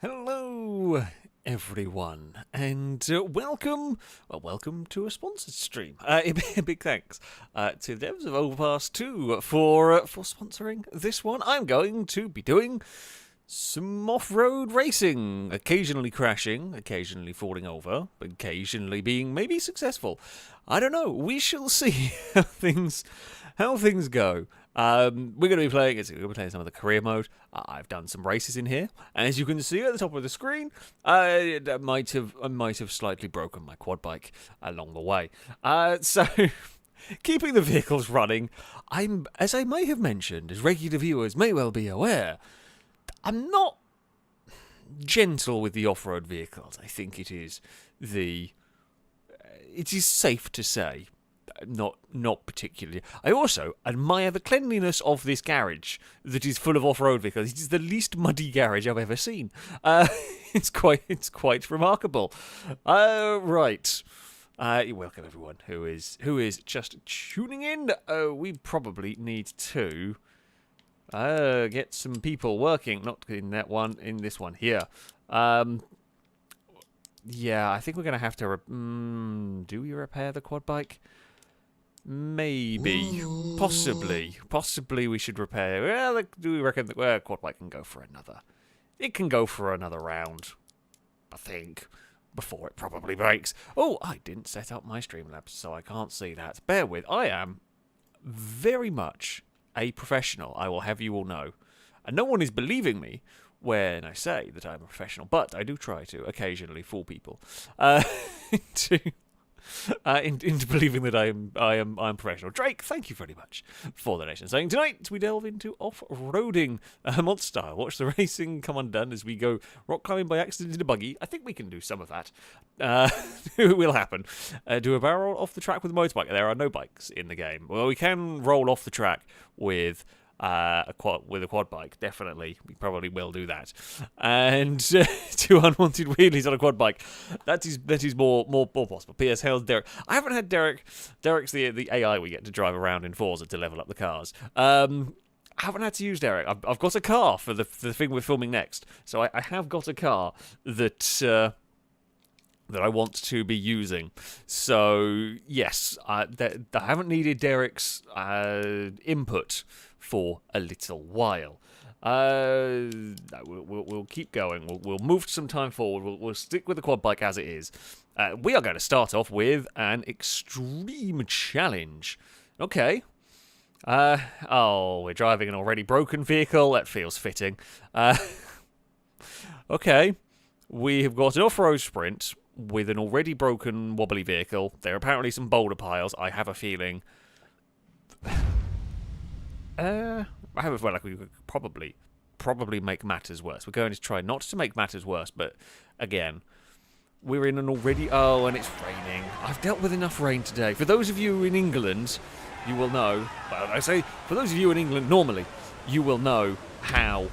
Hello, everyone, and welcome to a sponsored stream. A big thanks to the devs of Overpass 2 for sponsoring this one. I'm going to be doing some off-road racing, occasionally crashing, occasionally falling over, occasionally being maybe successful. I don't know. We shall see how things go. We're going to be playing some of the career mode. I've done some races in here, and as you can see at the top of the screen, I might have slightly broken my quad bike along the way. So keeping the vehicles running, as I may have mentioned, as regular viewers may well be aware, I'm not gentle with the off-road vehicles. I think it is safe to say. Not particularly. I also admire the cleanliness of this garage that is full of off-road vehicles. It is the least muddy garage I've ever seen. It's quite remarkable. Right. Welcome everyone who is just tuning in. We probably need to get some people working. Not in that one. In this one here. Yeah, I think we're gonna have to. Do we repair the quad bike? Maybe, possibly we should repair. Well, do we reckon that quad bike can go for another? It can go for another round, I think, before it probably breaks. Oh, I didn't set up my Streamlabs, so I can't see that. Bear with. I am very much a professional. I will have you all know, and no one is believing me when I say that I'm a professional, but I do try to occasionally fool people into believing that I'm professional. Drake, thank you very much for the donation. Saying tonight we delve into off-roading mod style. Watch the racing come undone as we go rock climbing by accident in a buggy. I think we can do some of that. It will happen. Do a barrel roll off the track with a motorbike. There are no bikes in the game. Well, we can roll off the track with a quad bike, definitely. We probably will do that. And two unwanted wheelies on a quad bike. That is more possible. P.S. How's Derek? I haven't had Derek. Derek's the AI we get to drive around in Forza to level up the cars. I haven't had to use Derek. I've got a car for the thing we're filming next. So I have got a car that I want to be using. So yes, I haven't needed Derek's input for a little while. We'll keep going. We'll move some time forward. We'll stick with the quad bike as it is. We are going to start off with an extreme challenge. Okay. We're driving an already broken vehicle. That feels fitting. Okay. We have got an off-road sprint with an already broken wobbly vehicle. There are apparently some boulder piles. I have a feeling. I have a feeling like we could probably make matters worse. We're going to try not to make matters worse, but again, we're in an already. Oh, and it's raining. I've dealt with enough rain today. For those of you in England, you will know. Well, I say for those of you in England normally, you will know how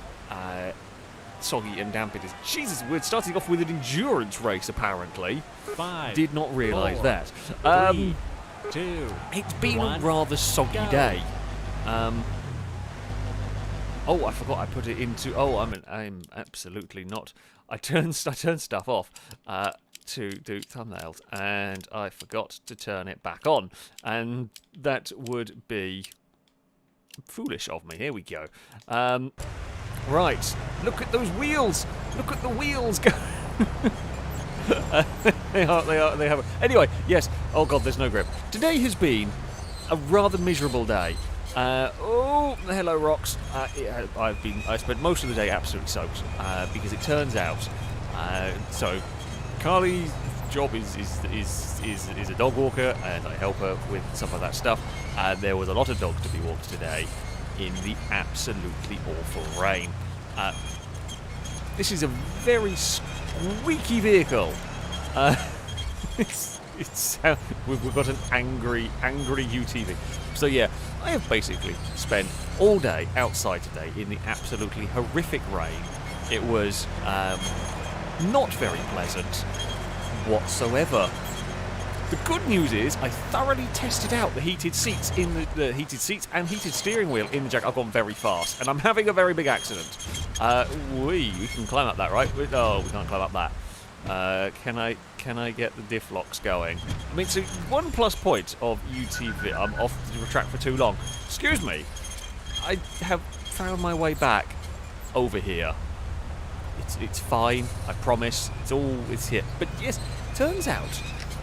soggy and damp it is. Jesus, we're starting off with an endurance race, apparently. 5. Did not realise 4, that. 3, 2. It's been 1, a rather soggy day. Oh, I forgot I put it into. Oh, I'm absolutely not. I turned stuff off to do thumbnails, and I forgot to turn it back on, and that would be foolish of me. Here we go. Right, look at those wheels. Look at the wheels go. They have. Anyway, yes. Oh God, there's no grip. Today has been a rather miserable day. Hello, rocks. I spent most of the day absolutely soaked because it turns out. So, Carly's job is a dog walker, and I help her with some of that stuff. There was a lot of dogs to be walked today in the absolutely awful rain. This is a very squeaky vehicle. We've got an angry UTV. So yeah, I have basically spent all day outside today in the absolutely horrific rain. It was not very pleasant whatsoever. The good news is I thoroughly tested out the heated seats in the heated seats and heated steering wheel in the jacket. I've gone very fast, and I'm having a very big accident. We can climb up that, right? Oh, we can't climb up that. Can I get the diff locks going? I mean, so one plus point of UTV. I'm off the track for too long. Excuse me. I have found my way back over here. It's fine. I promise. It's here. But yes, turns out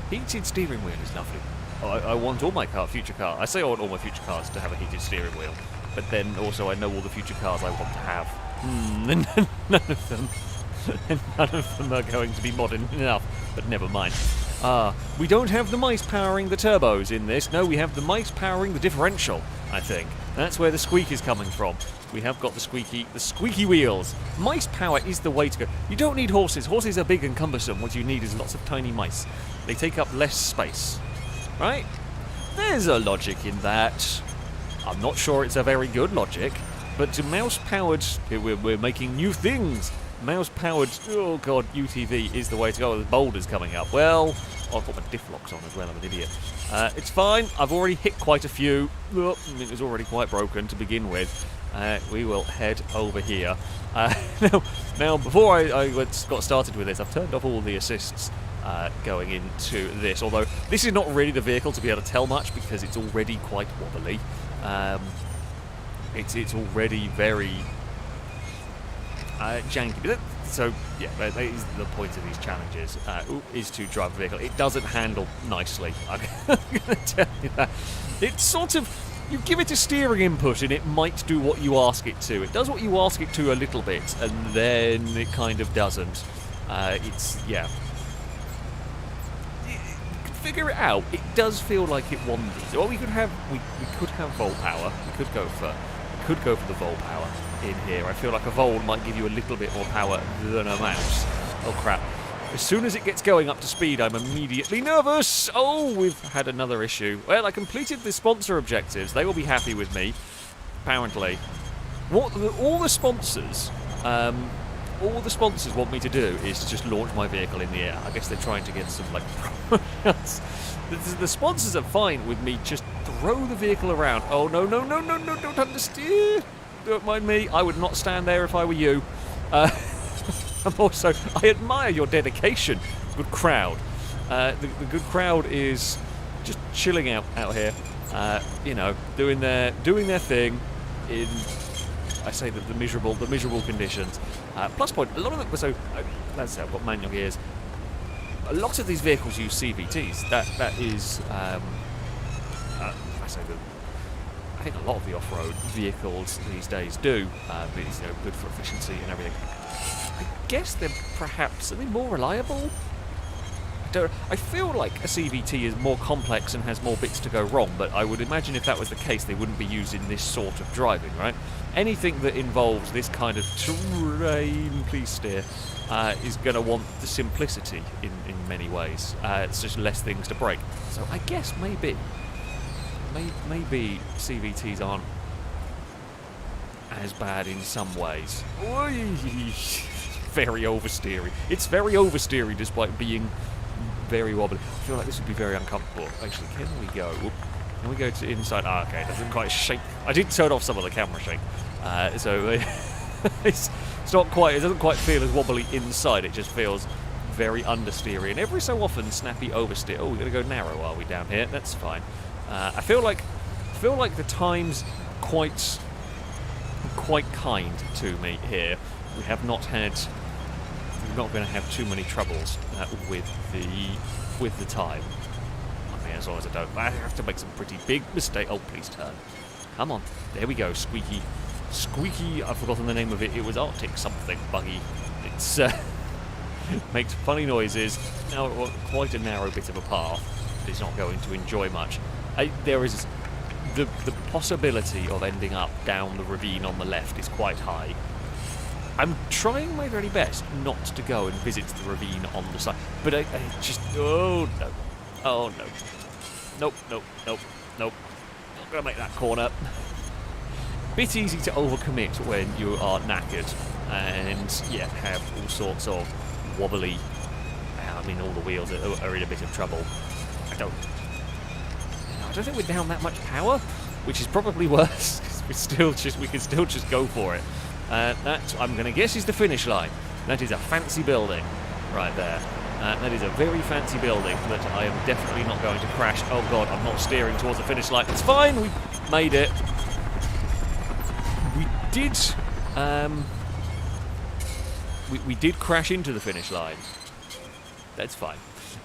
heated steering wheel is lovely. I want all my future cars. I say I want all my future cars to have a heated steering wheel, but then also I know all the future cars I want to have. None of them are going to be modern enough, but never mind. We don't have the mice powering the turbos in this. No, we have the mice powering the differential, I think. That's where the squeak is coming from. We have got the squeaky wheels. Mice power is the way to go. You don't need horses. Horses are big and cumbersome. What you need is lots of tiny mice. They take up less space. Right? There's a logic in that. I'm not sure it's a very good logic, but mouse-powered, we're making new things. Mouse-powered, oh god, UTV is the way to go. The boulders coming up. Well, I've got my diff locks on as well, I'm an idiot. It's fine, I've already hit quite a few. It was already quite broken to begin with. We will head over here. Now, before I got started with this, I've turned off all the assists going into this, although this is not really the vehicle to be able to tell much because it's already quite wobbly. It's already very janky. But so, yeah, that is the point of these challenges, is to drive a vehicle. It doesn't handle nicely, I'm going to tell you that. It's sort of, you give it a steering input and it might do what you ask it to. It does what you ask it to a little bit, and then it kind of doesn't. Yeah. Figure it out. It does feel like it wanders. Well, we could have Volt Power. We could go for the Volt Power in here. I feel like a Volt might give you a little bit more power than a mouse. Oh crap. As soon as it gets going up to speed, I'm immediately nervous. Oh, we've had another issue. Well, I completed the sponsor objectives. They will be happy with me, apparently. All the sponsors want me to do is to just launch my vehicle in the air. I guess they're trying to get some, like, the sponsors are fine with me just throw the vehicle around. Oh, no, don't understeer. Don't mind me. I would not stand there if I were you. I'm also, I admire your dedication. Good crowd. The good crowd is just chilling out here. You know, doing their thing in, I say that the miserable conditions. Plus point, a lot of them. So let's say I've got manual gears. A lot of these vehicles use CVTs. That is, I say that. I think a lot of the off-road vehicles these days do. It's, you know, good for efficiency and everything. I guess are they more reliable? I feel like a CVT is more complex and has more bits to go wrong, but I would imagine if that was the case, they wouldn't be used in this sort of driving, right? Anything that involves this kind of terrain, please steer, is going to want the simplicity in many ways. It's just less things to break. So I guess maybe CVTs aren't as bad in some ways. Very oversteery. It's very oversteery despite being very wobbly. I feel like this would be very uncomfortable. Actually, can we go to inside? Okay, it doesn't quite shake. I did turn off some of the camera shake. So it's not quite, it doesn't quite feel as wobbly inside. It just feels very understeery. And every so often, snappy oversteer. Oh, we're going to go narrow, are we, down here? That's fine. I feel like the time's quite kind to me here. We're not going to have too many troubles with the time. I mean, as long as I have to make some pretty big mistakes. Oh, please turn. Come on. There we go. Squeaky. I've forgotten the name of it. It was Arctic something buggy. It's makes funny noises. Now, quite a narrow bit of a path. It's not going to enjoy much. There is the possibility of ending up down the ravine on the left is quite high. I'm trying my very best not to go and visit the ravine on the side, but I just, oh no, nope, not gonna make that corner. Bit easy to overcommit when you are knackered and yeah, have all sorts of wobbly. I mean, all the wheels are in a bit of trouble. I don't think we're down that much power, which is probably worse. Because we can still just go for it. That, I'm going to guess, is the finish line. That is a fancy building right there. That is a very fancy building that I am definitely not going to crash. Oh god, I'm not steering towards the finish line. It's fine, we made it. We did... We did crash into the finish line. That's fine.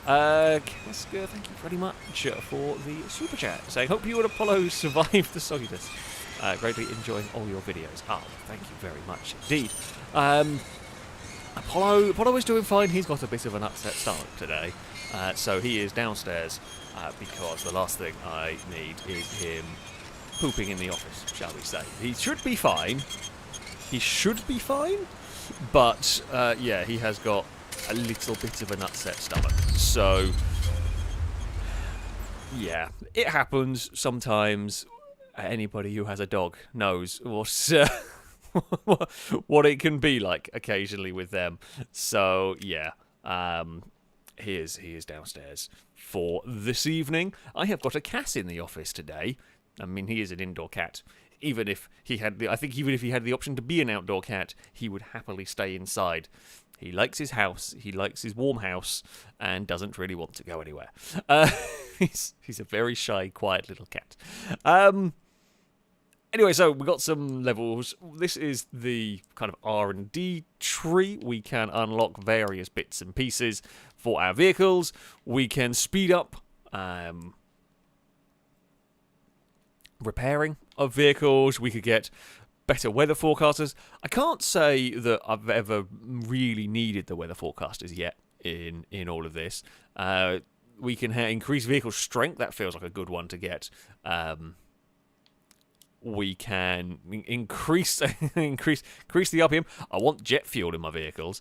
Kesker, thank you very much for the super chat. Saying, hope you and Apollo survived the sogginess. Greatly enjoying all your videos. Oh, thank you very much indeed. Apollo is doing fine. He's got a bit of an upset stomach today. So he is downstairs because the last thing I need is him pooping in the office, shall we say. He should be fine. He should be fine. But, yeah, he has got a little bit of an upset stomach. So, yeah, it happens sometimes. Anybody who has a dog knows what it can be like occasionally with them. So, yeah, he is downstairs for this evening. I have got a cat in the office today. I mean, he is an indoor cat. Even if he had the option to be an outdoor cat, he would happily stay inside. He likes his house, he likes his warm house, and doesn't really want to go anywhere. He's a very shy, quiet little cat. Anyway, so we got some levels. This is the kind of R&D tree. We can unlock various bits and pieces for our vehicles. We can speed up repairing of vehicles. We could get better weather forecasters. I can't say that I've ever really needed the weather forecasters yet in all of this. We can increase vehicle strength. That feels like a good one to get. We can increase the RPM. I want jet fuel in my vehicles.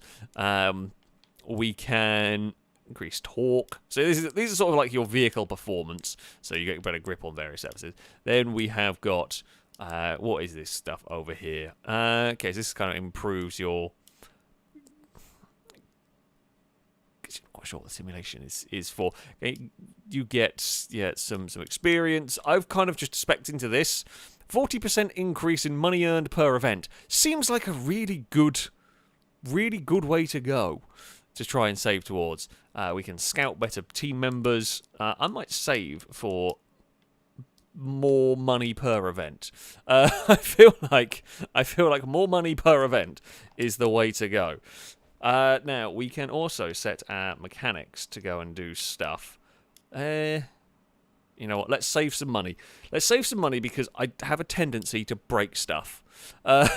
We can increase torque. So these are sort of like your vehicle performance. So you get better grip on various surfaces. Then we have got what is this stuff over here? Okay, so this kind of improves your. I'm not quite sure what the simulation is for. Okay, you get some experience. I've kind of just specced into this. 40% increase in money earned per event seems like a really good way to go to try and save towards. We can scout better team members. I might save for more money per event. I feel like more money per event is the way to go. Now we can also set our mechanics to go and do stuff. You know what? Let's save some money. Let's save some money because I have a tendency to break stuff. I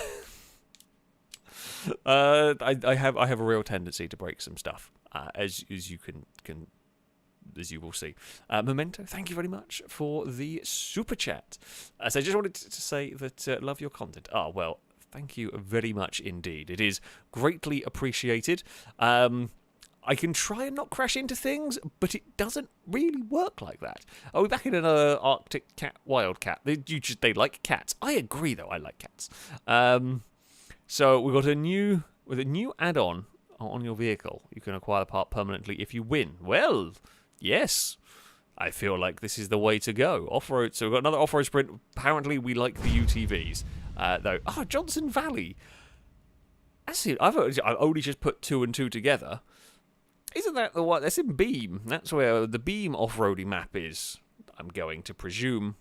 have a real tendency to break some stuff, as you will see. Memento, thank you very much for the super chat. So I just wanted to say that love your content. Oh well, thank you very much indeed. It is greatly appreciated. I can try and not crash into things, but it doesn't really work like that. Are we back in an Arctic cat, wildcat? They like cats. I agree, though. I like cats. So we've got a new add-on on your vehicle. You can acquire the part permanently if you win. Well, yes. I feel like this is the way to go. Off-road. So we've got another off-road sprint. Apparently, we like the UTVs. Though, Johnson Valley. Actually, I've only just put 2 and 2 together. Isn't that the one? That's in Beam. That's where the Beam off-roading map is. I'm going to presume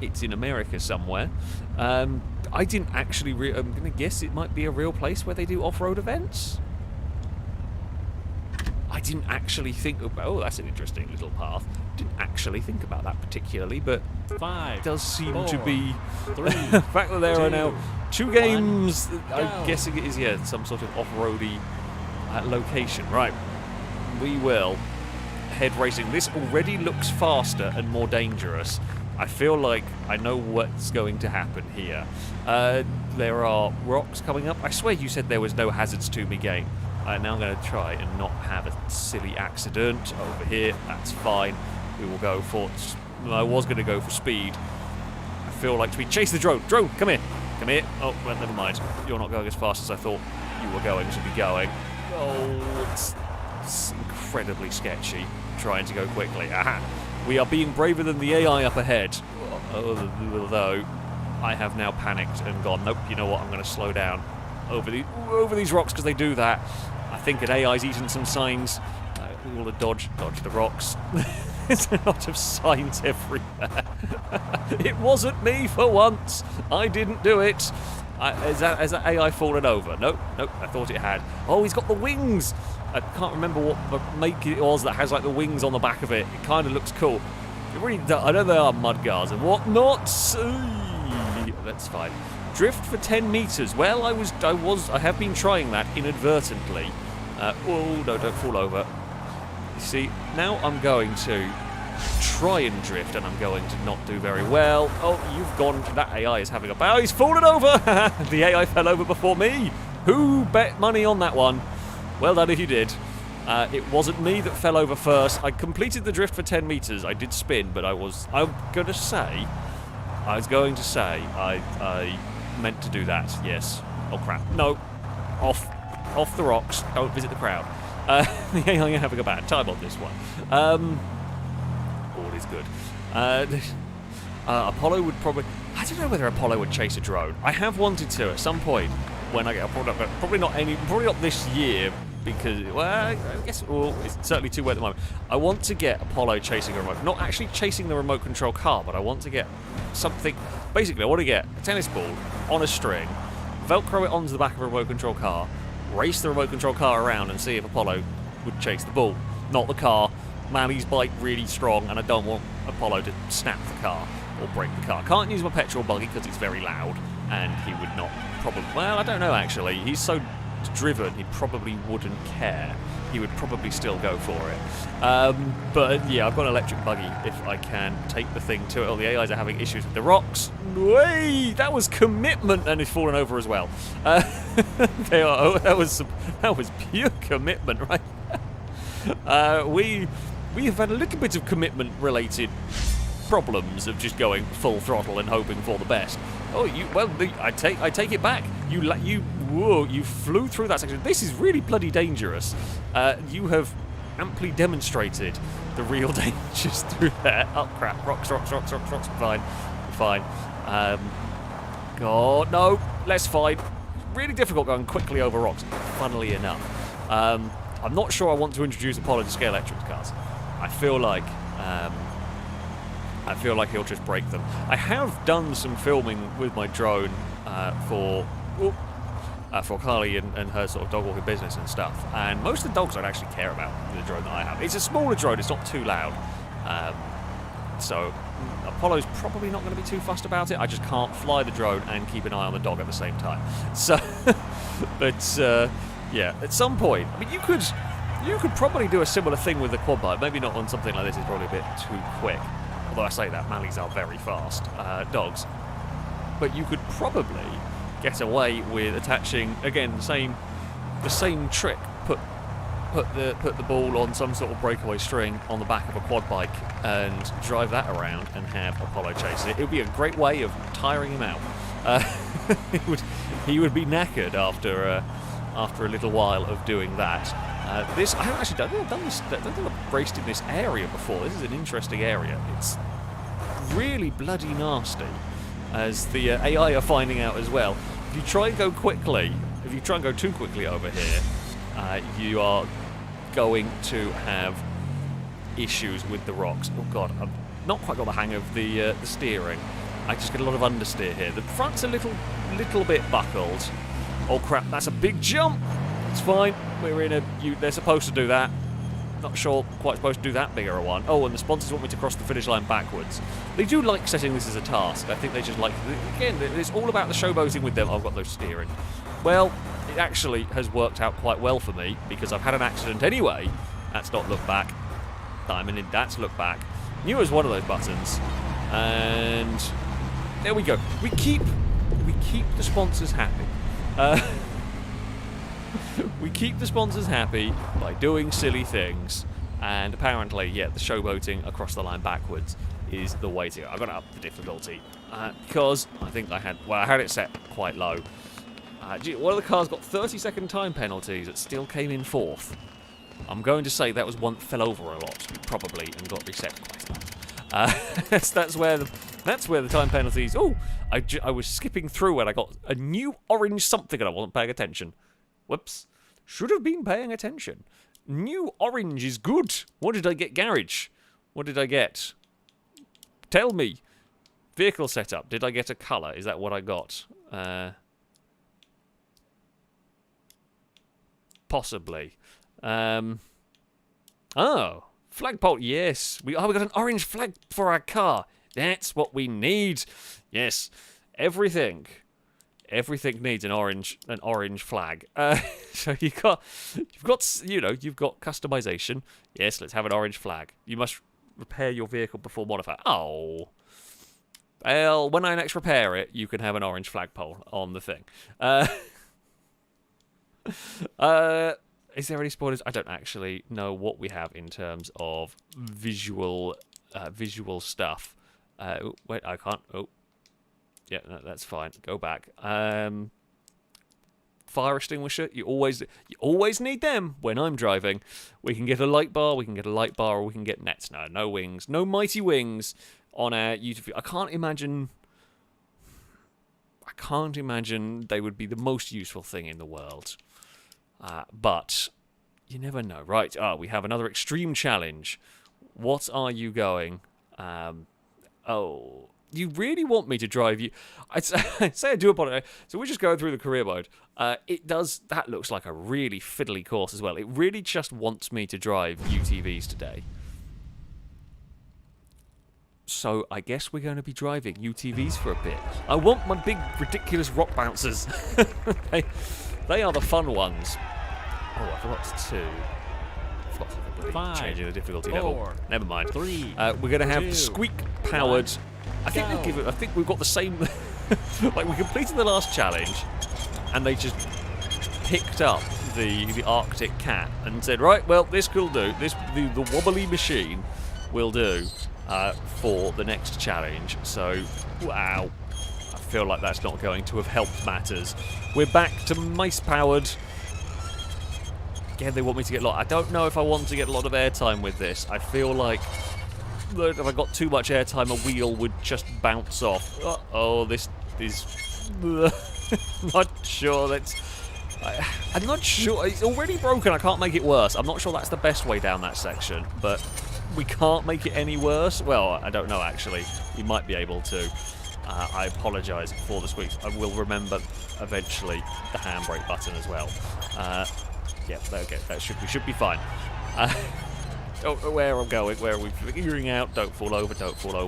it's in America somewhere. I didn't actually. I'm going to guess it might be a real place where they do off-road events. I didn't actually think about. Oh, that's an interesting little path. Didn't actually think about that particularly, but 5, it does seem 4, to be 3. the fact that there are now 2 games. Go. I'm guessing it is some sort of off-roady location. Right, we will head racing. This already looks faster and more dangerous. I feel like I know what's going to happen here. There are rocks coming up. I swear you said there was no hazards to me game. Now I'm going to try and not have a silly accident over here. That's fine. We will go for... I was going to go for speed. I feel like speed. Chase the drone. Drone, come here. Come here. Oh, well, never mind. You're not going as fast as I thought you were going to be going. Oh, it's incredibly sketchy trying to go quickly. Aha! We are being braver than the AI up ahead. Although, I have now panicked and gone, nope, you know what, I'm going to slow down over these rocks because they do that. I think an AI's eaten some signs. We want to dodge the rocks. There's a lot of signs everywhere. It wasn't me for once. I didn't do it. Has that AI fallen over? Nope, I thought it had. Oh, he's got the wings. I can't remember what make it was that has like the wings on the back of it. It kind of looks cool. It really does. I know there are mud guards and whatnot. That's fine. Drift for 10 meters. Well, I have been trying that inadvertently. Oh no, don't fall over. You see, now I'm going to try and drift, and I'm going to not do very well. Oh, you've gone. That AI is having a bow. He's fallen over. The AI fell over before me. Who bet money on that one? Well done if you did. It wasn't me that fell over first. I completed the drift for 10 meters. I did spin, but I was going to say I meant to do that. Yes. Oh crap. No. Off the rocks. Don't visit the crowd. The AI are having a bad time on this one. All is good. Apollo would probably... I don't know whether Apollo would chase a drone. I have wanted to at some point when I get a product, but probably not this year because, well, I guess it's certainly too wet at the moment. I want to get Apollo chasing a remote, not actually chasing the remote control car, but I want to get something. Basically, I want to get a tennis ball on a string, Velcro it onto the back of a remote control car, race the remote control car around and see if Apollo would chase the ball, not the car. Mally's bike really strong, and I don't want Apollo to snap the car or break the car. Can't use my petrol buggy because it's very loud, and he would not probably... Well, I don't know, actually. He's so driven, he probably wouldn't care. He would probably still go for it. But, yeah, I've got an electric buggy if I can take the thing to it. Oh, the AIs are having issues with the rocks. Way! That was commitment, and he's fallen over as well. They are, oh, that was pure commitment, right? We have had a little bit of commitment-related problems of just going full throttle and hoping for the best. Oh, I take it back. You flew through that section. This is really bloody dangerous. You have amply demonstrated the real dangers through there. Oh crap! Rocks. Fine. God, no. Let's fight. Really difficult going quickly over rocks. Funnily enough, I'm not sure I want to introduce Apollo to scale electric cars. I feel like he'll just break them. I have done some filming with my drone for Carly and her sort of dog walking business and stuff, and most of the dogs don't actually care about the drone that I have. It's a smaller drone, it's not too loud, so Apollo's probably not going to be too fussed about it. I just can't fly the drone and keep an eye on the dog at the same time. So, but yeah, at some point, I mean, you could probably do a similar thing with the quad bike. Maybe not on something like this, it's probably a bit too quick. Although I say that, Malleys are very fast dogs. But you could probably get away with attaching, again, the same trick. Put the ball on some sort of breakaway string on the back of a quad bike and drive that around and have Apollo chase it. It would be a great way of tiring him out. He would be knackered after a little while of doing that. I haven't actually done this. I don't think I've raced in this area before. This is an interesting area. It's really bloody nasty, as the AI are finding out as well. If you try and go too quickly over here, you are going to have issues with the rocks. Oh god, I've not quite got the hang of the steering. I just get a lot of understeer here. The front's a little bit buckled. Oh crap, that's a big jump. It's fine. We're in they're supposed to do that. Not sure quite supposed to do that bigger a one. Oh, and the sponsors want me to cross the finish line backwards. They do like setting this as a task. I think they just like... Again, it's all about the showboating with them. I've got no steering. Well, it actually has worked out quite well for me, because I've had an accident anyway. That's not look back. That's look back. Knew it was one of those buttons. And... there we go. We keep the sponsors happy. We keep the sponsors happy by doing silly things, and apparently, yeah, the showboating across the line backwards is the way to go. I've got to up the difficulty because I think I had it set quite low. One of the cars got 30-second time penalties. It still came in fourth. I'm going to say that was one that fell over a lot, probably, and got reset quite a lot. That's where That's where the time penalties... Oh, I was skipping through and I got a new orange something and I wasn't paying attention. Whoops. Should have been paying attention. New orange is good. What did I get, garage? What did I get? Tell me. Vehicle setup. Did I get a colour? Is that what I got? Possibly. Oh, flagpole. Yes. We got an orange flag for our car. That's what we need. Yes. Everything needs an orange flag. So you've got customization. Yes, let's have an orange flag. You must repair your vehicle before modify. Oh. Well, when I next repair it, you can have an orange flagpole on the thing. Is there any spoilers? I don't actually know what we have in terms of visual stuff. Wait, I can't. Oh, yeah, no, that's fine. Go back. Fire extinguisher. You always need them when I'm driving. We can get a light bar. Or we can get nets. No wings. No mighty wings on our UTV. I can't imagine they would be the most useful thing in the world. But you never know. Right, we have another extreme challenge. What are you going? Oh, you really want me to drive you? I'd say I do apologize. So we're just going through the career mode. That looks like a really fiddly course as well. It really just wants me to drive UTVs today. So I guess we're going to be driving UTVs for a bit. I want my big, ridiculous rock bouncers. They are the fun ones. Oh, I forgot to changing the difficulty level. Never mind. 3. We're going to have 2, squeak-powered. I think we've got the same. Like we completed the last challenge, and they just picked up the Arctic cat and said, right, well, this will do. The wobbly machine will do for the next challenge. So, wow. I feel like that's not going to have helped matters. We're back to mice-powered. Again, they want me to get a lot. I don't know if I want to get a lot of airtime with this. I feel like if I got too much airtime, a wheel would just bounce off. Uh-oh, this is... not sure I'm not sure. It's already broken. I can't make it worse. I'm not sure that's the best way down that section, but we can't make it any worse. Well, I don't know, actually. We might be able to. I apologise for the squeaks. I will remember eventually the handbrake button as well. Yeah, okay, we should be fine. Where I'm going, where are we figuring out? Don't fall over.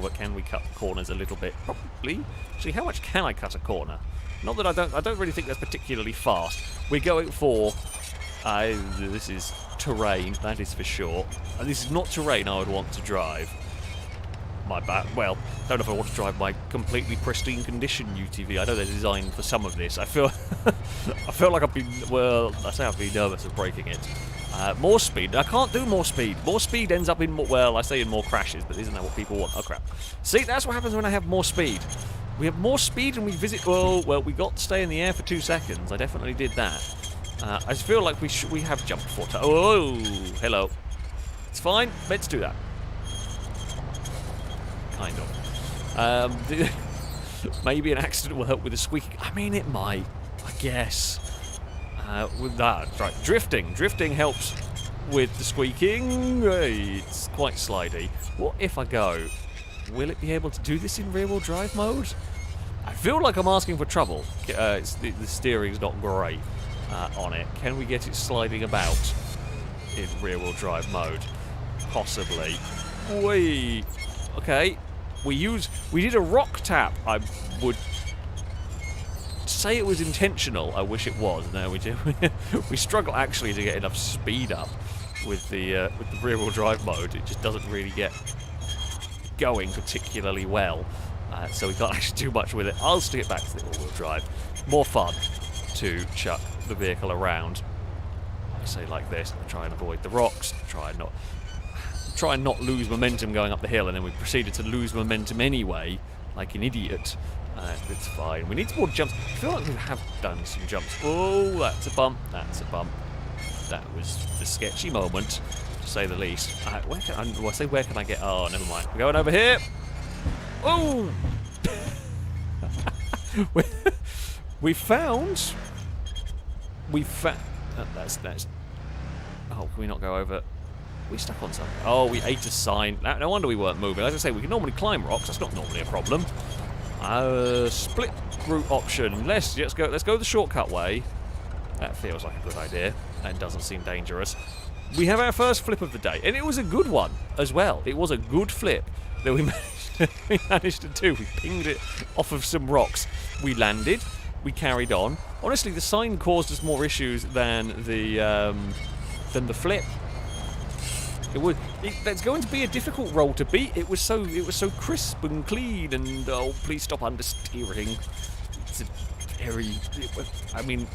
Can we cut corners a little bit? Probably. Actually, how much can I cut a corner? Not that I don't really think that's particularly fast. We're going for... this is terrain, that is for sure. And this is not terrain I would want to drive. Well, I don't know if I want to drive my completely pristine condition UTV. I know they're designed for some of this. I feel like I've been nervous of breaking it. More speed. I can't do more speed. More speed ends up in more, I say in more crashes, but isn't that what people want? Oh crap. See, that's what happens when I have more speed. We have more speed and we visit... well, we got to stay in the air for 2 seconds. I definitely did that. I feel like we have jumped 4 times. Oh, hello. It's fine. Let's do that. Kind of. Maybe an accident will help with the squeaking. I mean, it might. I guess. With that, right. Drifting helps with the squeaking. It's quite slidey. What if I go? Will it be able to do this in rear-wheel drive mode? I feel like I'm asking for trouble. The steering's not great on it. Can we get it sliding about in rear-wheel drive mode? Possibly. Wait. Okay. We did a rock tap. I would say it was intentional. I wish it was. No, we do. We struggle actually to get enough speed up with the rear-wheel drive mode. It just doesn't really get going particularly well. So we can't actually do much with it. I'll stick it back to the all-wheel drive. More fun to chuck the vehicle around. I say like this. Try and avoid the rocks. Try and not lose momentum going up the hill, and then we proceeded to lose momentum anyway, like an idiot. It's fine. We need some more jumps. I feel like we have done some jumps. Oh, that's a bump. That's a bump. That was the sketchy moment, to say the least. Where can I get... Oh, never mind. We're going over here. Oh! we found... That's... Oh, can we not go over... We stuck on something. Oh, we ate a sign. No wonder we weren't moving. As I say, we can normally climb rocks. That's not normally a problem. Split route option. Let's go the shortcut way. That feels like a good idea and doesn't seem dangerous. We have our first flip of the day, and it was a good one as well. It was a good flip that we managed to do. We pinged it off of some rocks. We landed. We carried on. Honestly, the sign caused us more issues than the flip. That's going to be a difficult roll to beat. It was so crisp and clean, and oh, please stop understeering. It's a very, I mean,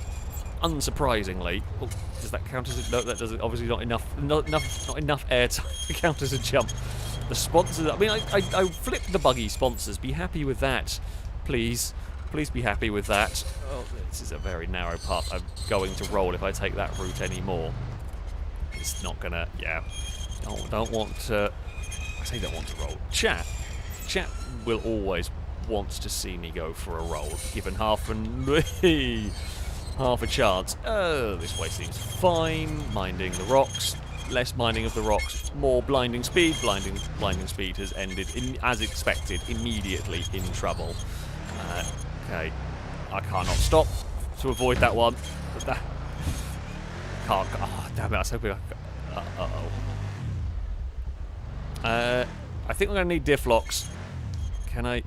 unsurprisingly, oh, does that count as a, no? That doesn't. Obviously, not enough air time to count as a jump. The sponsors. I mean, I flipped the buggy sponsors. Be happy with that, please. Please be happy with that. Oh, this is a very narrow path. I'm going to roll if I take that route anymore. It's not gonna. Yeah. Don't want to... I say don't want to roll. Chat will always want to see me go for a roll, given half a chance. Oh, this way seems fine. Minding the rocks. Less minding of the rocks. More blinding speed. Blinding speed has ended, as expected, immediately in trouble. Okay. I cannot stop to avoid that one. Can't... Oh, damn it. I was hoping I could... Uh-oh. I think we're going to need diff locks. Can I...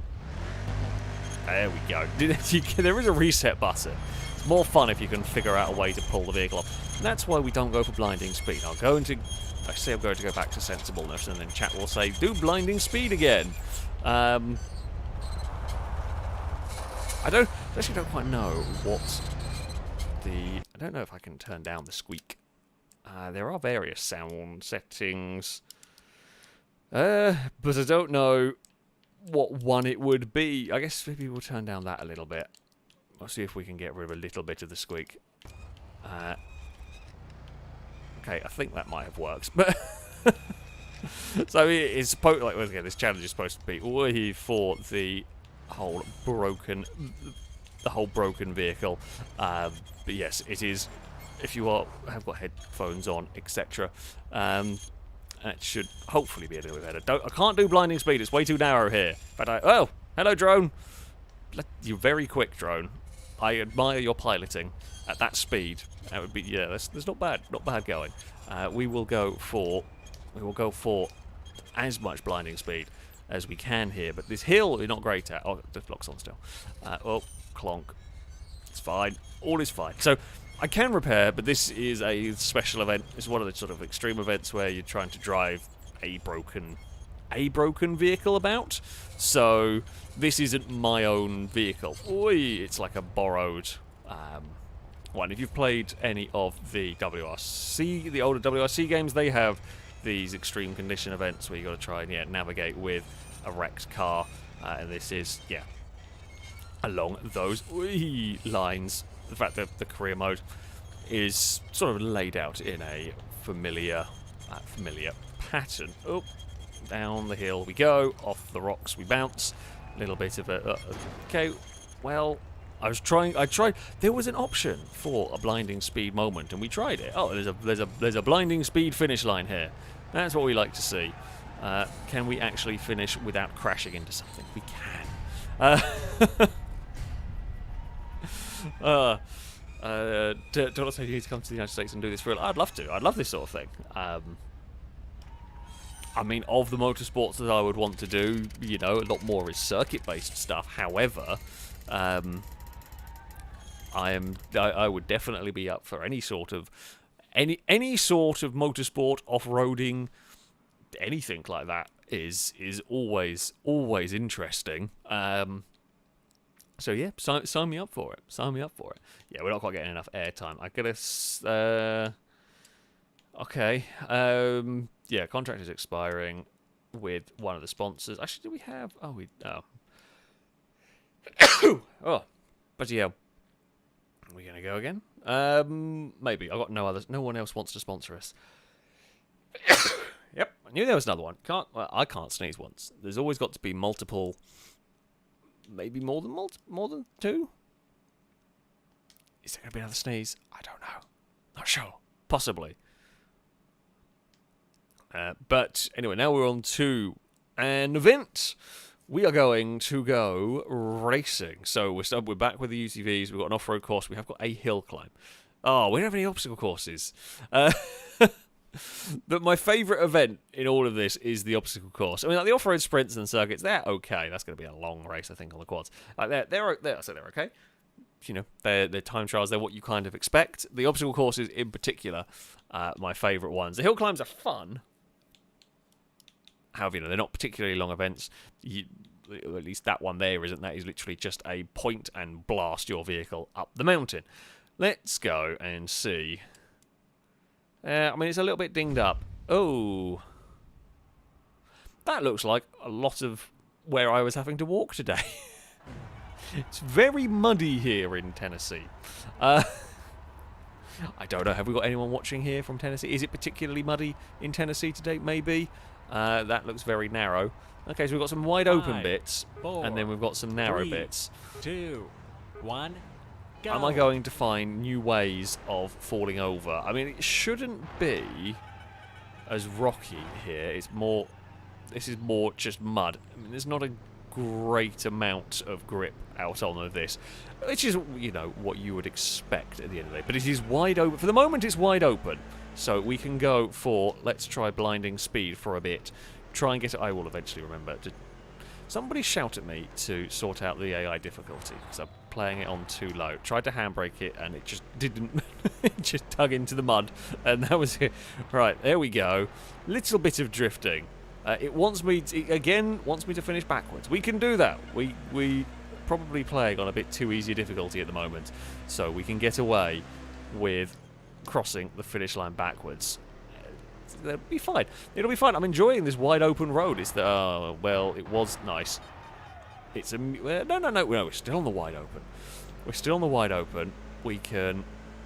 There we go. There is a reset button. It's more fun if you can figure out a way to pull the vehicle off. And that's why we don't go for blinding speed. I say I'm going to go back to sensibleness, and then chat will say, do blinding speed again. I actually don't quite know what the... I don't know if I can turn down the squeak. There are various sound settings... but I don't know what one it would be. I guess maybe we'll turn down that a little bit. We'll see if we can get rid of a little bit of the squeak. Okay, I think that might have worked. But so it's supposed, like, again, this challenge is supposed to be for the whole broken vehicle. But yes, it is. If you have got headphones on, etc. That should hopefully be a little bit better. I can't do blinding speed. It's way too narrow here. But oh, hello, drone. You're very quick, drone. I admire your piloting at that speed. That would be, yeah. That's not bad. Not bad going. We will go for as much blinding speed as we can here. But this hill we're not great at. Oh, the block's on still. Oh, clonk. It's fine. All is fine. So. I can repair, but this is a special event. It's one of the sort of extreme events where you're trying to drive a broken vehicle about. So this isn't my own vehicle. It's like a borrowed one. If you've played any of the WRC, the older WRC games, they have these extreme condition events where you got to try and navigate with a wrecked car, and this is along those lines. The fact that the career mode is sort of laid out in a familiar pattern. Oh, down the hill we go, off the rocks we bounce. A little bit of a... okay, well, I tried... There was an option for a blinding speed moment, and we tried it. Oh, there's a blinding speed finish line here. That's what we like to see. Can we actually finish without crashing into something? We can. Don't say you need to come to the United States and do this for real. I'd love to. I'd love this sort of thing. I mean, of the motorsports that I would want to do, a lot more is circuit-based stuff. However, I would definitely be up for any sort of motorsport, off-roading, anything like that is always interesting. So yeah, sign me up for it. Sign me up for it. Yeah, we're not quite getting enough airtime. I gotta... okay. Yeah, contract is expiring with one of the sponsors. Actually, do we have... Oh, we... Oh. Oh. But yeah. Are we gonna go again? Maybe. I've got no others. No one else wants to sponsor us. Yep, I knew there was another one. Well, I can't sneeze once. There's always got to be multiple, maybe more than two. Is there going to be another sneeze? I don't know. Not sure. Possibly. But anyway, now we're on to an event. We are going to go racing. So we're back with the UTVs. We've got an off-road course. We have got a hill climb. Oh, we don't have any obstacle courses. But my favourite event in all of this is the obstacle course. I mean, like the off-road sprints and circuits, they're okay. That's going to be a long race, I think, on the quads. Like they're okay. You know, they're time trials. They're what you kind of expect. The obstacle courses, in particular, my favourite ones. The hill climbs are fun. However, you know, they're not particularly long events. At least that one there isn't. That is literally just a point and blast your vehicle up the mountain. Let's go and see. I mean, it's a little bit dinged up. Oh. That looks like a lot of where I was having to walk today. It's very muddy here in Tennessee. I don't know. Have we got anyone watching here from Tennessee? Is it particularly muddy in Tennessee today? Maybe. That looks very narrow. Okay, so we've got some wide open bits, 4, and then we've got some narrow 3, bits. 2, 1, go. Am I going to find new ways of falling over? I mean, it shouldn't be as rocky here. This is more just mud. I mean, there's not a great amount of grip out on this, which is, you know, what you would expect at the end of the day. But it is wide open. For the moment, it's wide open. So we can go for, let's try blinding speed for a bit. Try and get it. I will eventually remember. Somebody shout at me to sort out the AI difficulty, because I'm playing it on too low. Tried to handbrake it, and it just didn't. It just dug into the mud, and that was it. Right, there we go. Little bit of drifting. It wants me to finish backwards. We can do that. We probably playing on a bit too easy difficulty at the moment, so we can get away with crossing the finish line backwards. It'll be fine. It'll be fine. I'm enjoying this wide open road. Well, it was nice. It's no. We're still on the wide open. We're still on the wide open. We can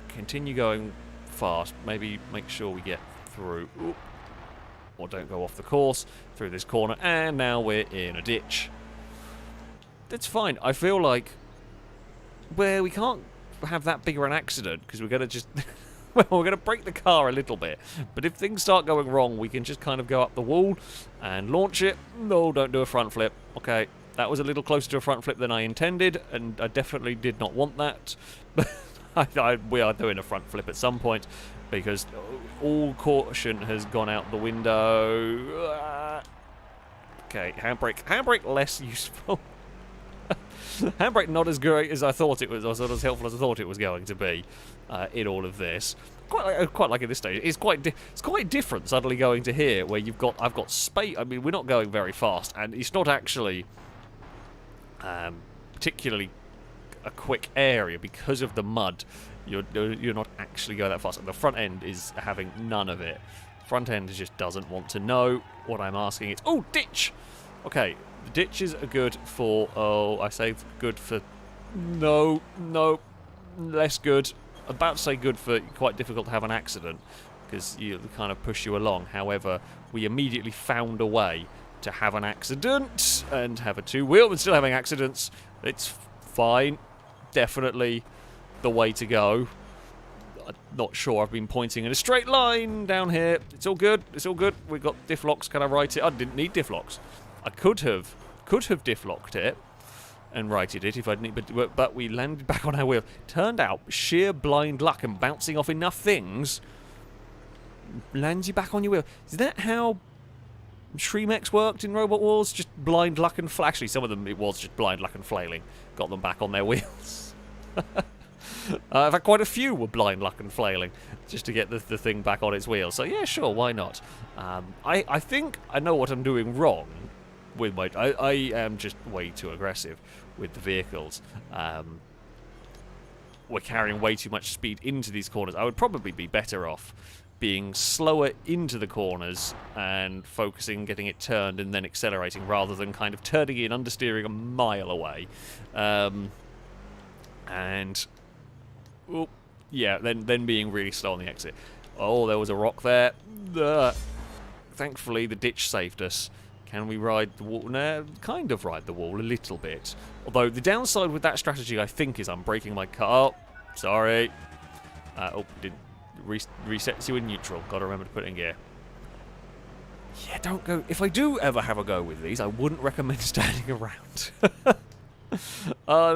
continue going fast. Maybe make sure we get through. Oop. Or don't go off the course through this corner. And now we're in a ditch. That's fine. I feel like, well, we can't have that bigger an accident because we're going to just... Well, we're going to break the car a little bit. But if things start going wrong, we can just kind of go up the wall and launch it. No, don't do a front flip. Okay, that was a little closer to a front flip than I intended, and I definitely did not want that. But we are doing a front flip at some point, because all caution has gone out the window. Okay, handbrake less useful. Handbrake not as great as I thought it was, or not as helpful as I thought it was going to be in all of this. Quite like at this stage, it's quite different suddenly going to here, where I've got space. I mean, we're not going very fast, and it's not actually particularly a quick area because of the mud. You're not actually going that fast. And the front end is having none of it. Front end just doesn't want to know what I'm asking it. Oh, ditch! Okay, the ditches are good for... Oh, I say good for... No, less good. About to say good for quite difficult to have an accident, because you kind of push you along. However, we immediately found a way to have an accident and have a two-wheel and still having accidents. It's fine. Definitely the way to go. I'm not sure I've been pointing in a straight line down here. It's all good. It's all good. We've got diff locks. Can I right it? I didn't need diff locks. I could have diff locked it and righted it if I'd need, but we landed back on our wheel. Turned out sheer blind luck and bouncing off enough things lands you back on your wheel. Is that how Shremex worked in Robot Wars? Just blind luck and actually, some of them it was just blind luck and flailing. Got them back on their wheels. In fact, quite a few were blind luck and flailing just to get the thing back on its wheels. So yeah, sure, why not? I think I know what I'm doing wrong with my... I am just way too aggressive with the vehicles. We're carrying way too much speed into these corners. I would probably be better off being slower into the corners and focusing, getting it turned and then accelerating, rather than kind of turning in, understeering a mile away. And... Oh, yeah, then being really slow on the exit. Oh, there was a rock there. Thankfully, the ditch saved us. Can we ride the wall? Nah, kind of ride the wall a little bit. Although the downside with that strategy, I think, is I'm breaking my car. Oh, sorry. Didn't resets you in neutral. Got to remember to put it in gear. Yeah, don't go. If I do ever have a go with these, I wouldn't recommend standing around.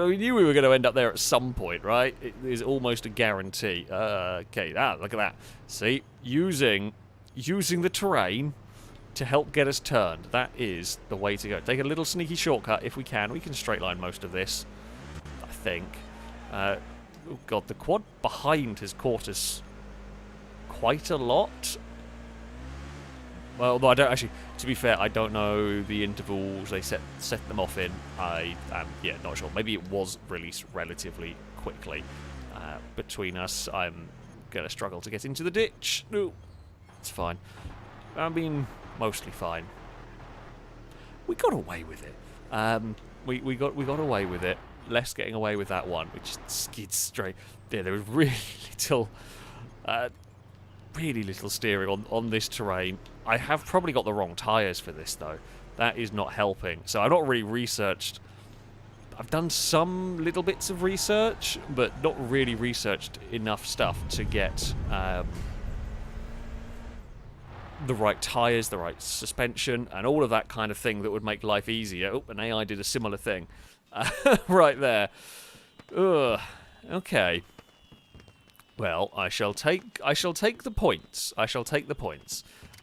We knew we were going to end up there at some point, right? It is almost a guarantee. Okay, look at that. See, using the terrain to help get us turned. That is the way to go. Take a little sneaky shortcut if we can. We can straight line most of this, I think. Oh god, the quad behind has caught us quite a lot. Well, although I don't actually, to be fair, I don't know the intervals they set them off in. I am, not sure. Maybe it was released relatively quickly. Between us, I'm going to struggle to get into the ditch. No, it's fine. I mean, mostly fine. We got away with it. We got away with it. Less getting away with that one, which skids straight. Yeah, there was really little steering on this terrain. I have probably got the wrong tyres for this, though. That is not helping. So I've not really researched. I've done some little bits of research, but not really researched enough stuff to get the right tyres, the right suspension, and all of that kind of thing that would make life easier. Oh, and AI did a similar thing. Right there. Ugh. Okay. Well, I shall take the points.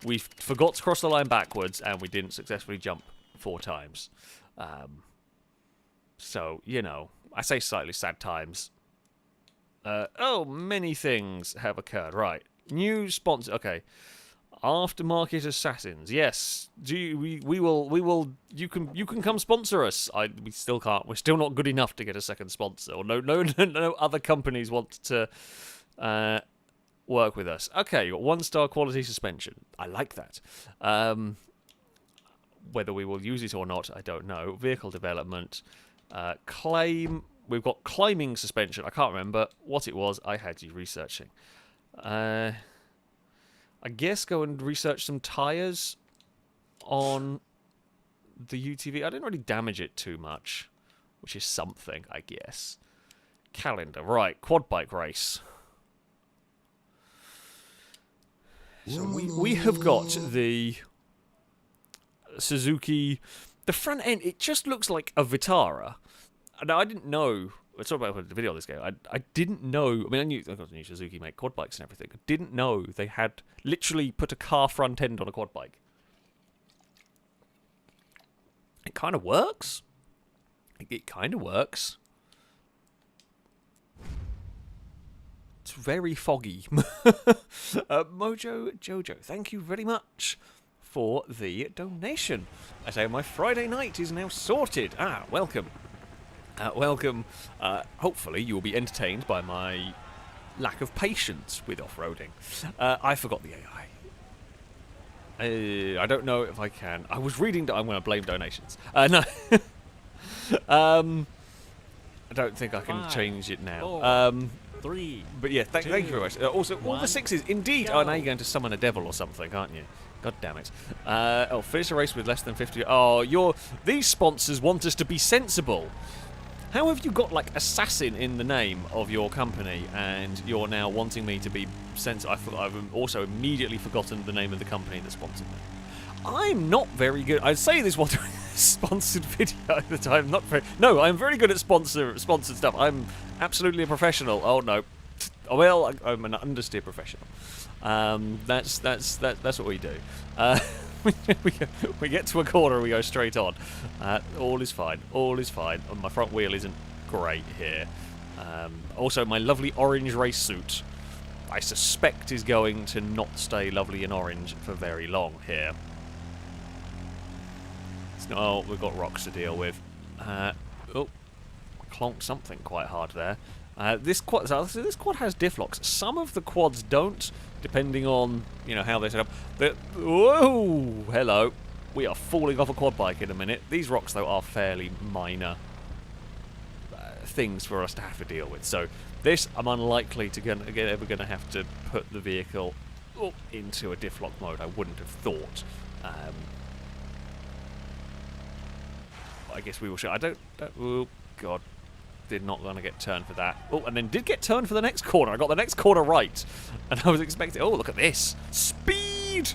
We forgot to cross the line backwards, and we didn't successfully jump 4 times. So, I say slightly sad times. Many things have occurred. Right. New sponsor. Okay. Aftermarket Assassins. Yes. We will. You can come sponsor us. We still can't. We're still not good enough to get a second sponsor. Or no other companies want to work with us. Okay, you got 1-star quality suspension. I like that. Whether we will use it or not, I don't know. Vehicle development. Claim. We've got climbing suspension. I can't remember what it was. I had you researching. I guess go and research some tyres on the UTV. I didn't really damage it too much, which is something, I guess. Calendar. Right, quad bike race. So we have got the Suzuki. The front end, it just looks like a Vitara. Now, I didn't know. I talked about the video of this game. I didn't know. I mean, I knew Suzuki make quad bikes and everything. I didn't know they had literally put a car front end on a quad bike. It kind of works. It kind of works. It's very foggy. Mojo Jojo, thank you very much for the donation. I say my Friday night is now sorted. Welcome. Welcome. Hopefully you will be entertained by my lack of patience with off-roading. I forgot the AI. I don't know if I can. I was reading. I'm going to blame donations. No. I don't think I can change it now. 3. But yeah, thank you very much. Also, all the 6s. Indeed. Go. Now you're going to summon a devil or something, aren't you? God damn it. Finish a race with less than 50. These sponsors want us to be sensible. How have you got, assassin in the name of your company, and you're now wanting me to be sensible? I've also immediately forgotten the name of the company that sponsored me. I'm not very good. I say this while doing a sponsored video that I'm not very... No, I'm very good at sponsored stuff. I'm absolutely a professional. Oh, no. Well, I'm an understeer professional. That's what we do. We get to a corner and we go straight on. All is fine. All is fine. My front wheel isn't great here. Also, my lovely orange race suit, I suspect, is going to not stay lovely in orange for very long here. We've got rocks to deal with. Clonked something quite hard there. This quad has diff locks. Some of the quads don't, depending on how they're set up. Whoa! Hello. We are falling off a quad bike in a minute. These rocks, though, are fairly minor things for us to have to deal with. So this, I'm unlikely to ever going to have to put the vehicle into a diff lock mode. I wouldn't have thought. I guess we will show. Oh god, did not want to get turned for that. Oh, and then did get turned for the next corner. I got the next corner right, and I was expecting. Oh, look at this speed!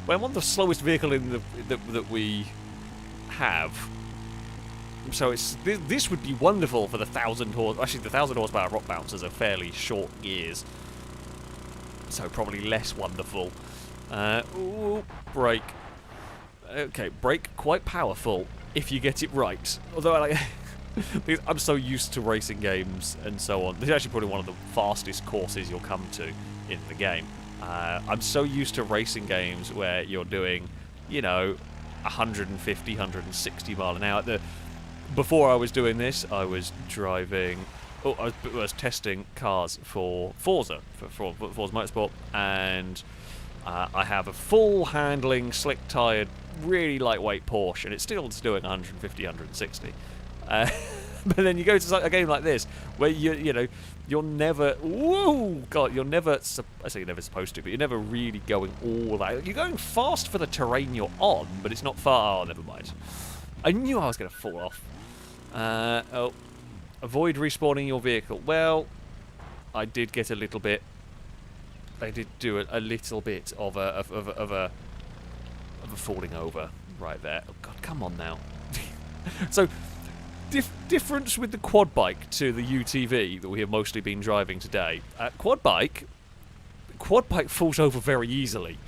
Well, I'm on the slowest vehicle in that we have. So this would be wonderful for the 1,000 horse. Actually, the 1,000 horsepower rock bouncers are fairly short gears, so probably less wonderful. Ooh, brake. Okay, brake quite powerful if you get it right. Although I'm so used to racing games and so on. This is actually probably one of the fastest courses you'll come to in the game. I'm so used to racing games where you're doing, 150, 160 mile an hour. Before I was doing this, I was driving. I was testing cars for Forza, for Forza Motorsport, and I have a full handling, slick tired, really lightweight Porsche, and it's still just doing 150, 160. But then you go to a game like this, where you're never. Whoa, God, you're never. I say you're never supposed to, but you're never really going all that. You're going fast for the terrain you're on, but it's not far. Oh, never mind. I knew I was going to fall off. Avoid respawning your vehicle. Well, I did get a little bit. I did do a little bit of a falling over right there. Oh God, come on now. So, difference with the quad bike to the UTV that we have mostly been driving today. Quad bike falls over very easily.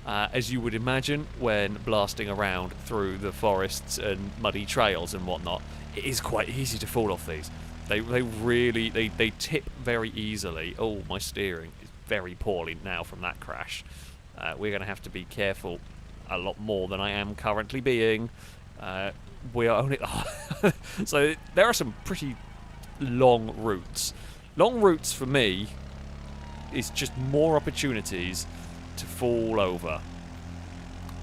As you would imagine when blasting around through the forests and muddy trails and whatnot, it is quite easy to fall off these. They really tip very easily. Oh, my steering is very poorly now from that crash. We're going to have to be careful a lot more than I am currently being. We are only so there are some pretty long routes. Long routes for me is just more opportunities to fall over.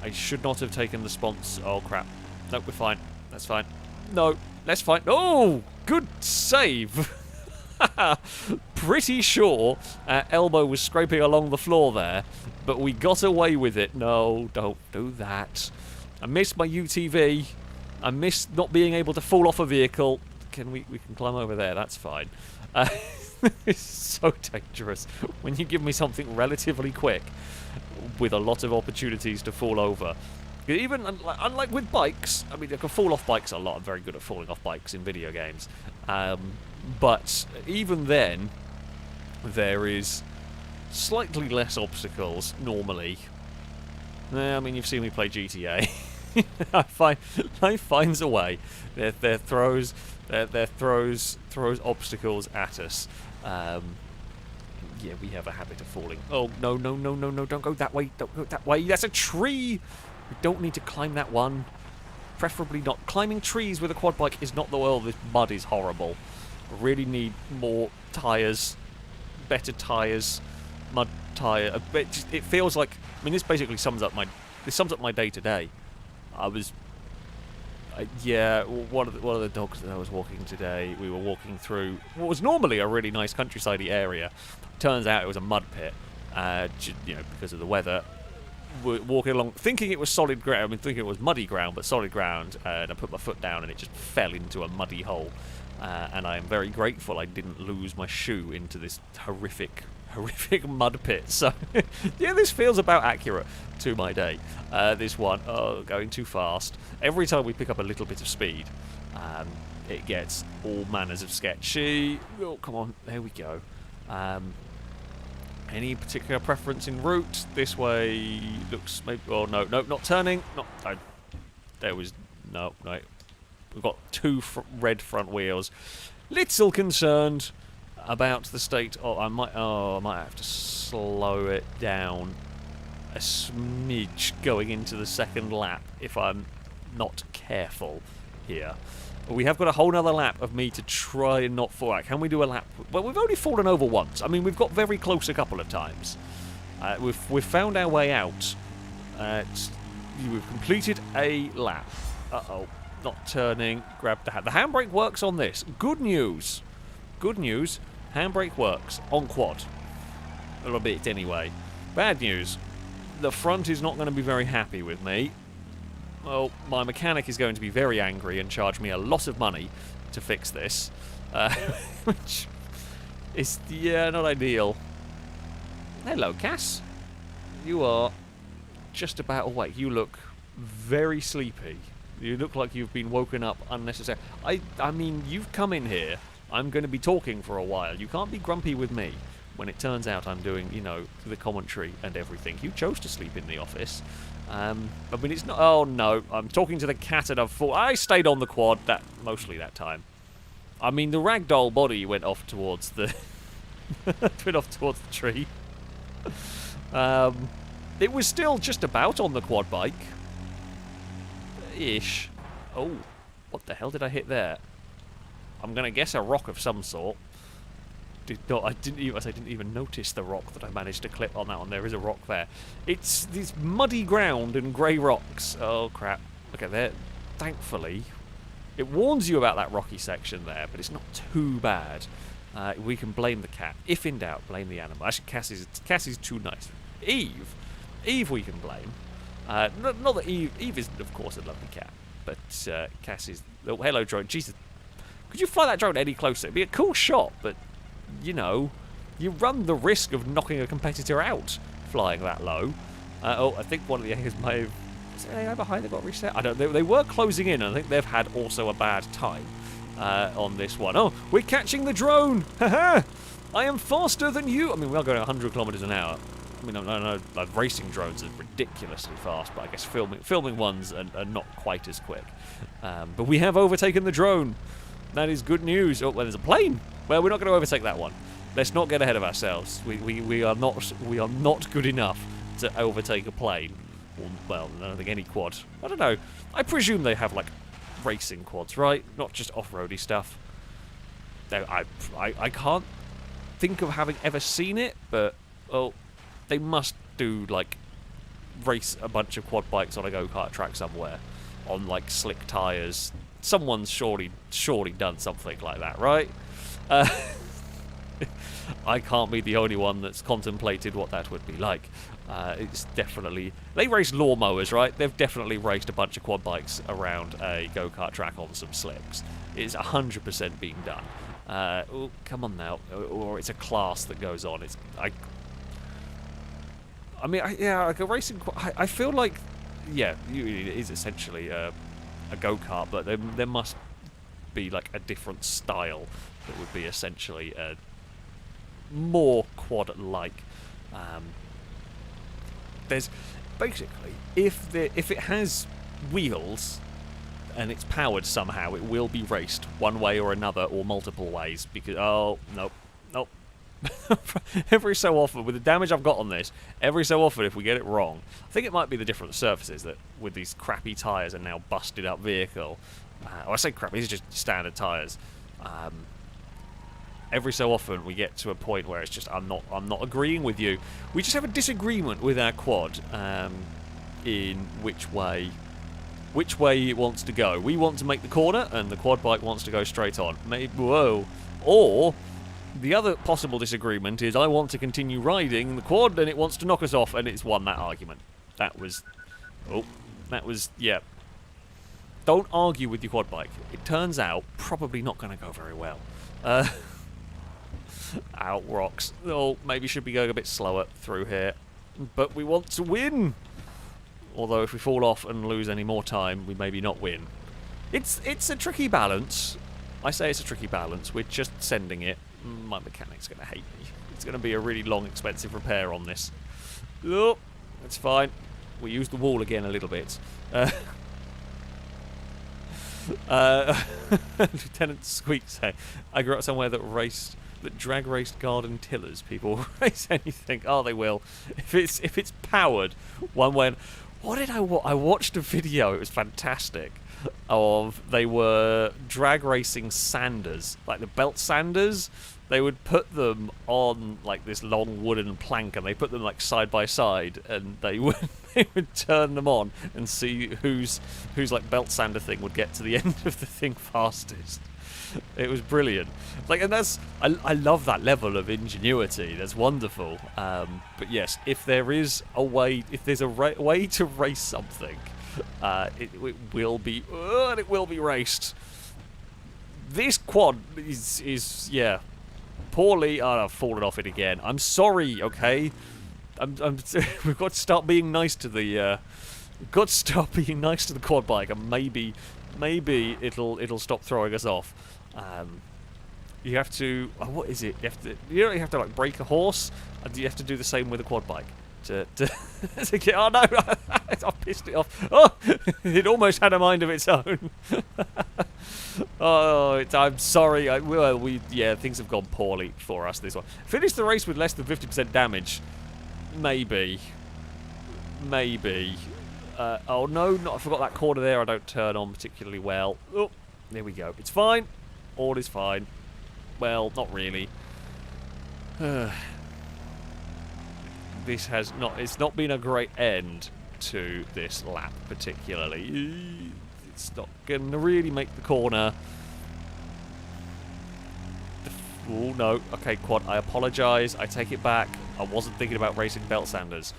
I should not have taken the sponsor. Oh crap! Nope, we're fine. That's fine. No, that's fine. Oh, good save. Pretty sure our elbow was scraping along the floor there, but we got away with it. No, don't do that. I missed my UTV. I missed not being able to fall off a vehicle. We can climb over there. That's fine. It's so dangerous when you give me something relatively quick with a lot of opportunities to fall over. Even unlike with bikes, I mean, I can fall off bikes a lot. I'm very good at falling off bikes in video games. But even then, there is slightly less obstacles normally. I mean, you've seen me play GTA. Life finds a way. There throws obstacles at us. Yeah, we have a habit of falling. Oh no! Don't go that way! Don't go that way! That's a tree. We don't need to climb that one. Preferably not. Climbing trees with a quad bike is not the world. This mud is horrible. I really need more tyres, better tyres, mud tyre. It feels like. I mean, this basically sums up my day to day. One of the dogs that I was walking today, we were walking through what was normally a really nice countryside-y area. Turns out it was a mud pit, because of the weather. We're walking along, thinking it was solid ground. I mean, thinking it was muddy ground, but solid ground. And I put my foot down, and it just fell into a muddy hole. And I am very grateful I didn't lose my shoe into this horrific mud pit. So, yeah, this feels about accurate to my day. This one, going too fast. Every time we pick up a little bit of speed, it gets all manners of sketchy. Oh, come on, there we go. Any particular preference in route? This way looks maybe. Oh no, not turning. There was no. We've got two red front wheels. Little concerned about the state. I might have to slow it down a smidge going into the second lap if I'm not careful here. We have got a whole nother lap of me to try and not fall out. Can we do a lap? Well, we've only fallen over once. I mean, we've got very close a couple of times. We've found our way out. We've completed a lap. Uh-oh. Not turning. Grab the The handbrake works on this. Good news. Good news. Handbrake works on quad. A little bit anyway. Bad news. The front is not going to be very happy with me. Well, my mechanic is going to be very angry and charge me a lot of money to fix this. Which is, yeah, not ideal. Hello, Cass. You are just about awake. You look very sleepy. You look like you've been woken up unnecessarily. I mean, you've come in here. I'm going to be talking for a while. You can't be grumpy with me when it turns out I'm doing, you know, the commentary and everything. You chose to sleep in the office. I mean, it's not... Oh, no. I'm talking to the cat and I stayed on the quad mostly that time. I mean, the ragdoll body went off towards the... went off towards the tree. It was still just about on the quad bike. Ish. Oh, what the hell did I hit there? I'm gonna guess a rock of some sort. I didn't even notice the rock that I managed to clip on that one. There is a rock there. It's this muddy ground and grey rocks. Oh crap. Okay, there. Thankfully, it warns you about that rocky section there, but it's not too bad. We can blame the cat. If in doubt, blame the animal. Actually, Cassie's too nice. Eve we can blame. Not that Eve isn't, of course, a lovely cat, but Cassie's... Oh, hello, drone. Jesus. Could you fly that drone any closer? It'd be a cool shot, but, you know, you run the risk of knocking a competitor out flying that low. Oh, I think one of the anchors may have... Is there an AI behind that got reset? I don't know. They were closing in, and I think they've had also a bad time on this one. Oh, we're catching the drone! Haha! I am faster than you! I mean, we are going 100 kilometers an hour. I mean, no, like racing drones are ridiculously fast, but I guess filming ones are not quite as quick. But we have overtaken the drone. That is good news. Oh, well, there's a plane. Well, we're not going to overtake that one. Let's not get ahead of ourselves. We are not good enough to overtake a plane. Well, I don't think any quad. I don't know. I presume they have like racing quads, right? Not just off-roady stuff. I can't think of having ever seen it, but oh. They must do, like, race a bunch of quad bikes on a go-kart track somewhere. On, like, slick tyres. Someone's surely done something like that, right? I can't be the only one that's contemplated what that would be like. It's definitely... They race lawnmowers, right? They've definitely raced a bunch of quad bikes around a go-kart track on some slicks. It's 100% being done. Oh, come on now. Or it's a class that goes on. I mean, like a racing... I feel like, yeah, it is essentially a go-kart, but there must be, like, a different style that would be essentially more quad-like. There's... Basically, if it has wheels and it's powered somehow, it will be raced one way or another or multiple ways, because... Oh, nope. Every so often, with the damage I've got on this, every so often if we get it wrong, I think it might be the different surfaces that with these crappy tyres and now busted up vehicle, I say crappy, these are just standard tyres. Every so often we get to a point where it's just I'm not agreeing with you. We just have a disagreement with our quad in which way it wants to go. We want to make the corner and the quad bike wants to go straight on. Maybe or the other possible disagreement is I want to continue riding the quad and it wants to knock us off, and it's won that argument. That was, yeah. Don't argue with your quad bike. It turns out probably not going to go very well. Out rocks. Oh, maybe should be going a bit slower through here. But we want to win! Although if we fall off and lose any more time, we maybe not win. It's a tricky balance. I say it's a tricky balance. We're just sending it. My mechanic's going to hate me. It's going to be a really long, expensive repair on this. Oh, that's fine. We used the wall again a little bit. Lieutenant Squeak say, I grew up somewhere that drag raced garden tillers. People race anything. Oh, they will. If it's powered one way. What did I watch? I watched a video. It was fantastic. They were drag racing sanders, like the belt sanders. They would put them on like this long wooden plank, and they put them like side by side, and they would turn them on and see whose like belt sander thing would get to the end of the thing fastest. It was brilliant. Like, and I love that level of ingenuity. That's wonderful. But yes, if there is a way, if there's a way to race something, it will be, and it will be raced. This quad is yeah, poorly. Oh, I've fallen off it again. I'm sorry. Okay, we've got to start being nice to the. We've got to start being nice to the quad bike, and maybe it'll stop throwing us off. You have to. Oh, what is it? You have to like break a horse, and you have to do the same with a quad bike. To get. Oh no! I've pissed it off. Oh, it almost had a mind of its own. Oh, I'm sorry. Things have gone poorly for us this one. Finish the race with less than 50% damage. Maybe. Oh no, I forgot that corner there. I don't turn on particularly well. Oh, there we go. It's fine. All is fine. Well, not really. It's not been a great end to this lap particularly. It's not going to really make the corner. Oh no. Okay, quad, I apologise. I take it back. I wasn't thinking about racing belt sanders.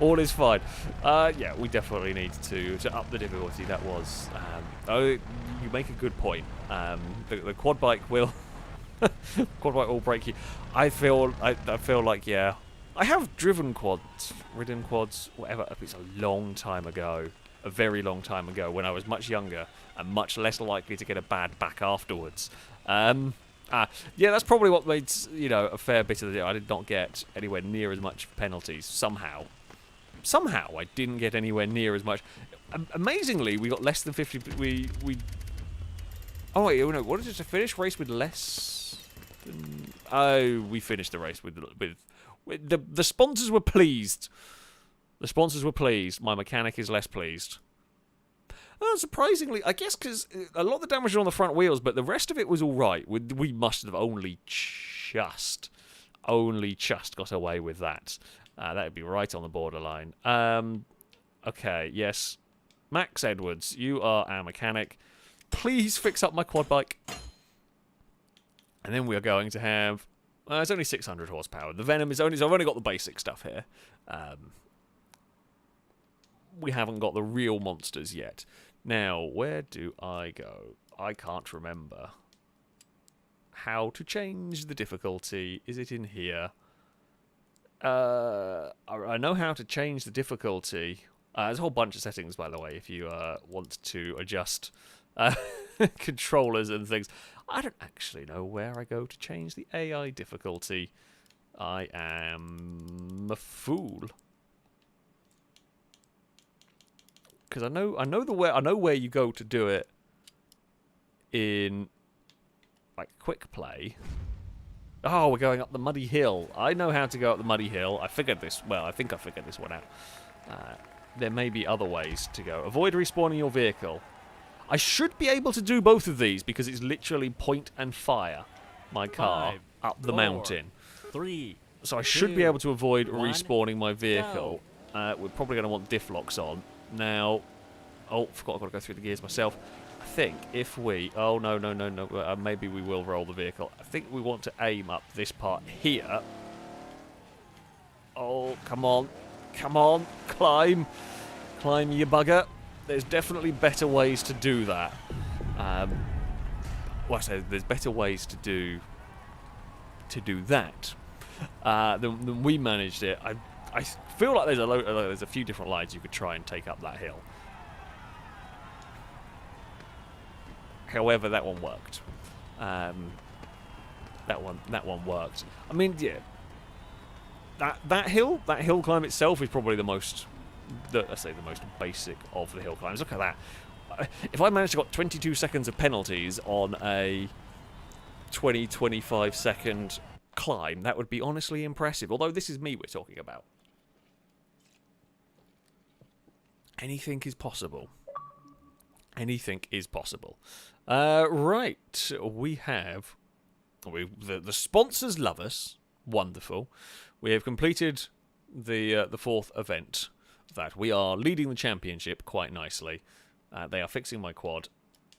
All is fine. Yeah, we definitely need to up the difficulty. That was. You make a good point. The quad bike will. Quad bike will break you. I feel like, yeah. I have ridden quads, whatever. It's a long time ago. A very long time ago, when I was much younger and much less likely to get a bad back afterwards. Yeah, that's probably what made, a fair bit of the deal. I did not get anywhere near as much penalties. Somehow I didn't get anywhere near as much. Amazingly, we got less than 50. Oh wait, no. What is it to finish race with less? Oh, we finished the race with the sponsors were pleased. The sponsors were pleased. My mechanic is less pleased. Surprisingly, I guess because a lot of the damage was on the front wheels, but the rest of it was all right. We must have only just got away with that. That would be right on the borderline. Okay, yes. Max Edwards, you are our mechanic. Please fix up my quad bike. And then we are going to have... it's only 600 horsepower. The Venom is only... So I've only got the basic stuff here. We haven't got the real monsters yet. Now, where do I go? I can't remember. How to change the difficulty. Is it in here? I know how to change the difficulty. There's a whole bunch of settings, by the way, if you want to adjust controllers and things. I don't actually know where I go to change the AI difficulty. I am a fool. Because I know where you go to do it in like quick play. Oh, we're going up the muddy hill. I know how to go up the muddy hill. I think I figured this one out. There may be other ways to go. Avoid respawning your vehicle. I should be able to do both of these because it's literally point and fire my car up the mountain. 3. So I should be able to avoid respawning my vehicle. We're probably going to want diff locks on. Now, forgot I've got to go through the gears myself. I think if we... Oh, no. Maybe we will roll the vehicle. I think we want to aim up this part here. Oh, come on. Climb, you bugger. There's definitely better ways to do that. I say there's better ways to do that than we managed it. I feel like there's a few different lines you could try and take up that hill. However, that one worked. That one worked. I mean, yeah. That hill climb itself is probably the most basic of the hill climbs. Look at that. If I managed to got 22 seconds of penalties on a 25 second climb, that would be honestly impressive. Although this is me we're talking about. Anything is possible. Anything is possible. Right, we have... The sponsors love us. Wonderful. We have completed the fourth event of that. We are leading the championship quite nicely. They are fixing my quad.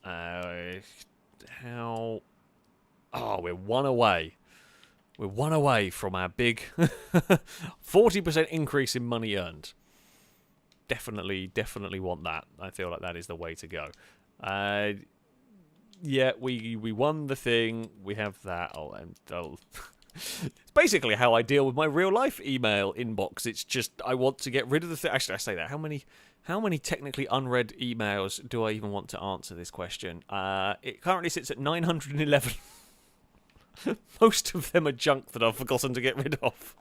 How... Oh, we're one away. We're one away from our big 40% increase in money earned. Definitely want that. I feel like that is the way to go. Yeah, we won the thing. We have that. It's basically how I deal with my real life email inbox. It's just I want to get rid of the thing. Actually, I say that. How many technically unread emails do I even want to answer this question? It currently sits at 911. Most of them are junk that I've forgotten to get rid of.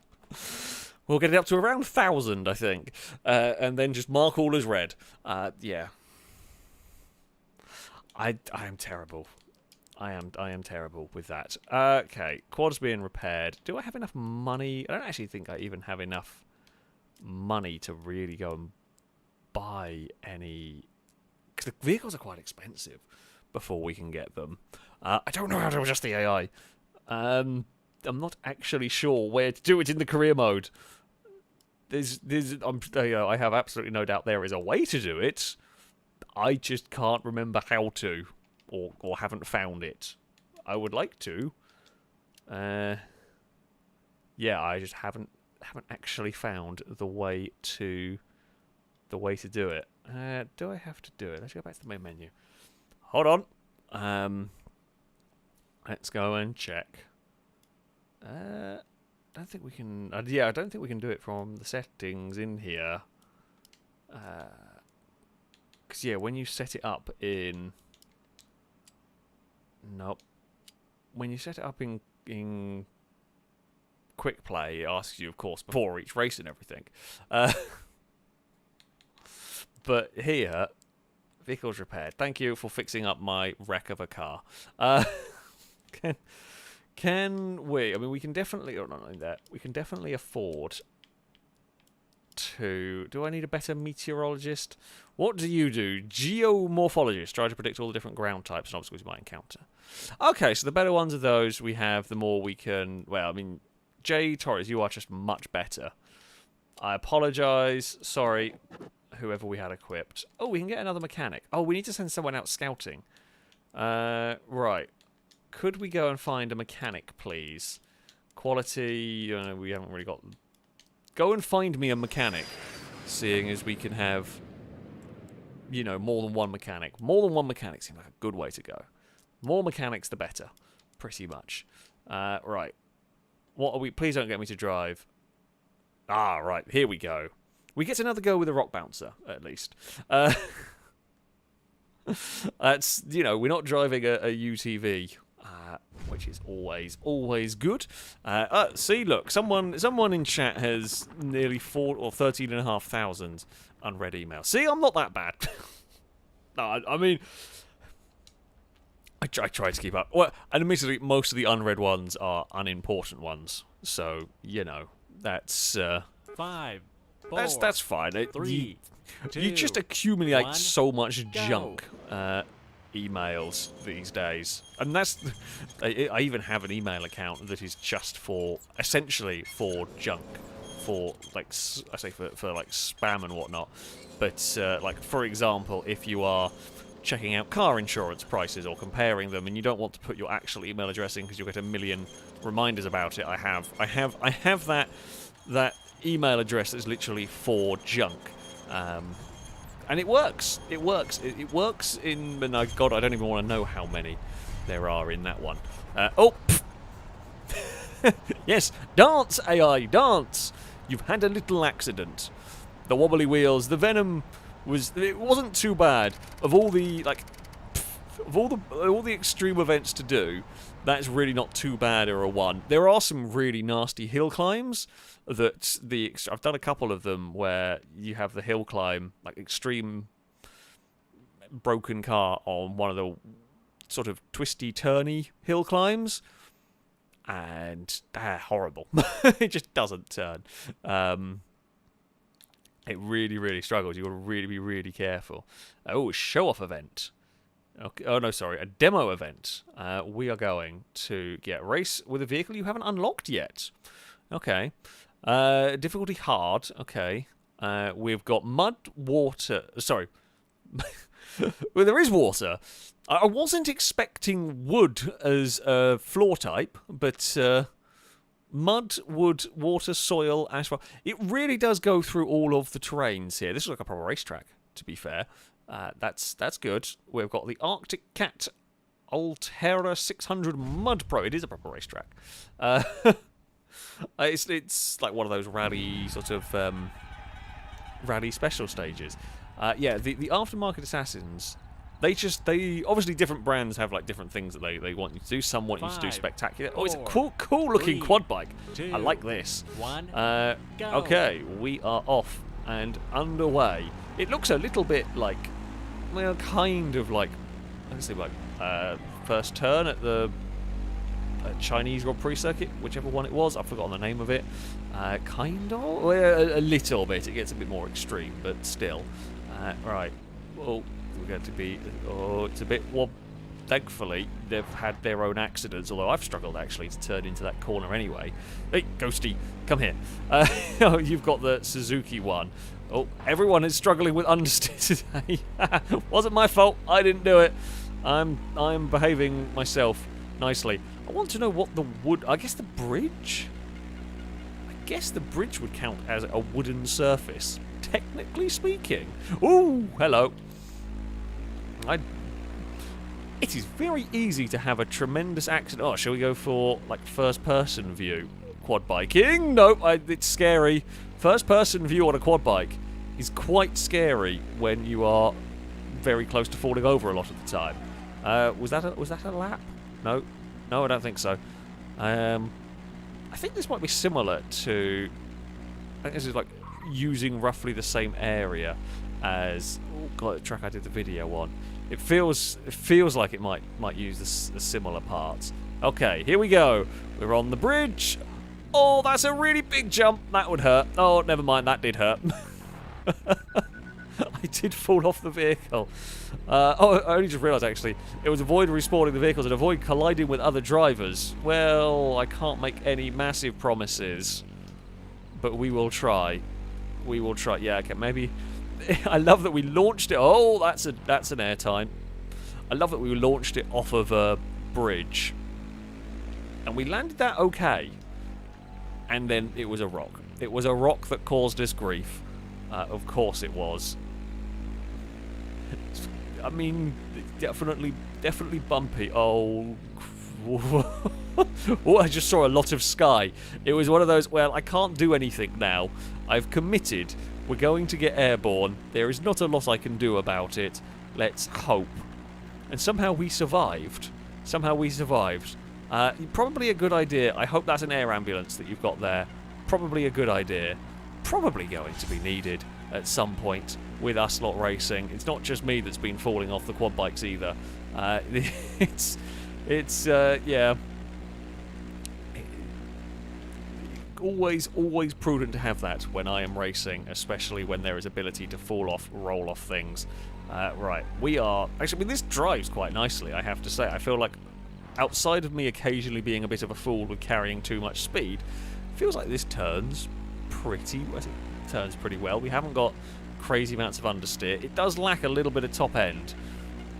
We'll get it up to around 1,000, I think, and then just mark all as read. Yeah, I am terrible. I am terrible with that. Okay, quad's being repaired. Do I have enough money? I don't actually think I even have enough money to really go and buy any, because the vehicles are quite expensive before we can get them. I don't know how to adjust the AI. I'm not actually sure where to do it in the career mode. I have absolutely no doubt there is a way to do it. I just can't remember how to, or haven't found it. I would like to. Yeah, I just haven't actually found the way to do it. Do I have to do it? Let's go back to the main menu. Hold on. Let's go and check. I don't think we can. Yeah, I don't think we can do it from the settings in here. Because yeah, when you set it up in. Nope. When you set it up in Quick Play, it asks you, of course, before each race and everything. But here, vehicles repaired. Thank you for fixing up my wreck of a car. Can we? I mean, we can definitely. Oh, not only that, we can definitely afford to. Do I need a better meteorologist? What do you do? Geomorphologist. Try to predict all the different ground types and obstacles you might encounter. Okay, so the better ones of those we have, the more we can. Well, I mean, Jay Torres, you are just much better. I apologise. Sorry, whoever we had equipped. Oh, we can get another mechanic. Oh, we need to send someone out scouting. Right. Could we go and find a mechanic, please? Quality, we haven't really got... Go and find me a mechanic, seeing as we can have, more than one mechanic. More than one mechanic seems like a good way to go. More mechanics, the better, pretty much. Right. What are we... Please don't get me to drive. Ah, right, here we go. We get another go with a rock bouncer, at least. That's, we're not driving a UTV. Which is always good. See, look, someone in chat has nearly 13,500 unread emails. See, I'm not that bad. No, I mean, I try to keep up. Well, and admittedly, most of the unread ones are unimportant ones. So, that's 5, 4, that's fine. 3, 2, you just accumulate 1, so much go. junk. Emails these days, and that's I even have an email account that is just essentially for junk, for like I say for like spam and whatnot. But like, for example, if you are checking out car insurance prices or comparing them, and you don't want to put your actual email address in because you'll get a million reminders about it, I have that email address that's literally for junk. And it works. It works. It works in... God, I don't even want to know how many there are in that one. Yes, dance, AI, dance. You've had a little accident. The wobbly wheels, the venom it wasn't too bad. Of all the extreme events to do, that's really not too bad or a one. There are some really nasty hill climbs that I've done a couple of them where you have the hill climb, like extreme broken car on one of the sort of twisty turny hill climbs, and they're horrible. It just doesn't turn. It really struggles. You've got to really be really careful. Oh, a show-off event. Okay. Oh, no, sorry. A demo event. We are going to get race with a vehicle you haven't unlocked yet. Okay. Difficulty hard. Okay. We've got mud, water. Sorry. Well, there is water. I wasn't expecting wood as a floor type, but mud, wood, water, soil, asphalt. It really does go through all of the terrains here. This is like a proper racetrack, to be fair. That's good. We've got the Arctic Cat Altera 600 Mud Pro. It is a proper racetrack. It's like one of those rally sort of rally special stages. Yeah, the aftermarket assassins. They obviously different brands have like different things that they want you to do. Some want you to do 5, spectacular. 4, Oh, it's a cool looking 3, quad bike. 2, I like this. 1, go. Okay, we are off and underway. It looks a little bit like, well, kind of like, let's see, like first turn at the Chinese Grand Prix circuit, whichever one it was. I've forgotten the name of it. Kind of, well, a little bit. It gets a bit more extreme, but still. Right. Well, we're going to be. Oh, it's a bit. Well, thankfully they've had their own accidents. Although I've struggled actually to turn into that corner anyway. Hey, Ghosty, come here. You've got the Suzuki one. Oh, everyone is struggling with understeer today. Wasn't my fault. I didn't do it. I'm behaving myself nicely. I want to know what the wood. I guess the bridge. I guess the bridge would count as a wooden surface, technically speaking. Ooh, hello. It is very easy to have a tremendous accident. Oh, shall we go for like first-person view quad biking? Nope, it's scary. First-person view on a quad bike is quite scary when you are very close to falling over a lot of the time. Was that a lap? No, I don't think so. I think this might be similar to. I think this is like using roughly the same area as the track I did the video on. It feels like it might use the similar parts. Okay, here we go. We're on the bridge. Oh, that's a really big jump. That would hurt. Oh, never mind. That did hurt. I did fall off the vehicle. I only just realised, actually, it was avoid respawning the vehicles and avoid colliding with other drivers. Well, I can't make any massive promises, but we will try. We will try. Yeah, okay, maybe. I love that we launched it. Oh, that's an airtime. I love that we launched it off of a bridge, and we landed that okay. And then it was a rock. It was a rock that caused us grief. Of course it was. I mean, definitely bumpy. Oh, oh, I just saw a lot of sky. It was one of those, well, I can't do anything now. I've committed. We're going to get airborne. There is not a lot I can do about it. Let's hope. And somehow we survived. Probably a good idea. I hope that's an air ambulance that you've got there. Probably a good idea. Probably going to be needed at some point with us lot racing. It's not just me that's been falling off the quad bikes either. Yeah. Always prudent to have that when I am racing, especially when there is ability to fall off, roll off things. Right, we are... Actually, I mean, this drives quite nicely, I have to say. I feel like, outside of me occasionally being a bit of a fool with carrying too much speed, feels like this turns pretty well. We haven't got crazy amounts of understeer. It does lack a little bit of top end.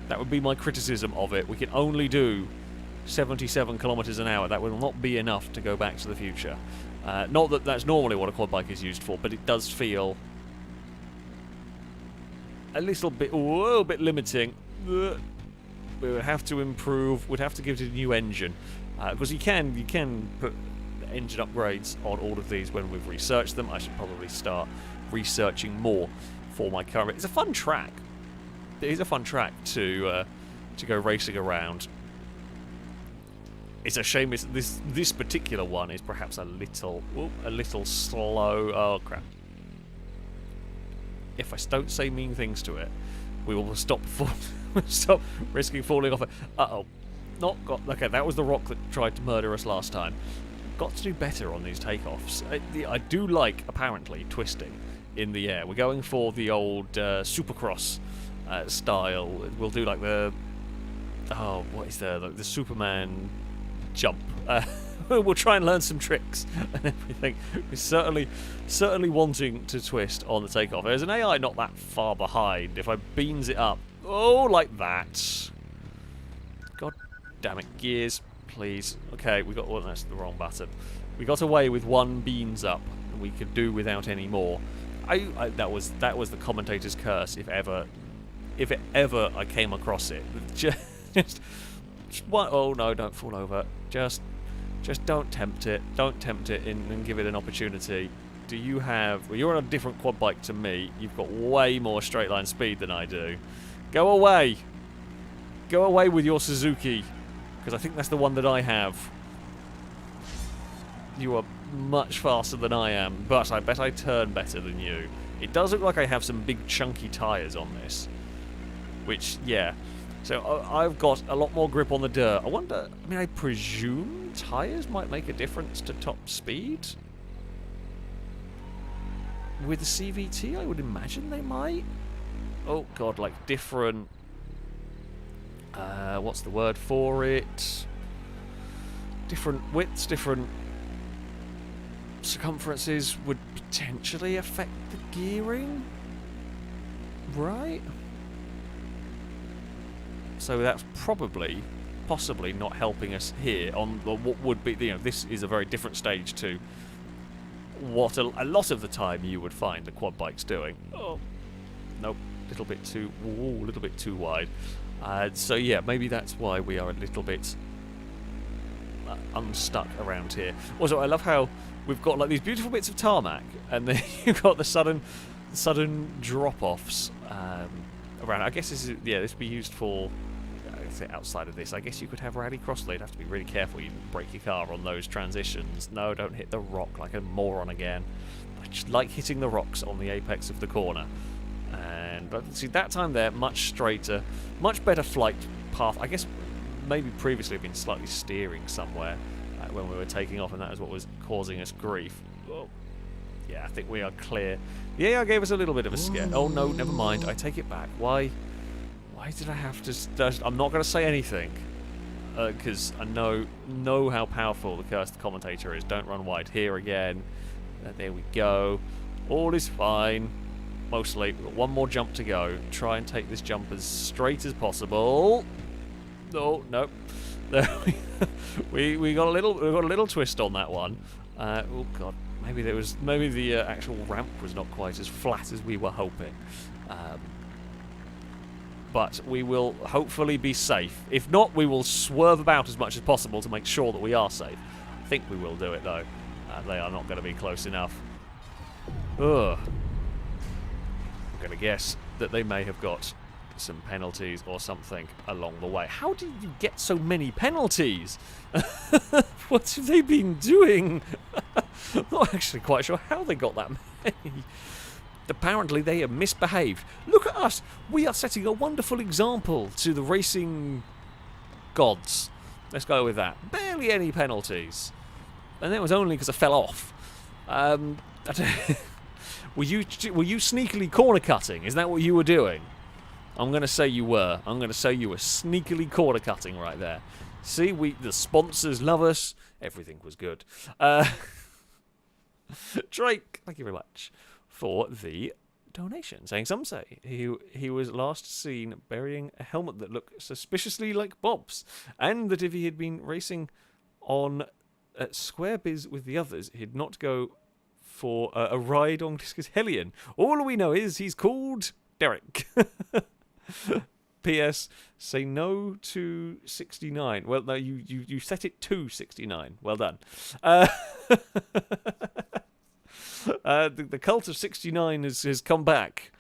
That would be my criticism of it. We can only do 77 kilometers an hour. That will not be enough to go back to the future. Not that that's normally what a quad bike is used for, but it does feel a little bit limiting. We would have to improve. We'd have to give it a new engine, because you can put engine upgrades on all of these when we've researched them. I should probably start researching more for my current. It's a fun track. It is a fun track to go racing around. It's a shame this particular one is perhaps a little slow. Oh crap! If I don't say mean things to it, we will stop risking falling off it. Uh-oh. Okay, that was the rock that tried to murder us last time. Got to do better on these takeoffs. I do like, apparently, twisting in the air. We're going for the old Supercross style. We'll do like the... Oh, what is there? The Superman jump. We'll try and learn some tricks and everything. We're certainly wanting to twist on the takeoff. There's an AI not that far behind. If I beans it up, oh, like that. God damn it. Gears, please. Okay, we got... Oh, that's the wrong button. We got away with 1 beans up. And we could do without any more. That was the commentator's curse, if ever I came across it. Just one... Oh, no, don't fall over. Just don't tempt it. Don't tempt it and give it an opportunity. Do you have... Well, you're on a different quad bike to me. You've got way more straight line speed than I do. Go away. Go away with your Suzuki. Because I think that's the one that I have. You are much faster than I am, but I bet I turn better than you. It does look like I have some big chunky tyres on this. Which, yeah. So I've got a lot more grip on the dirt. I wonder... I mean, I presume tyres might make a difference to top speed? With the CVT, I would imagine they might. Oh, God, like different... what's the word for it? Different widths, different circumferences would potentially affect the gearing? Right? So that's probably, possibly not helping us here on what would be, you know, this is a very different stage to what a lot of the time you would find the quad bikes doing. Oh, nope, little bit too wide. So yeah, maybe that's why we are a little bit unstuck around here. Also, I love how we've got like these beautiful bits of tarmac, and then you've got the sudden drop-offs around. I guess this is, yeah, this would be used for. Outside of this, I guess you could have rallycross. You'd have to be really careful. You break your car on those transitions. No, don't hit the rock like a moron again. I just like hitting the rocks on the apex of the corner. But see, that time there, much straighter, much better flight path. I guess maybe previously I've been slightly steering somewhere when we were taking off, and that is what was causing us grief. Oh, yeah, I think we are clear. The AI gave us a little bit of a scare. Oh no, never mind. I take it back. Why did I have to... I'm not going to say anything, because I know how powerful the cursed commentator is. Don't run wide here again. There we go. All is fine. Mostly. We've got one more jump to go. Try and take this jump as straight as possible. Oh, no. we got a little twist on that one. Oh, God. Maybe the actual ramp was not quite as flat as we were hoping. But we will hopefully be safe. If not, we will swerve about as much as possible to make sure that we are safe. I think we will do it, though. They are not going to be close enough. Ugh. I'm going to guess that they may have got some penalties or something along the way. How did you get so many penalties? What have they been doing? I'm not actually quite sure how they got that many. Apparently they have misbehaved. Look at us. We are setting a wonderful example to the racing gods. Let's go with that. Barely any penalties. And that was only because I fell off. Were you sneakily corner cutting? Is that what you were doing? I'm going to say you were. I'm going to say you were sneakily corner cutting right there. See, the sponsors love us. Everything was good. Drake, thank you very much for the donation, saying some say he was last seen burying a helmet that looked suspiciously like Bob's, and that if he had been racing on Square Biz with the others, he'd not go for a ride on Discus Hellion. All we know is he's called Derek. P.S. Say no to 69. Well, no, you set it to 69. Well done. The cult of 69 has come back.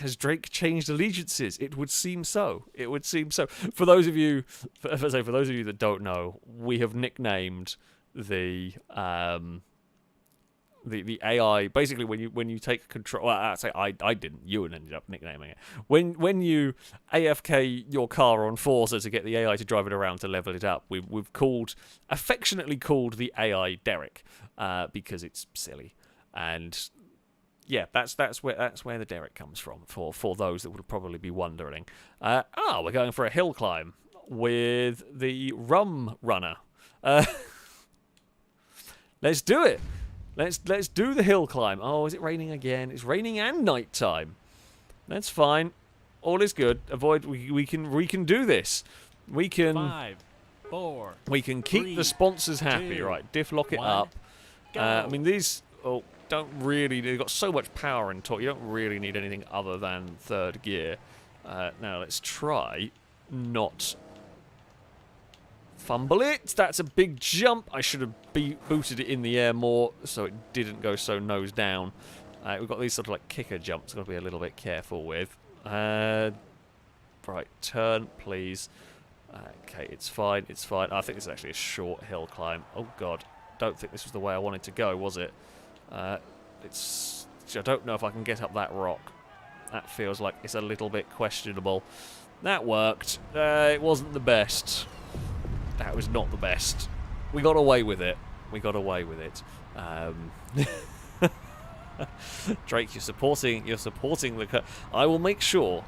Has Drake changed allegiances? It would seem so. It would seem so. For those of you that don't know, we have nicknamed the AI. Basically, when you take control. Well, I didn't. You ended up nicknaming it. When you AFK your car on Forza to get the AI to drive it around to level it up, we've affectionately called the AI Derek, because it's silly, and yeah, that's where the Derek comes from. For those that would probably be wondering, we're going for a hill climb with the Rum Runner. Let's do it. Let's do the hill climb. Oh, is it raining again? It's raining and night time. That's fine. All is good. We can do this. We can 5, 4, we can keep 3, the sponsors happy, 2, right? Diff lock it 1, up. go. I mean, these don't really. They've got so much power in torque. You don't really need anything other than third gear. Now let's try not fumble it. That's a big jump. I should have booted it in the air more so it didn't go so nose down. We've got these sort of like kicker jumps. Got to be a little bit careful with. Right, turn, please. Okay, it's fine. It's fine. I think this is actually a short hill climb. Oh God, don't think this was the way I wanted to go, was it? It's. I don't know if I can get up that rock. That feels like it's a little bit questionable. That worked. It wasn't the best. That was not the best. We got away with it. We got away with it. Drake, you're supporting the. I will make sure.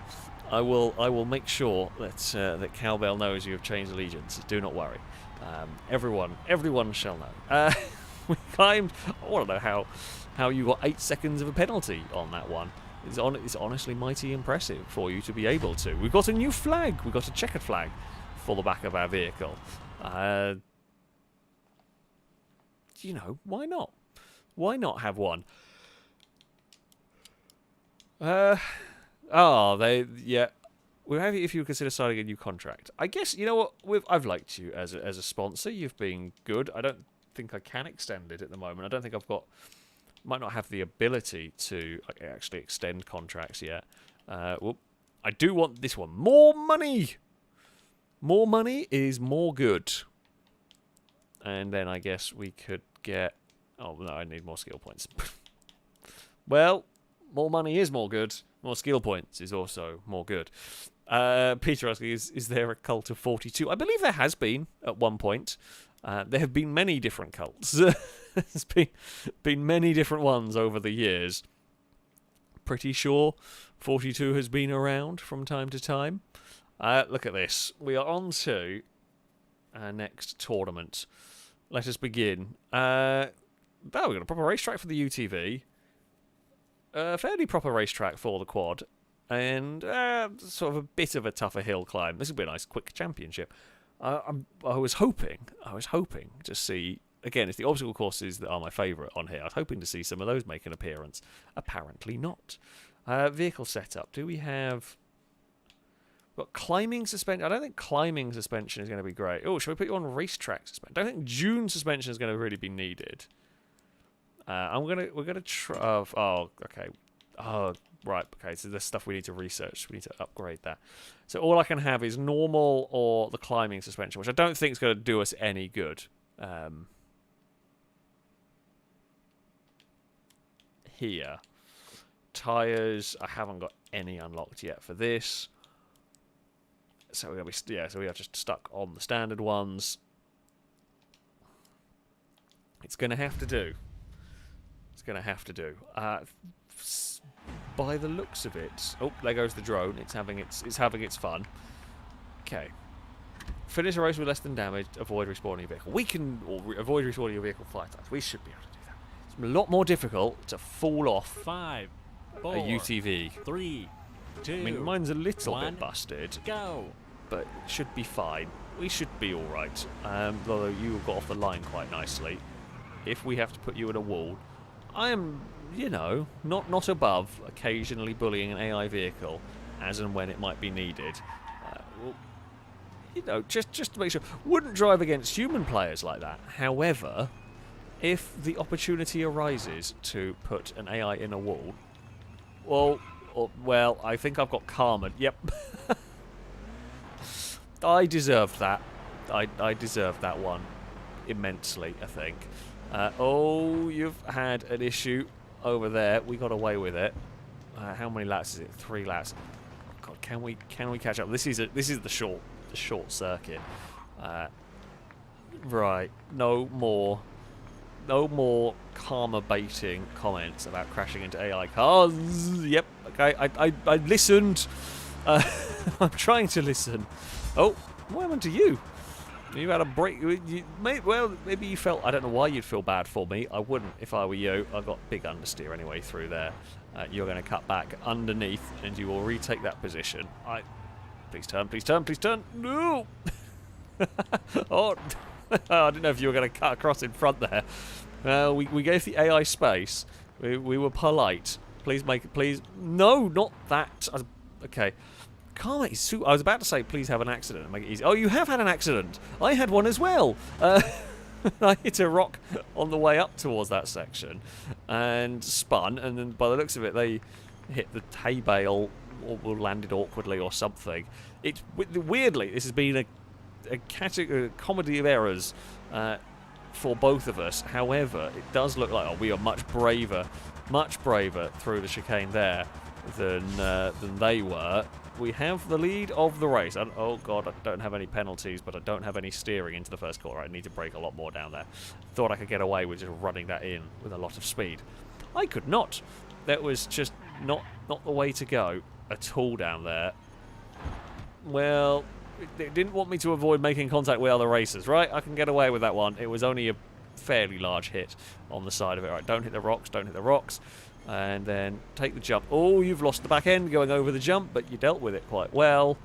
I will make sure that that Cowbell knows you have changed allegiance. Do not worry. Everyone shall know. We climbed. I want to know how you got 8 seconds of a penalty on that one. It's honestly mighty impressive for you to be able to. We've got a new flag. We've got a checkered flag for the back of our vehicle. You know, why not? Why not have one? Yeah. We're happy if you consider signing a new contract. I guess, you know what, I've liked you as a sponsor. You've been good. I don't think I can extend it at the moment. I don't think might not have the ability to actually extend contracts yet. Whoop. I do want this one. More money! More money is more good. And then I guess we could get... Oh, no, I need more skill points. Well, more money is more good. More skill points is also more good. Peter asking, is there a cult of 42? I believe there has been at one point. There have been many different cults. There's been many different ones over the years. Pretty sure 42 has been around from time to time. Look at this. We are on to our next tournament. Let us begin. We've got a proper racetrack for the UTV. A fairly proper racetrack for the quad. And sort of a bit of a tougher hill climb. This would be a nice quick championship. I was hoping to see, again, it's the obstacle courses that are my favourite on here. I was hoping to see some of those make an appearance. Apparently not. Vehicle setup. Do we have... We've got climbing suspension. I don't think climbing suspension is going to be great. Oh, should we put you on racetrack suspension? I don't think dune suspension is going to really be needed. We're gonna try. Oh, okay. Oh, right. Okay. So there's stuff we need to research. We need to upgrade that. So all I can have is normal or the climbing suspension, which I don't think is going to do us any good. Here, tires. I haven't got any unlocked yet for this. So we're gonna be So we are just stuck on the standard ones. It's gonna have to do. It's going to have to do. By the looks of it... Oh, there goes the drone. It's having its fun. Okay. Finish a race with less than damage. Avoid respawning your vehicle. We can... avoid respawning your vehicle 5 times. We should be able to do that. It's a lot more difficult to fall off 5, 4, a UTV. 3, 2, I mean, mine's a little 1, bit busted. Go! But it should be fine. We should be alright. Although you got off the line quite nicely. If we have to put you in a wall... I am, you know, not above occasionally bullying an AI vehicle as and when it might be needed. Well, you know, just to make sure. Wouldn't drive against human players like that. However, if the opportunity arises to put an AI in a wall, well, I think I've got karma. Yep. I deserved that. I deserved that one immensely, I think. Oh, you've had an issue over there. We got away with it. How many laps is it? 3 laps. Oh God, can we catch up? This is the short circuit. Right. No more karma baiting comments about crashing into AI cars. Yep. Okay. I listened. I'm trying to listen. Oh, what happened to you? You had a break. Maybe you felt... I don't know why you'd feel bad for me. I wouldn't if I were you. I've got big understeer anyway through there. You're going to cut back underneath and you will retake that position. Please turn, please turn, please turn. No! Oh, I didn't know if you were going to cut across in front there. We gave the AI space. We were polite. Please make it, please. No, not that. Okay. Karma is super. I was about to say, please have an accident and make it easy. Oh, you have had an accident. I had one as well. I hit a rock on the way up towards that section and spun, and then by the looks of it, they hit the hay bale or landed awkwardly or something. It's weirdly, this has been a comedy of errors for both of us. However, it does look like we are much braver through the chicane there than they were. We have the lead of the race. Oh god, I don't have any penalties, but I don't have any steering into the first corner. I need to brake a lot more down there. Thought I could get away with just running that in with a lot of speed. I could not. That was just not the way to go at all down there. Well, it didn't want me to avoid making contact with other racers, right? I can get away with that one. It was only a fairly large hit on the side of it. Right, don't hit the rocks, don't hit the rocks. And then take the jump. Oh, you've lost the back end going over the jump, but you dealt with it quite well.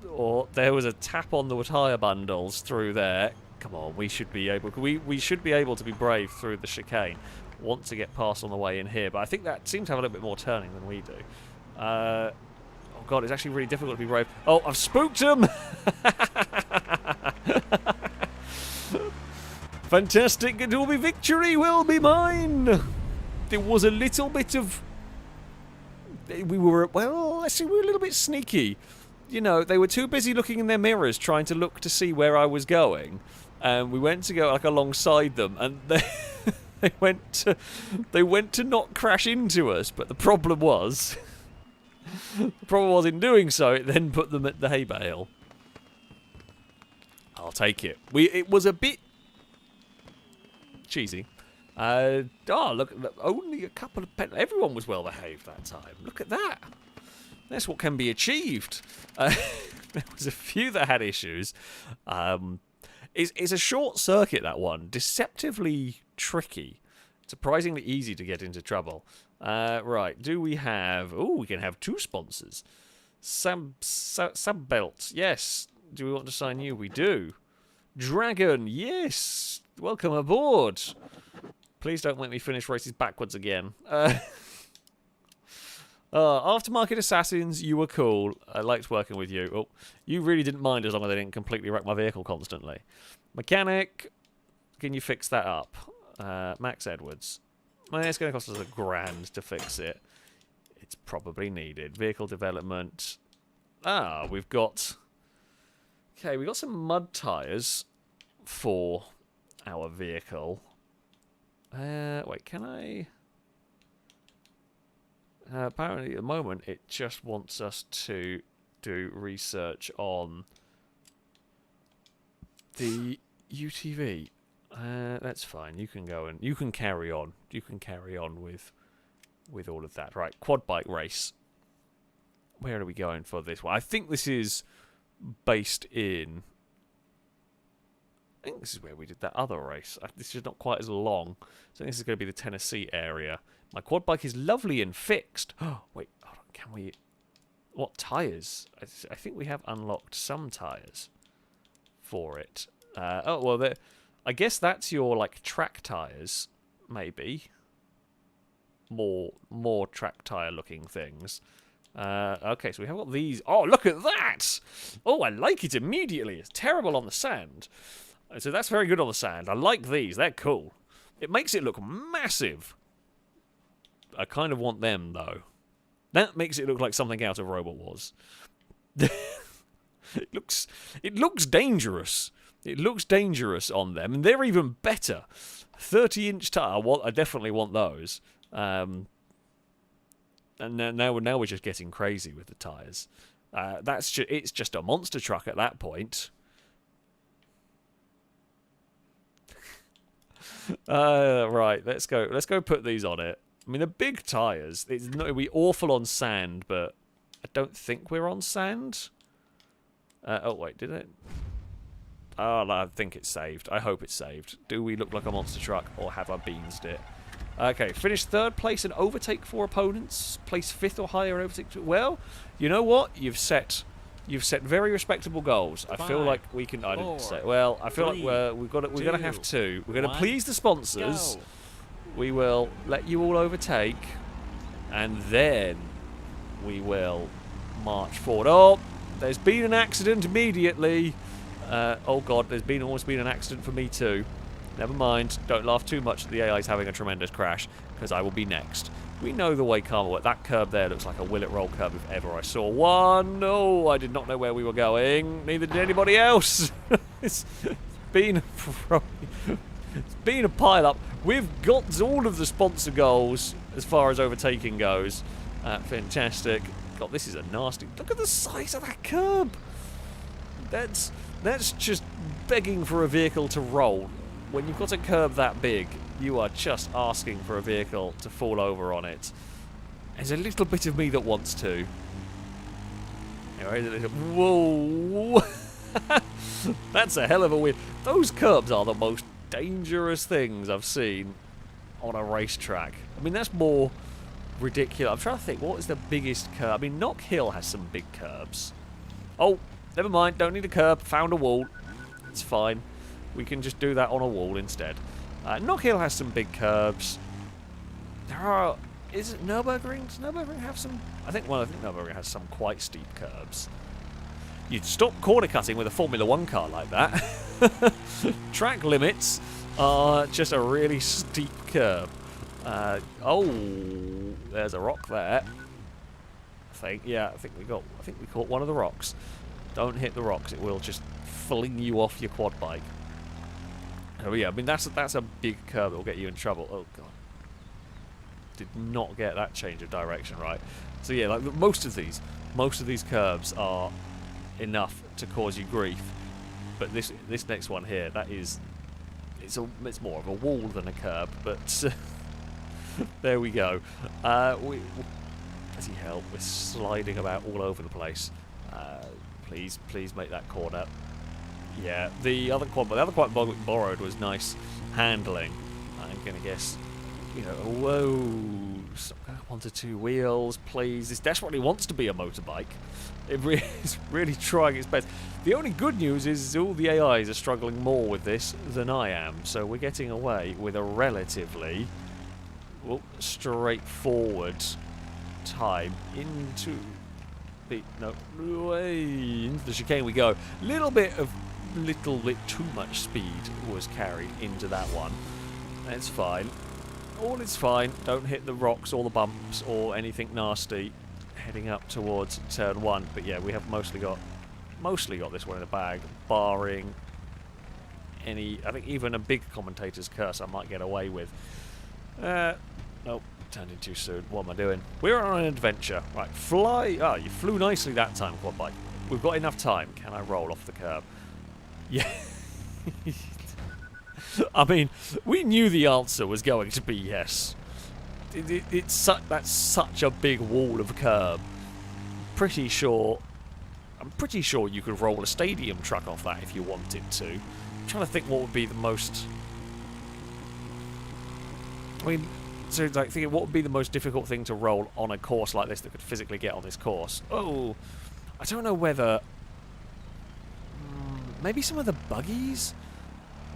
Or there was a tap on the tyre bundles through there. Come on, we should be able. We should be able to be brave through the chicane. Want to get past on the way in here, but I think that seems to have a little bit more turning than we do. Oh god, it's actually really difficult to be brave. Oh, I've spooked him! Fantastic! It will be victory. Will be mine. There was a little bit of. We were let's see, we were a little bit sneaky. You know, they were too busy looking in their mirrors, trying to look to see where I was going, and we went to go like alongside them, and they went to not crash into us. But the problem was in doing so, it then put them at the hay bale. I'll take it. It was a bit cheesy. Look, only a couple of everyone was well behaved that time. Look at that. That's what can be achieved. There was a few that had issues. It's a short circuit, that one. Deceptively tricky. Surprisingly easy to get into trouble. Right, do we have... Oh, we can have two sponsors. Subbelt, yes. Do we want to sign you? We do. Dragon, yes. Welcome aboard. Please don't make me finish races backwards again. Aftermarket Assassins, you were cool. I liked working with you. Oh, you really didn't mind as long as I didn't completely wreck my vehicle constantly. Mechanic, can you fix that up? Max Edwards. Well, it's going to cost us $1,000 to fix it. It's probably needed. Vehicle development. We've got... Okay, we've got some mud tyres for our vehicle. Wait, can I... apparently at the moment it just wants us to do research on the UTV. That's fine. You can go and you can carry on. You can carry on with all of that. Right, quad bike race. Where are we going for this one? I think this is based in... I think this is where we did that other race. This is not quite as long. So this is going to be the Tennessee area. My quad bike is lovely and fixed. Oh, wait, hold on. Can we... What tyres? I think we have unlocked some tyres for it. Oh, well, I guess that's your, like, track tyres, maybe. More track tyre looking things. Okay, so we have got these. Oh, look at that! Oh, I like it immediately. It's terrible on the sand. So that's very good on the sand. I like these. They're cool. It makes it look massive. I kind of want them, though. That makes it look like something out of Robot Wars. It looks dangerous. It looks dangerous on them, and they're even better. 30-inch tyre. I definitely want those. And now we're just getting crazy with the tyres. It's just a monster truck at that point. Right, let's go put these on it. I mean, the big tyres. It's not be awful on sand, but I don't think we're on sand. Oh wait, did it? Oh, I think it's saved. I hope it's saved. Do we look like a monster truck, or have I beansed it? Okay, finish 3rd place and overtake 4 opponents. Place 5th or higher and overtake 2. Well, you know what? You've set very respectable goals. I feel 5, like we can. I 4, didn't say. Well, I feel 3, like we're gonna have 2, to. We're gonna 1, please the sponsors. Go. We will let you all overtake, and then we will march forward. Oh, there's been an accident immediately. Oh God, there's almost been an accident for me too. Never mind. Don't laugh too much that the AI's having a tremendous crash, because I will be next. We know the way karma works. That curb there looks like a will it roll curb if ever I saw one. No, I did not know where we were going. Neither did anybody else. It's been a pile-up. We've got all of the sponsor goals as far as overtaking goes. Fantastic. God, this is a nasty... Look at the size of that curb. That's just begging for a vehicle to roll. When you've got a curb that big, you are just asking for a vehicle to fall over on it. There's a little bit of me that wants to. Whoa! That's a hell of a win. Those curbs are the most dangerous things I've seen on a racetrack. I mean, that's more ridiculous. I'm trying to think, what is the biggest curb? I mean, Knock Hill has some big curbs. Oh, never mind. Don't need a curb. Found a wall. It's fine. We can just do that on a wall instead. Knock Hill has some big curbs. There are... Is it Nürburgring? Does Nürburgring have some... I think Nürburgring has some quite steep curbs. You'd stop corner cutting with a Formula 1 car like that. Track limits are just a really steep curb. Oh, there's a rock there. I think we caught one of the rocks. Don't hit the rocks; it will just fling you off your quad bike. Oh yeah, I mean that's a big curb that will get you in trouble. Oh god, did not get that change of direction right. So yeah, like most of these curbs are enough to cause you grief, but this next one here, it's more of a wall than a curb, but there we go. Bloody hell, we're sliding about all over the place. Please make that corner. Yeah, the other quad we borrowed was nice handling. I'm gonna guess, whoa, 1 to 2 wheels, please. This desperately wants to be a motorbike. It is really trying its best. The only good news is all the AIs are struggling more with this than I am, so we're getting away with a relatively straightforward time into the chicane we go. Little bit too much speed was carried into that one. That's fine. All is fine. Don't hit the rocks or the bumps or anything nasty heading up towards turn 1. But yeah, we have mostly got this one in the bag, barring any... I think even a big commentator's curse I might get away with. Nope, turned in too soon. What am I doing? We're on an adventure. Right, fly... Oh, you flew nicely that time, quad bike. We've got enough time. Can I roll off the curb? Yeah. I mean, we knew the answer was going to be yes. That's such a big wall of curb. I'm pretty sure you could roll a stadium truck off that if you wanted to. I'm trying to think what would be the most... I mean, so like thinking what would be the most difficult thing to roll on a course like this that could physically get on this course. Oh, I don't know whether... maybe some of the buggies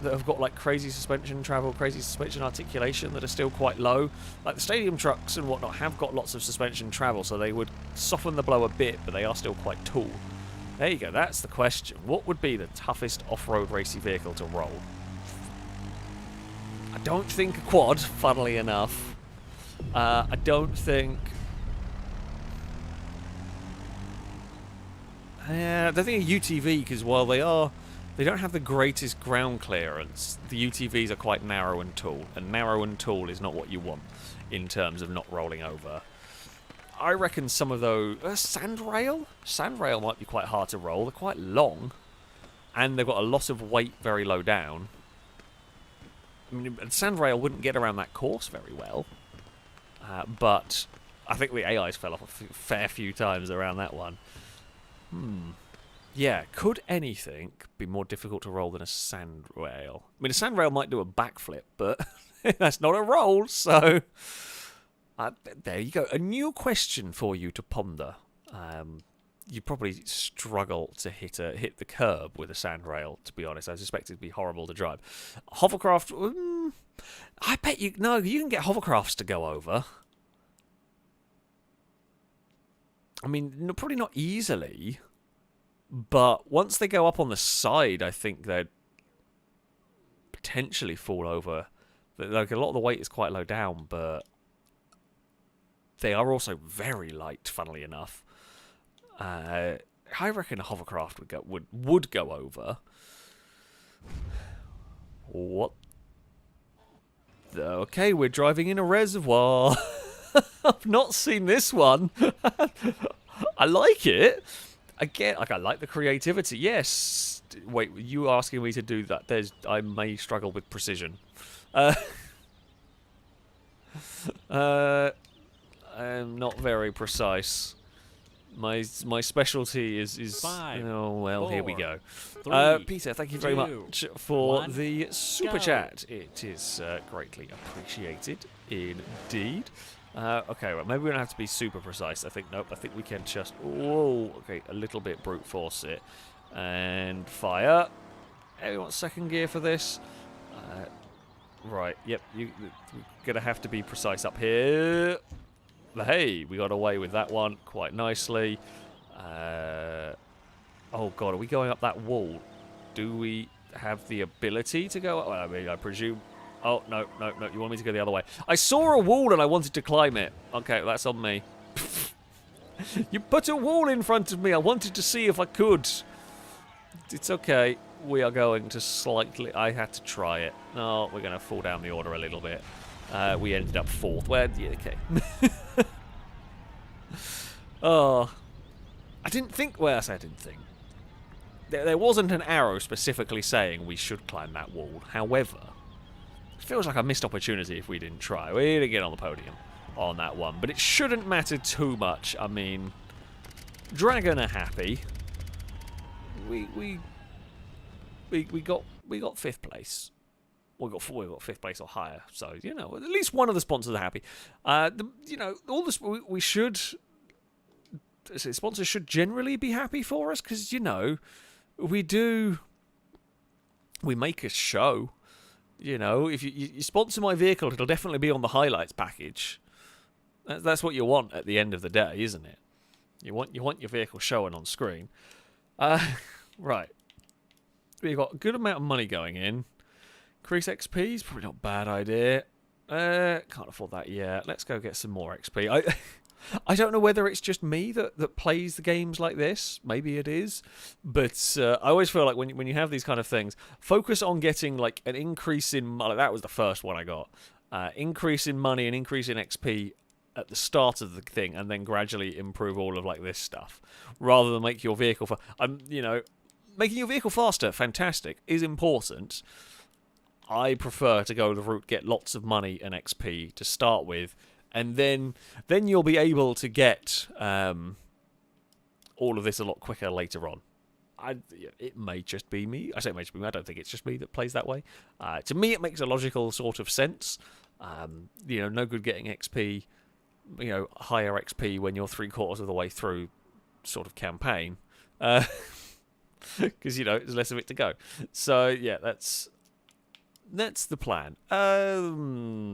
that have got like crazy suspension travel, crazy suspension articulation that are still quite low. Like the stadium trucks and whatnot have got lots of suspension travel, so they would soften the blow a bit, but they are still quite tall. There you go, that's the question. What would be the toughest off-road racy vehicle to roll? I don't think a quad, funnily enough. I don't think... I don't think a UTV, because while they don't have the greatest ground clearance, the UTVs are quite narrow and tall, and narrow and tall is not what you want in terms of not rolling over. I reckon some of those... Sandrail? Sandrail might be quite hard to roll. They're quite long, and they've got a lot of weight very low down. I mean, Sandrail wouldn't get around that course very well, but I think the AIs fell off a fair few times around that one. Yeah, could anything be more difficult to roll than a sand rail? I mean, a sand rail might do a backflip, but that's not a roll, so... there you go. A new question for you to ponder. You probably struggle to hit the curb with a sand rail, to be honest. I suspect it'd be horrible to drive. Hovercraft... I bet you... No, you can get hovercrafts to go over. I mean, probably not easily... But once they go up on the side, I think they'd potentially fall over. Like, a lot of the weight is quite low down, but they are also very light, funnily enough. I reckon a hovercraft would go over. What? Okay, we're driving in a reservoir. I've not seen this one. I like it. Again, like, I like the creativity. Yes. Wait, you asking me to do that? I may struggle with precision. I'm not very precise. My specialty is 5, oh well, 4, here we go. 3, Peter, thank you very 2, much for 1, the super go. chat. It is greatly appreciated indeed. Okay, well, maybe we don't have to be super precise. I think nope. I think we can just okay, a little bit brute force it and fire. Everyone, second gear for this. Right. Yep. We're gonna have to be precise up here. But hey, we got away with that one quite nicely. Oh god, are we going up that wall? Do we have the ability to go up? Well, I mean, I presume. Oh, no. You want me to go the other way. I saw a wall and I wanted to climb it. Okay, that's on me. You put a wall in front of me. I wanted to see if I could. It's okay. We are going to slightly... I had to try it. No, we're going to fall down the order a little bit. We ended up 4th. Well, yeah, okay. Oh. I didn't think... Well, I say I didn't think. There wasn't an arrow specifically saying we should climb that wall. However... It feels like a missed opportunity if we didn't try. We're going to get on the podium on that one. But it shouldn't matter too much. I mean, Dragon are happy. We got 5th place. We got 5th place or higher. So, you know, at least one of the sponsors are happy. You know, all this we should... Sponsors should generally be happy for us because, you know, we make a show. You know, if you sponsor my vehicle, it'll definitely be on the highlights package. That's what you want at the end of the day, isn't it? You want your vehicle showing on screen. Right. We've got a good amount of money going in. Increase XP is probably not a bad idea. Can't afford that yet. Let's go get some more XP. I don't know whether it's just me that plays the games like this. Maybe it is. But I always feel like when you have these kind of things, focus on getting like an increase in money. That was the first one I got. Increase in money and increase in XP at the start of the thing, and then gradually improve all of like this stuff. Rather than make your vehicle... you know, making your vehicle faster, fantastic, is important. I prefer to go the route, get lots of money and XP to start with, and then you'll be able to get all of this a lot quicker later on. It may just be me. I say it may just be me. I don't think it's just me that plays that way. To me, it makes a logical sort of sense. You know, no good getting XP, you know, higher XP when you're 3/4 of the way through sort of campaign. Because, you know, there's less of it to go. So, yeah, that's the plan.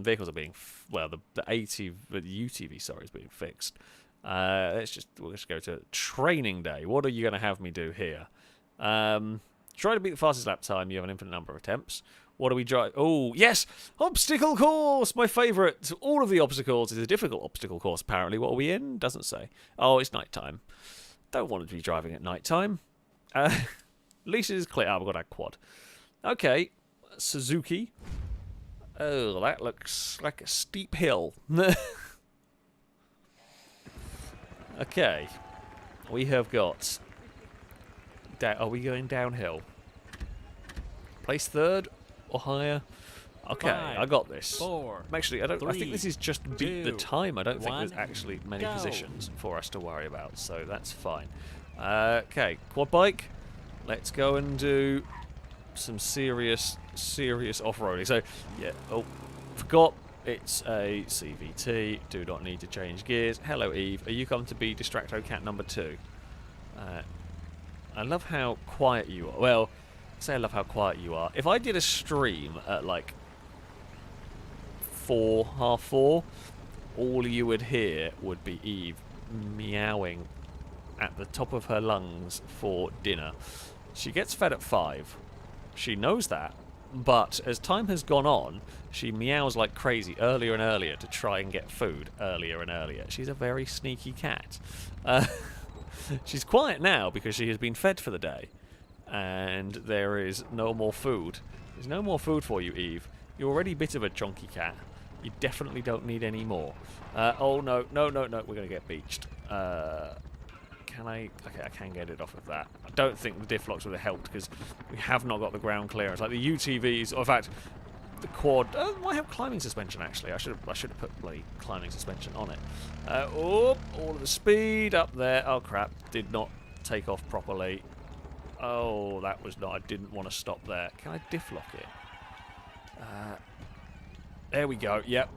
Vehicles are being... Well, the UTV, sorry, is being fixed. We'll just go to training day. What are you going to have me do here? Try to beat the fastest lap time. You have an infinite number of attempts. What do we drive? Oh, yes! Obstacle course! My favourite. All of the obstacles is a difficult obstacle course, apparently. What are we in? Doesn't say. Oh, it's night time. Don't want to be driving at night time. At least it is clear. Oh, we've got our quad. Okay. Suzuki. Oh, that looks like a steep hill. Okay. We have got... Are we going downhill? Place 3rd or higher? Okay, 5, I got this. 4, Actually, I think 3, this is just beat the 2, time. I don't think 1, there's actually many go. positions for us to worry about, so that's fine. Okay, quad bike. Let's go and do some serious off-roading. So, yeah, oh, forgot it's a CVT. Do not need to change gears. Hello, Eve. Are you come to be Distracto Cat number 2? I love how quiet you are. Well, say I love how quiet you are. If I did a stream at like 4, half 4, all you would hear would be Eve meowing at the top of her lungs for dinner. She gets fed at 5. She knows that, but as time has gone on, she meows like crazy earlier and earlier to try and get food earlier and earlier. She's a very sneaky cat. She's quiet now because she has been fed for the day, and there is no more food. There's no more food for you, Eve. You're already a bit of a chonky cat. You definitely don't need any more. Oh, no, no, no, no, we're going to get beached. Can I? Okay, I can get it off of that. I don't think the diff locks would have helped because we have not got the ground clearance. Like the UTVs, or in fact, the quad might have climbing suspension actually. I should have put bloody climbing suspension on it. Oh, all of the speed up there. Oh crap! Did not take off properly. Oh, that was not. I didn't want to stop there. Can I diff lock it? There we go. Yep.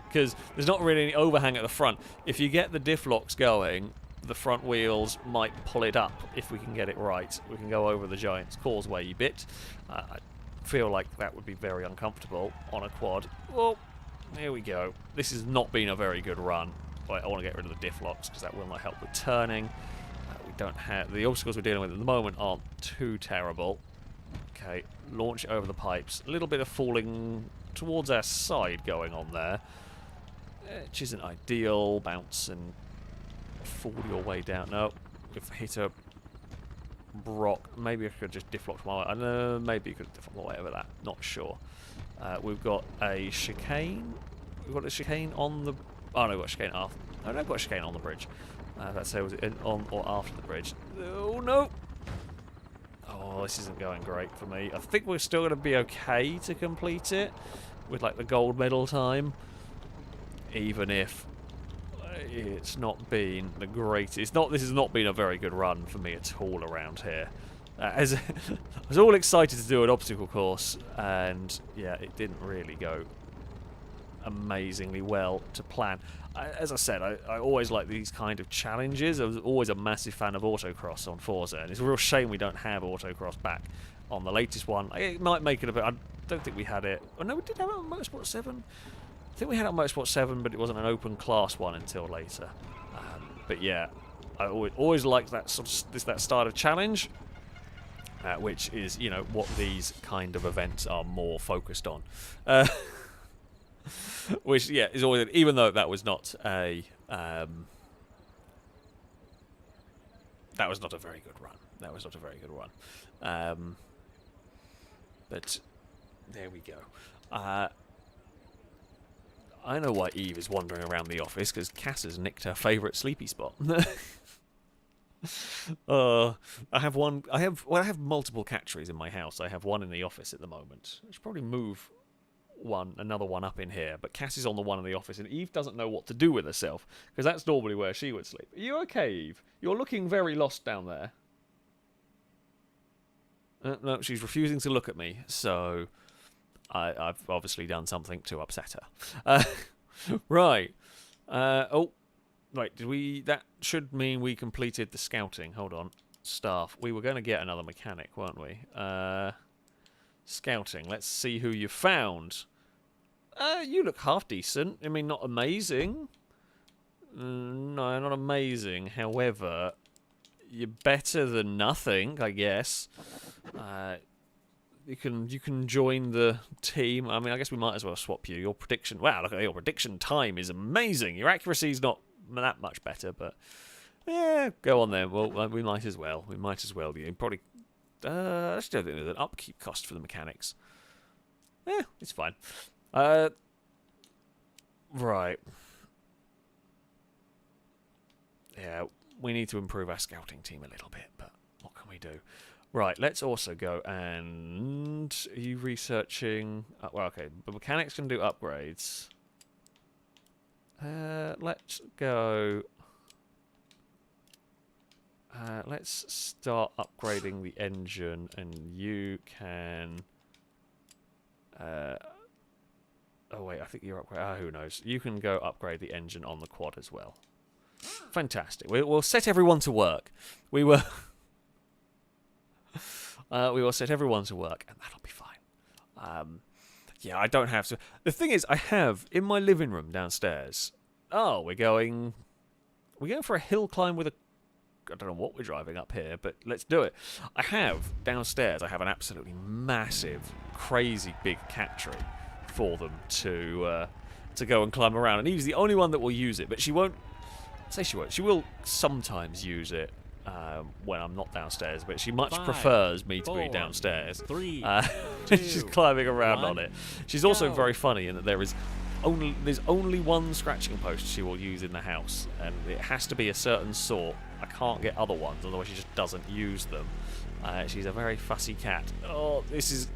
Because there's not really any overhang at the front. If you get the diff locks going, the front wheels might pull it up if we can get it right. We can go over the Giant's Causeway bit. I feel like that would be very uncomfortable on a quad. Oh, there we go. This has not been a very good run. I want to get rid of the diff locks because that will not help with turning. We don't have the obstacles we're dealing with at the moment aren't too terrible. Okay, launch it over the pipes. A little bit of falling towards our side going on there, which isn't ideal. Bounce and fall your way down. No, if I hit a rock, maybe I could just diff lock my way. Maybe you could diff lock my way over that. Not sure. We've got a chicane. We've got a chicane on the. Oh no, we've got a chicane after. Oh no, I've got a chicane on the bridge. Let's say was it on or after the bridge? Oh no. Oh, this isn't going great for me. I think we're still going to be okay to complete it with like the gold medal time, even if it's not been the greatest. This has not been a very good run for me at all around here. I was all excited to do an obstacle course, and yeah, it didn't really go amazingly well to plan. As I said, I always like these kind of challenges. I was always a massive fan of autocross on Forza, and it's a real shame we don't have autocross back on the latest one. It might make it a bit. I don't think we had it. Oh no, we did have it on Motorsport 7. I think we had it on Motorsport 7, but it wasn't an open class one until later. But yeah, I always liked that that start of challenge, which is what these kind of events are more focused on. Which, yeah, is always, even though that was not a very good run. That was not a very good run. But there we go. I know why Eve is wandering around the office, because Cass has nicked her favourite sleepy spot. I have multiple catcheries in my house. I have one in the office at the moment. I should probably move another one up in here, but Cass is on the one in the office, and Eve doesn't know what to do with herself, because that's normally where she would sleep. Are you okay, Eve? You're looking very lost down there. No, she's refusing to look at me, so I've obviously done something to upset her. Right. Right, that should mean we completed the scouting. Hold on. Staff. We were going to get another mechanic, weren't we? Scouting. Let's see who you found. You look half decent. I mean, not amazing. No, not amazing. However, you're better than nothing, I guess. You can join the team. I mean, I guess we might as well swap you. Your prediction. Wow, look at your prediction time is amazing. Your accuracy's not that much better, but yeah, go on then. Well, we might as well. We might as well. You probably. I still think there's an upkeep cost for the mechanics. Yeah, it's fine. Right. Yeah, we need to improve our scouting team a little bit, but what can we do? Right, let's also go and... Are you researching... well, okay, the mechanics can do upgrades. Let's go... Let's start upgrading the engine, and you can... oh wait, I think you're upgrading... who knows? You can go upgrade the engine on the quad as well. Fantastic. We'll set everyone to work. We will... we will set everyone to work, and that'll be fine. Yeah, I don't have to... The thing is, I have, in my living room downstairs... Oh, we're going for a hill climb with a... I don't know what we're driving up here, but let's do it. I have, downstairs, I have an absolutely massive, crazy big cat tree for them to go and climb around. And Eve's the only one that will use it, but she won't... Say she won't. She will sometimes use it when I'm not downstairs, but she much prefers me to be downstairs. 3, She's climbing around 1, on it. She's also very funny in that there's only one scratching post she will use in the house, and it has to be a certain sort. I can't get other ones, otherwise she just doesn't use them. She's a very fussy cat. Oh, this is...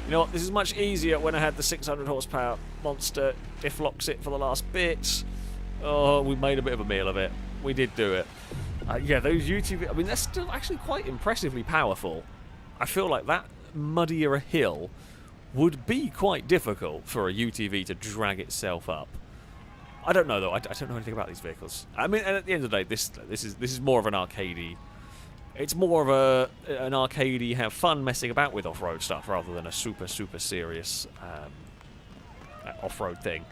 You know what? This is much easier when I had the 600 horsepower monster. Diff locks it for the last bit. Oh, we made a bit of a meal of it. We did do it. Yeah, those UTV... I mean, they're still actually quite impressively powerful. I feel like that muddier a hill would be quite difficult for a UTV to drag itself up. I don't know, though. I don't know anything about these vehicles. I mean, and at the end of the day, this is more of an arcadey... It's more of an arcadey, have fun messing about with off-road stuff rather than a super, super serious off-road thing.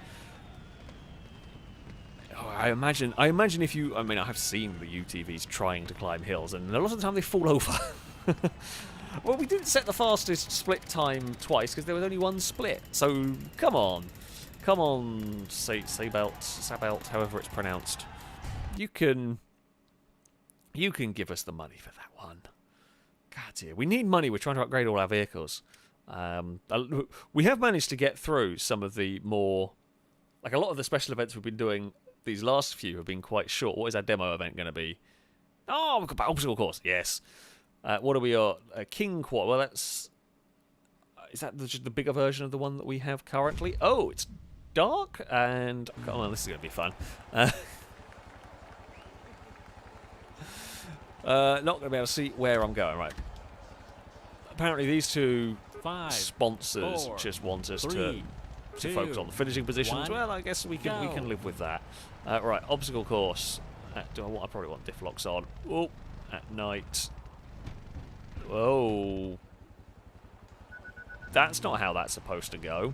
I imagine if you... I mean, I have seen the UTVs trying to climb hills, and a lot of the time they fall over. Well, we didn't set the fastest split time twice, because there was only one split. So, come on. Come on, Sabelt, however it's pronounced. You can give us the money for that one. God dear, we need money. We're trying to upgrade all our vehicles. We have managed to get through some of the more... Like, a lot of the special events we've been doing... These last few have been quite short. What is our demo event going to be? Oh, we've got obstacle course. Yes. What are we on? King Quad. Well, that's... Is that just the bigger version of the one that we have currently? Oh, it's dark and... Come on, this is going to be fun. Not going to be able to see where I'm going. Right. Apparently these two 5, sponsors 4, just want us 3, to focus on the finishing positions. 1, Well, I guess we can live with that. Right, obstacle course. I probably want diff locks on. Oh, at night. Oh, that's not how that's supposed to go.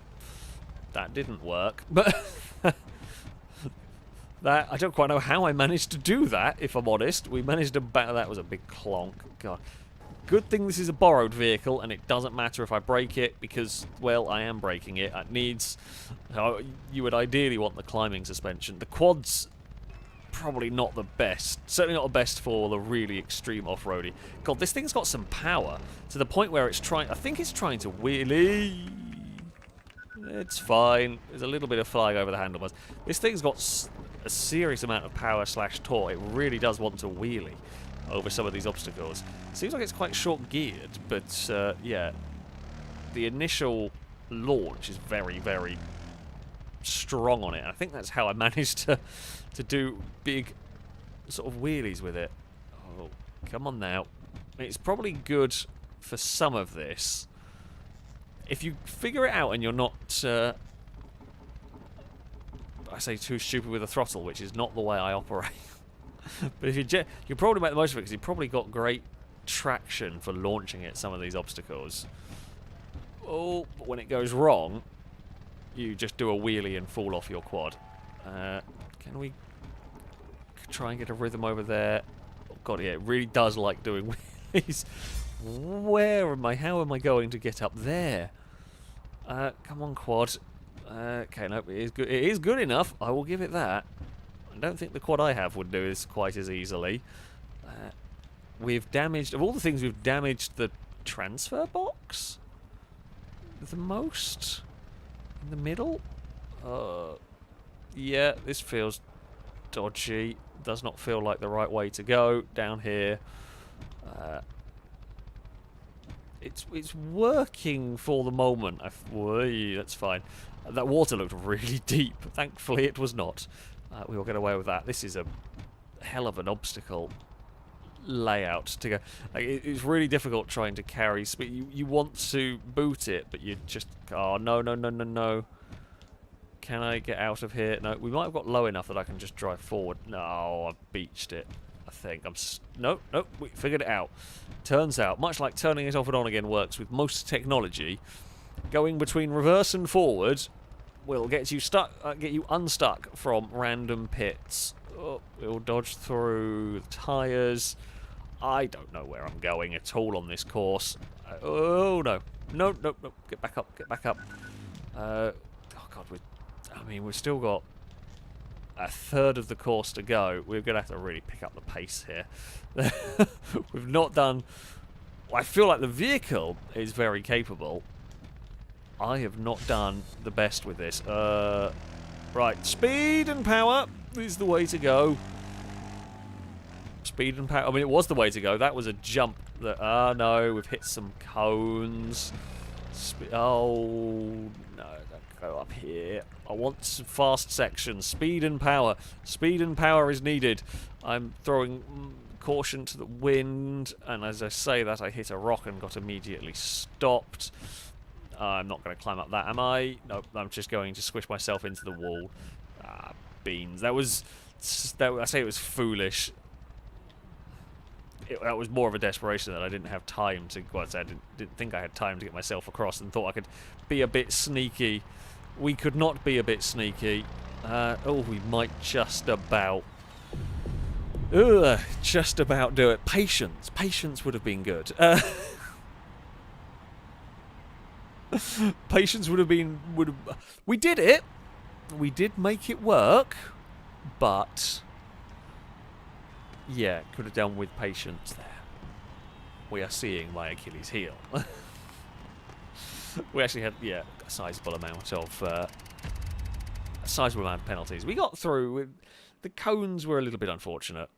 That didn't work, but that I don't quite know how I managed to do that. If I'm honest, we managed to battle. That was a big clonk. God. Good thing this is a borrowed vehicle, and it doesn't matter if I break it, because, well, I am breaking it. It needs... you would ideally want the climbing suspension. The quad's probably not the best. Certainly not the best for the really extreme off-roady. God, this thing's got some power, to the point where it's trying... I think it's trying to wheelie... It's fine. There's a little bit of flying over the handlebars. This thing's got a serious amount of power / torque. It really does want to wheelie over some of these obstacles. Seems like it's quite short-geared, but yeah, the initial launch is very, very strong on it. I think that's how I managed to do big sort of wheelies with it. Oh, come on now. It's probably good for some of this. If you figure it out and you're not, I say too stupid with the throttle, which is not the way I operate. But if you probably make the most of it, because you've probably got great traction for launching at some of these obstacles. Oh, but when it goes wrong, you just do a wheelie and fall off your quad. Can we try and get a rhythm over there? Oh God, yeah, it really does like doing wheelies. Where am I? How am I going to get up there? Come on, quad. Okay, no, it is good. It is good enough. I will give it that. I don't think the quad I have would do this quite as easily. We've damaged... Of all the things, we've damaged the transfer box the most. In the middle. Yeah, this feels dodgy. Does not feel like the right way to go. Down here. It's working for the moment. That's fine. That water looked really deep. Thankfully, it was not. We will get away with that. This is a hell of an obstacle. layout to go. Like, it's really difficult trying to carry speed. You want to boot it, but you just... Oh, no, no, no, no, no. Can I get out of here? No, we might have got low enough that I can just drive forward. No, I've beached it, I think. No, no, we figured it out. Turns out, much like turning it off and on again works with most technology, going between reverse and forward will get you stuck, get you unstuck from random pits. Oh, we'll dodge through the tyres. I don't know where I'm going at all on this course. Oh, no. No, no, no. Get back up, get back up. Oh, God, we've still got a third of the course to go. We're going to have to really pick up the pace here. We've not done... I feel like the vehicle is very capable. I have not done the best with this. Right, speed and power is the way to go. Speed and power. I mean, it was the way to go. That was a jump. That no, we've hit some cones. Oh no, don't go up here. I want some fast sections. Speed and power. Speed and power is needed. I'm throwing caution to the wind, and as I say that, I hit a rock and got immediately stopped. I'm not going to climb up that, am I? Nope, I'm just going to squish myself into the wall. Ah, beans. I say it was foolish. That was more of a desperation that I didn't have time to... Well, I didn't think I had time to get myself across and thought I could be a bit sneaky. We could not be a bit sneaky. Oh, we might just about... Ugh, just about do it. Patience. Patience would have been good. Patience would have been... We did it. We did make it work. But... yeah, could have done with patience there. We are seeing my Achilles heel. We actually had, yeah, a sizable amount of penalties. We got through. The cones were a little bit unfortunate,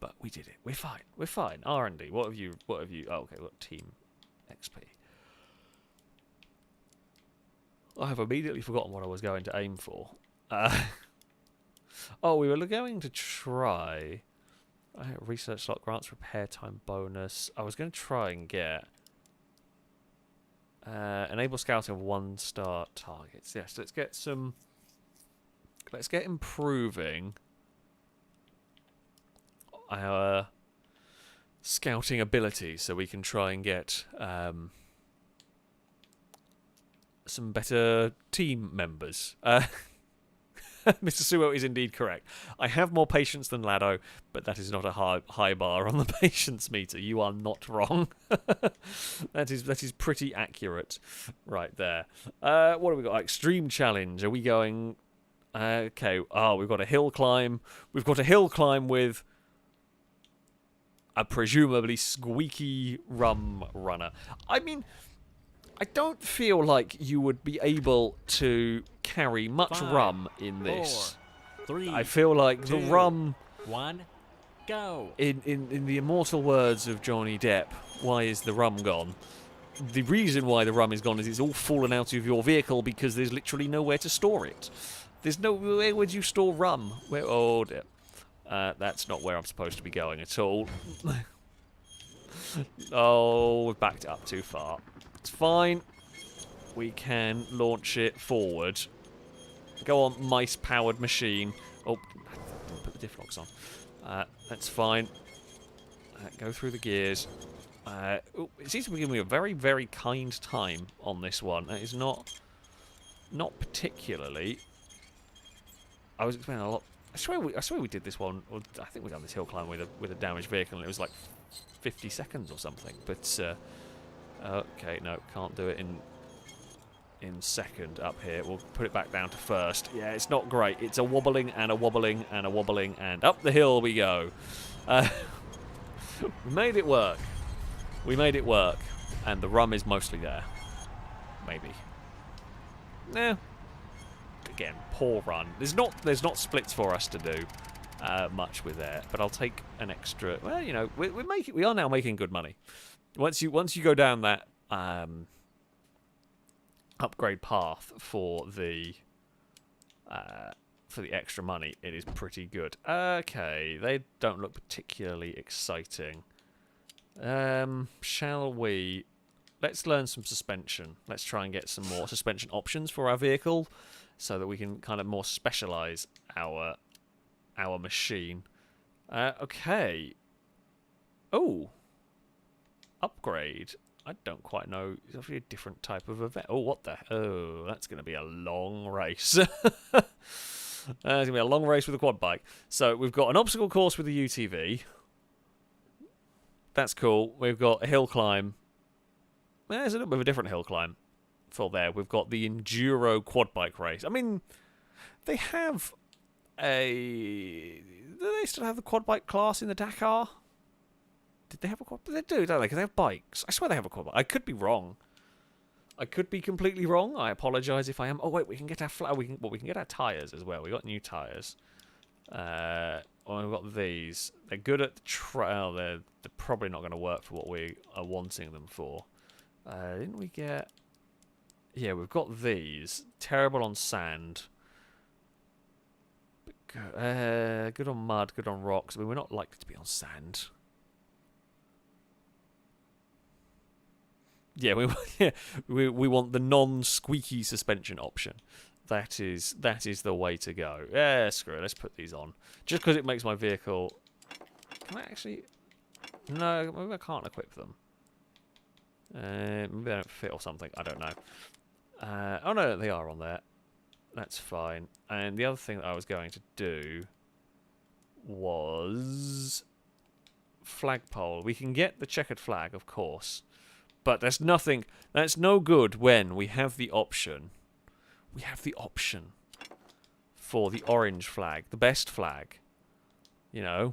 but we did it. We're fine. We're fine. R&D. What have you? Oh, okay. Look, team XP. I have immediately forgotten what I was going to aim for. Oh, we were going to try... research slot grants, repair time bonus. I was going to try and get... enable scouting of 1-star targets. Yes, let's get some... Let's get improving our scouting ability so we can try and get some better team members. Mr. Suo is indeed correct. I have more patience than Lado, but that is not a high bar on the patience meter. You are not wrong. That is pretty accurate right there. What have we got? Extreme challenge. Are we going... okay. Oh, we've got a hill climb. We've got a hill climb with a presumably squeaky rum runner. I mean... I don't feel like you would be able to carry much 5, rum in this. 4, 3, I feel like 2, the rum... 1, go! In the immortal words of Johnny Depp, why is the rum gone? The reason why the rum is gone is it's all fallen out of your vehicle because there's literally nowhere to store it. There's no... Where would you store rum? Where? Oh, dear. That's not where I'm supposed to be going at all. Oh, we've backed it up too far. It's fine. We can launch it forward. Go on, mice-powered machine. Oh, I didn't put the diff locks on. That's fine. Go through the gears. Oh, it seems to be giving me a very, very kind time on this one. That is not particularly. I was expecting a lot. I swear we did this one. Or I think we done this hill climb with a damaged vehicle, and it was like 50 seconds or something. But. Okay, no, can't do it in second up here. We'll put it back down to first. Yeah, it's not great. It's a wobbling and a wobbling and a wobbling and up the hill we go. We made it work. We made it work. And the rum is mostly there. Maybe. Nah. Again, poor run. There's not splits for us to do much with there. But I'll take an extra... Well, you know, we are now making good money. Once you go down that upgrade path for the for the extra money, it is pretty good. Okay, they don't look particularly exciting. Shall we... Let's learn some suspension. Let's try and get some more suspension options for our vehicle so that we can kind of more specialise our machine. Okay. Oh. Upgrade. I don't quite know. It's obviously a different type of event. Oh, what the... Oh, that's going to be a long race. It's going to be a long race with a quad bike. So we've got an obstacle course with a UTV. That's cool. We've got a hill climb. There's a little bit of a different hill climb for there. We've got the enduro quad bike race. I mean, they have a... Do they still have the quad bike class in the Dakar? Did they have a quad? They do, don't they? Because they have bikes. I swear they have a quad bike. I could be wrong. I could be completely wrong. I apologise if I am. Oh wait, we can get our we can get our tyres as well. We got new tyres. We've got these. They're good at the trail. They're probably not going to work for what we are wanting them for. Didn't we get? Yeah, we've got these. Terrible on sand. But good on mud. Good on rocks. I mean, we're not likely to be on sand. Yeah, we want the non-squeaky suspension option. That is the way to go. Yeah, screw it. Let's put these on. Just because it makes my vehicle... Can I actually... No, maybe I can't equip them. Maybe they don't fit or something. I don't know. Oh no, they are on there. That's fine. And the other thing that I was going to do was... flagpole. We can get the checkered flag, of course. But there's nothing... That's no good when we have the option... We have the option for the orange flag, the best flag. You know,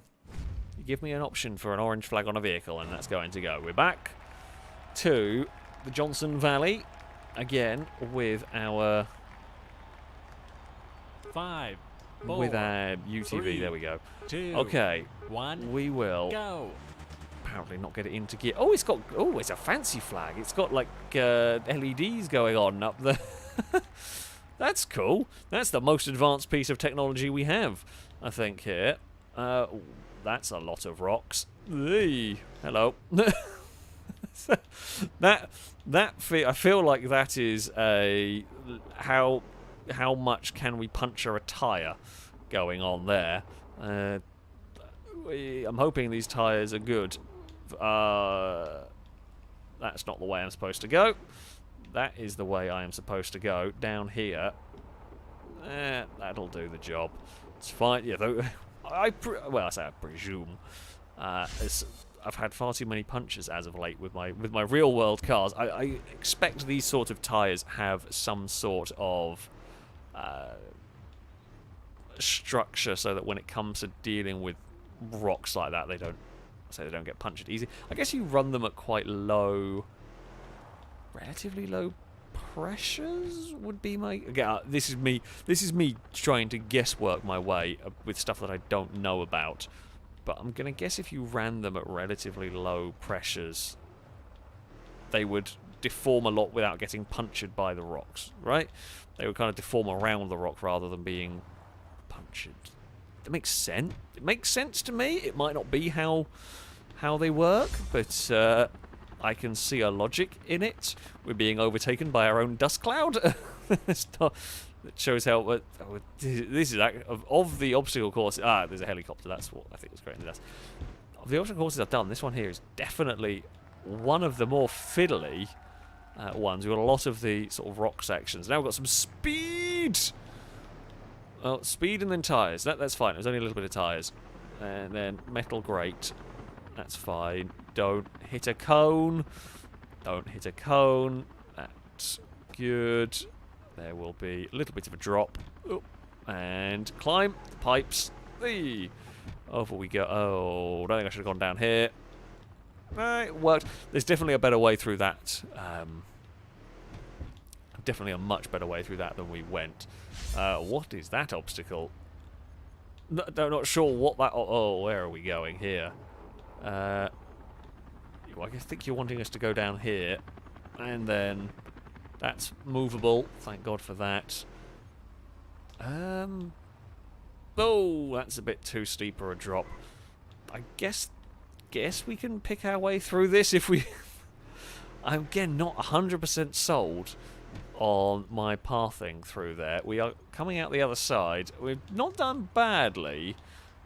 you give me an option for an orange flag on a vehicle and that's going to go. We're back to the Johnson Valley again with our... 5, 4, with our UTV. 3, there we go. 2, Okay, 1, we will... go. Apparently not get it into gear. Oh, it's got... Oh, it's a fancy flag. It's got, like, LEDs going on up there. That's cool. That's the most advanced piece of technology we have, I think, here. That's a lot of rocks. Eey. Hello. I feel like that is a... How much can we puncture a tyre going on there? I'm hoping these tyres are good. That's not the way I'm supposed to go. That is the way I am supposed to go. Down here. That'll do the job. It's fine. Yeah, though, I say I presume. I've had far too many punches as of late with my real world cars. I expect these sort of tyres have some sort of structure so that when it comes to dealing with rocks like that, they don't get punctured easy. I guess you run them at quite low... Relatively low pressures would be my... Again, this is me trying to guesswork my way with stuff that I don't know about. But I'm going to guess if you ran them at relatively low pressures, they would deform a lot without getting punctured by the rocks, right? They would kind of deform around the rock rather than being punctured. That makes sense. It makes sense to me. It might not be how they work, but... I can see a logic in it. We're being overtaken by our own dust cloud. That shows how... this is... Of the obstacle course... there's a helicopter. That's what I think was great. Of the obstacle courses I've done, this one here is definitely one of the more fiddly ones. We've got a lot of the sort of rock sections. Now we've got some speed! Well, speed and then tyres. That's fine. There's only a little bit of tyres. And then metal grate. That's fine. Don't hit a cone. Don't hit a cone. That's good. There will be a little bit of a drop. Oh, and climb the pipes. Eee. Over we go. Oh, I don't think I should have gone down here. It worked. There's definitely a better way through that. Definitely a much better way through that than we went. What is that obstacle? Not sure what that... Oh, where are we going here? I think you're wanting us to go down here, and then that's movable. Thank God for that. Oh, that's a bit too steeper a drop. I guess we can pick our way through this if we... I'm, again, not 100% sold on my pathing through there. We are coming out the other side. We've not done badly.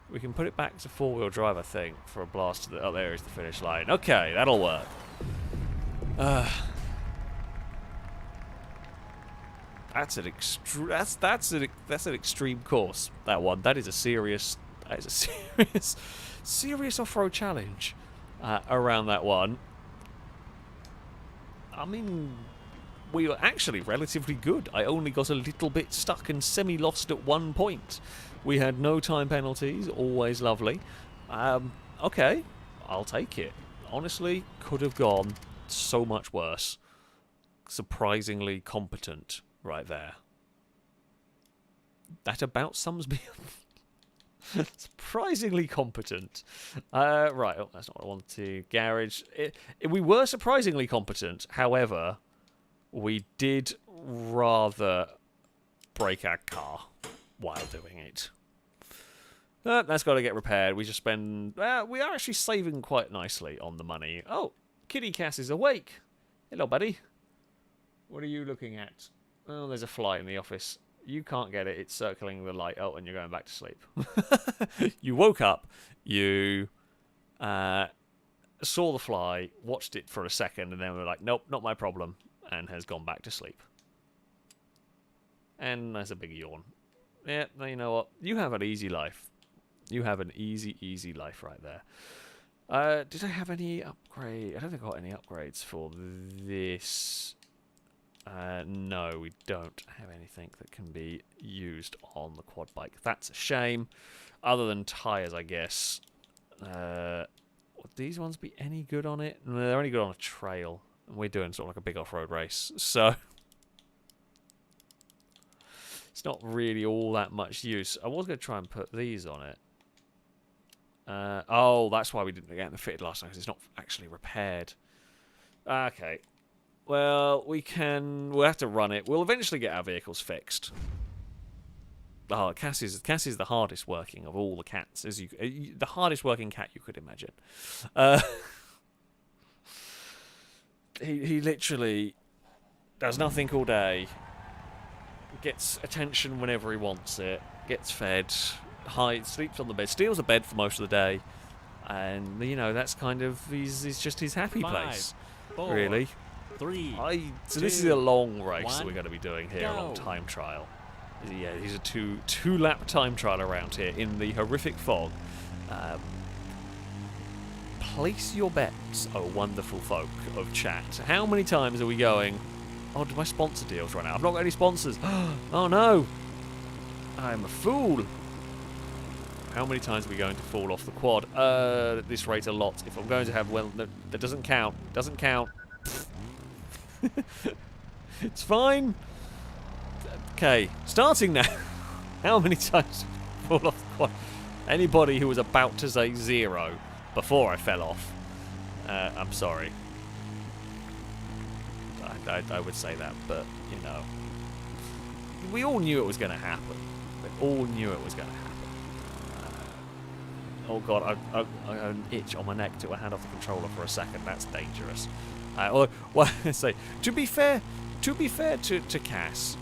We can put it back to four-wheel drive, I think, for a blast to the... Oh, there is the finish line. Okay, that'll work. That's an extreme course. That one. That is a serious serious off-road challenge around that one. I mean, we were actually relatively good. I only got a little bit stuck and semi-lost at one point. We had no time penalties. Always lovely. Okay, I'll take it. Honestly, could have gone so much worse. Surprisingly competent. Right there. That about sums me up. Surprisingly competent. Right, oh, that's not what I wanted. Garage. We were surprisingly competent. However, we did rather break our car while doing it. That's got to get repaired. We just spend... we are actually saving quite nicely on the money. Oh, Kitty Cass is awake. Hello, buddy. What are you looking at? Oh, there's a fly in the office. You can't get it. It's circling the light. Oh, and you're going back to sleep. You woke up. You saw the fly, watched it for a second, and then were like, nope, not my problem, and has gone back to sleep. And there's a big yawn. Yeah, you know what? You have an easy life. You have an easy, easy life right there. Did I have any upgrade? I don't think I got any upgrades for this... no, we don't have anything that can be used on the quad bike. That's a shame. Other than tyres, I guess. Would these ones be any good on it? No, they're only good on a trail. And we're doing sort of like a big off-road race. So, it's not really all that much use. I was going to try and put these on it. Oh, that's why we didn't get them fitted last time, because it's not actually repaired. Okay. Well, we'll have to run it. We'll eventually get our vehicles fixed. Oh, Cass is the hardest working of all the cats. The hardest working cat you could imagine. He literally does nothing all day. Gets attention whenever he wants it. Gets fed. Hides, sleeps on the bed. Steals a bed for most of the day. And, you know, that's kind of... He's just his happy 5, place. 4, really. 3, So 2, this is a long race 1, that we're going to be doing here, a long go. time trial. Yeah, these are two-lap time trial around here in the horrific fog. Place your bets, oh wonderful folk of chat. How many times are we going, oh, did my sponsor deals run out? I've not got any sponsors. Oh no, I'm a fool. How many times are we going to fall off the quad? At this rate, a lot. If I'm going to have, well, no, that doesn't count. Doesn't count. It's fine. Okay, starting now. How many times fall off the quad? Anybody who was about to say 0 before I fell off, I'm sorry. I would say that, but, you know. We all knew it was going to happen. We all knew it was going to happen. Oh god, I got an itch on my neck to a hand off the controller for a second. That's dangerous. Well, I say, to be fair to Cass,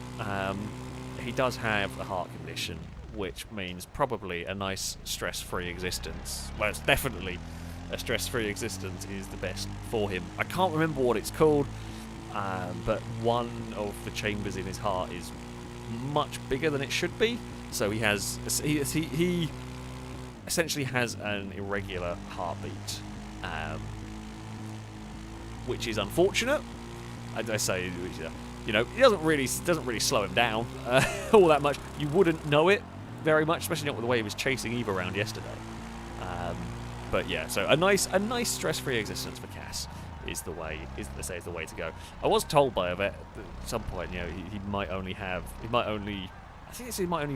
he does have a heart condition, which means probably a nice stress-free existence. Well, it's definitely a stress-free existence is the best for him. I can't remember what it's called, but one of the chambers in his heart is much bigger than it should be. So he essentially has an irregular heartbeat, which is unfortunate. I say, you know, it doesn't really slow him down all that much. You wouldn't know it very much, especially not with the way he was chasing Eve around yesterday. But yeah, so a nice stress-free existence for Cass is the way to go. I was told by a vet that at some point, you know, he might only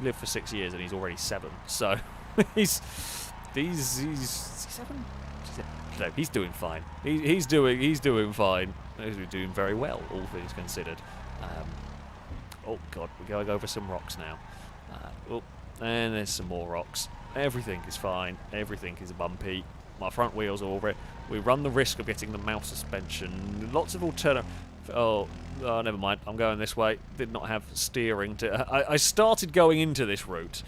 live for 6 years, and he's already 7. So he's 7. No, he's doing fine. He's doing fine. He's doing very well, all things considered. Oh god, we're going over some rocks now. And there's some more rocks. Everything is fine. Everything is bumpy. My front wheels are all right. We run the risk of getting the mouse suspension. Lots of alternative... Oh, never mind. I'm going this way. Did not have steering to... I started going into this route.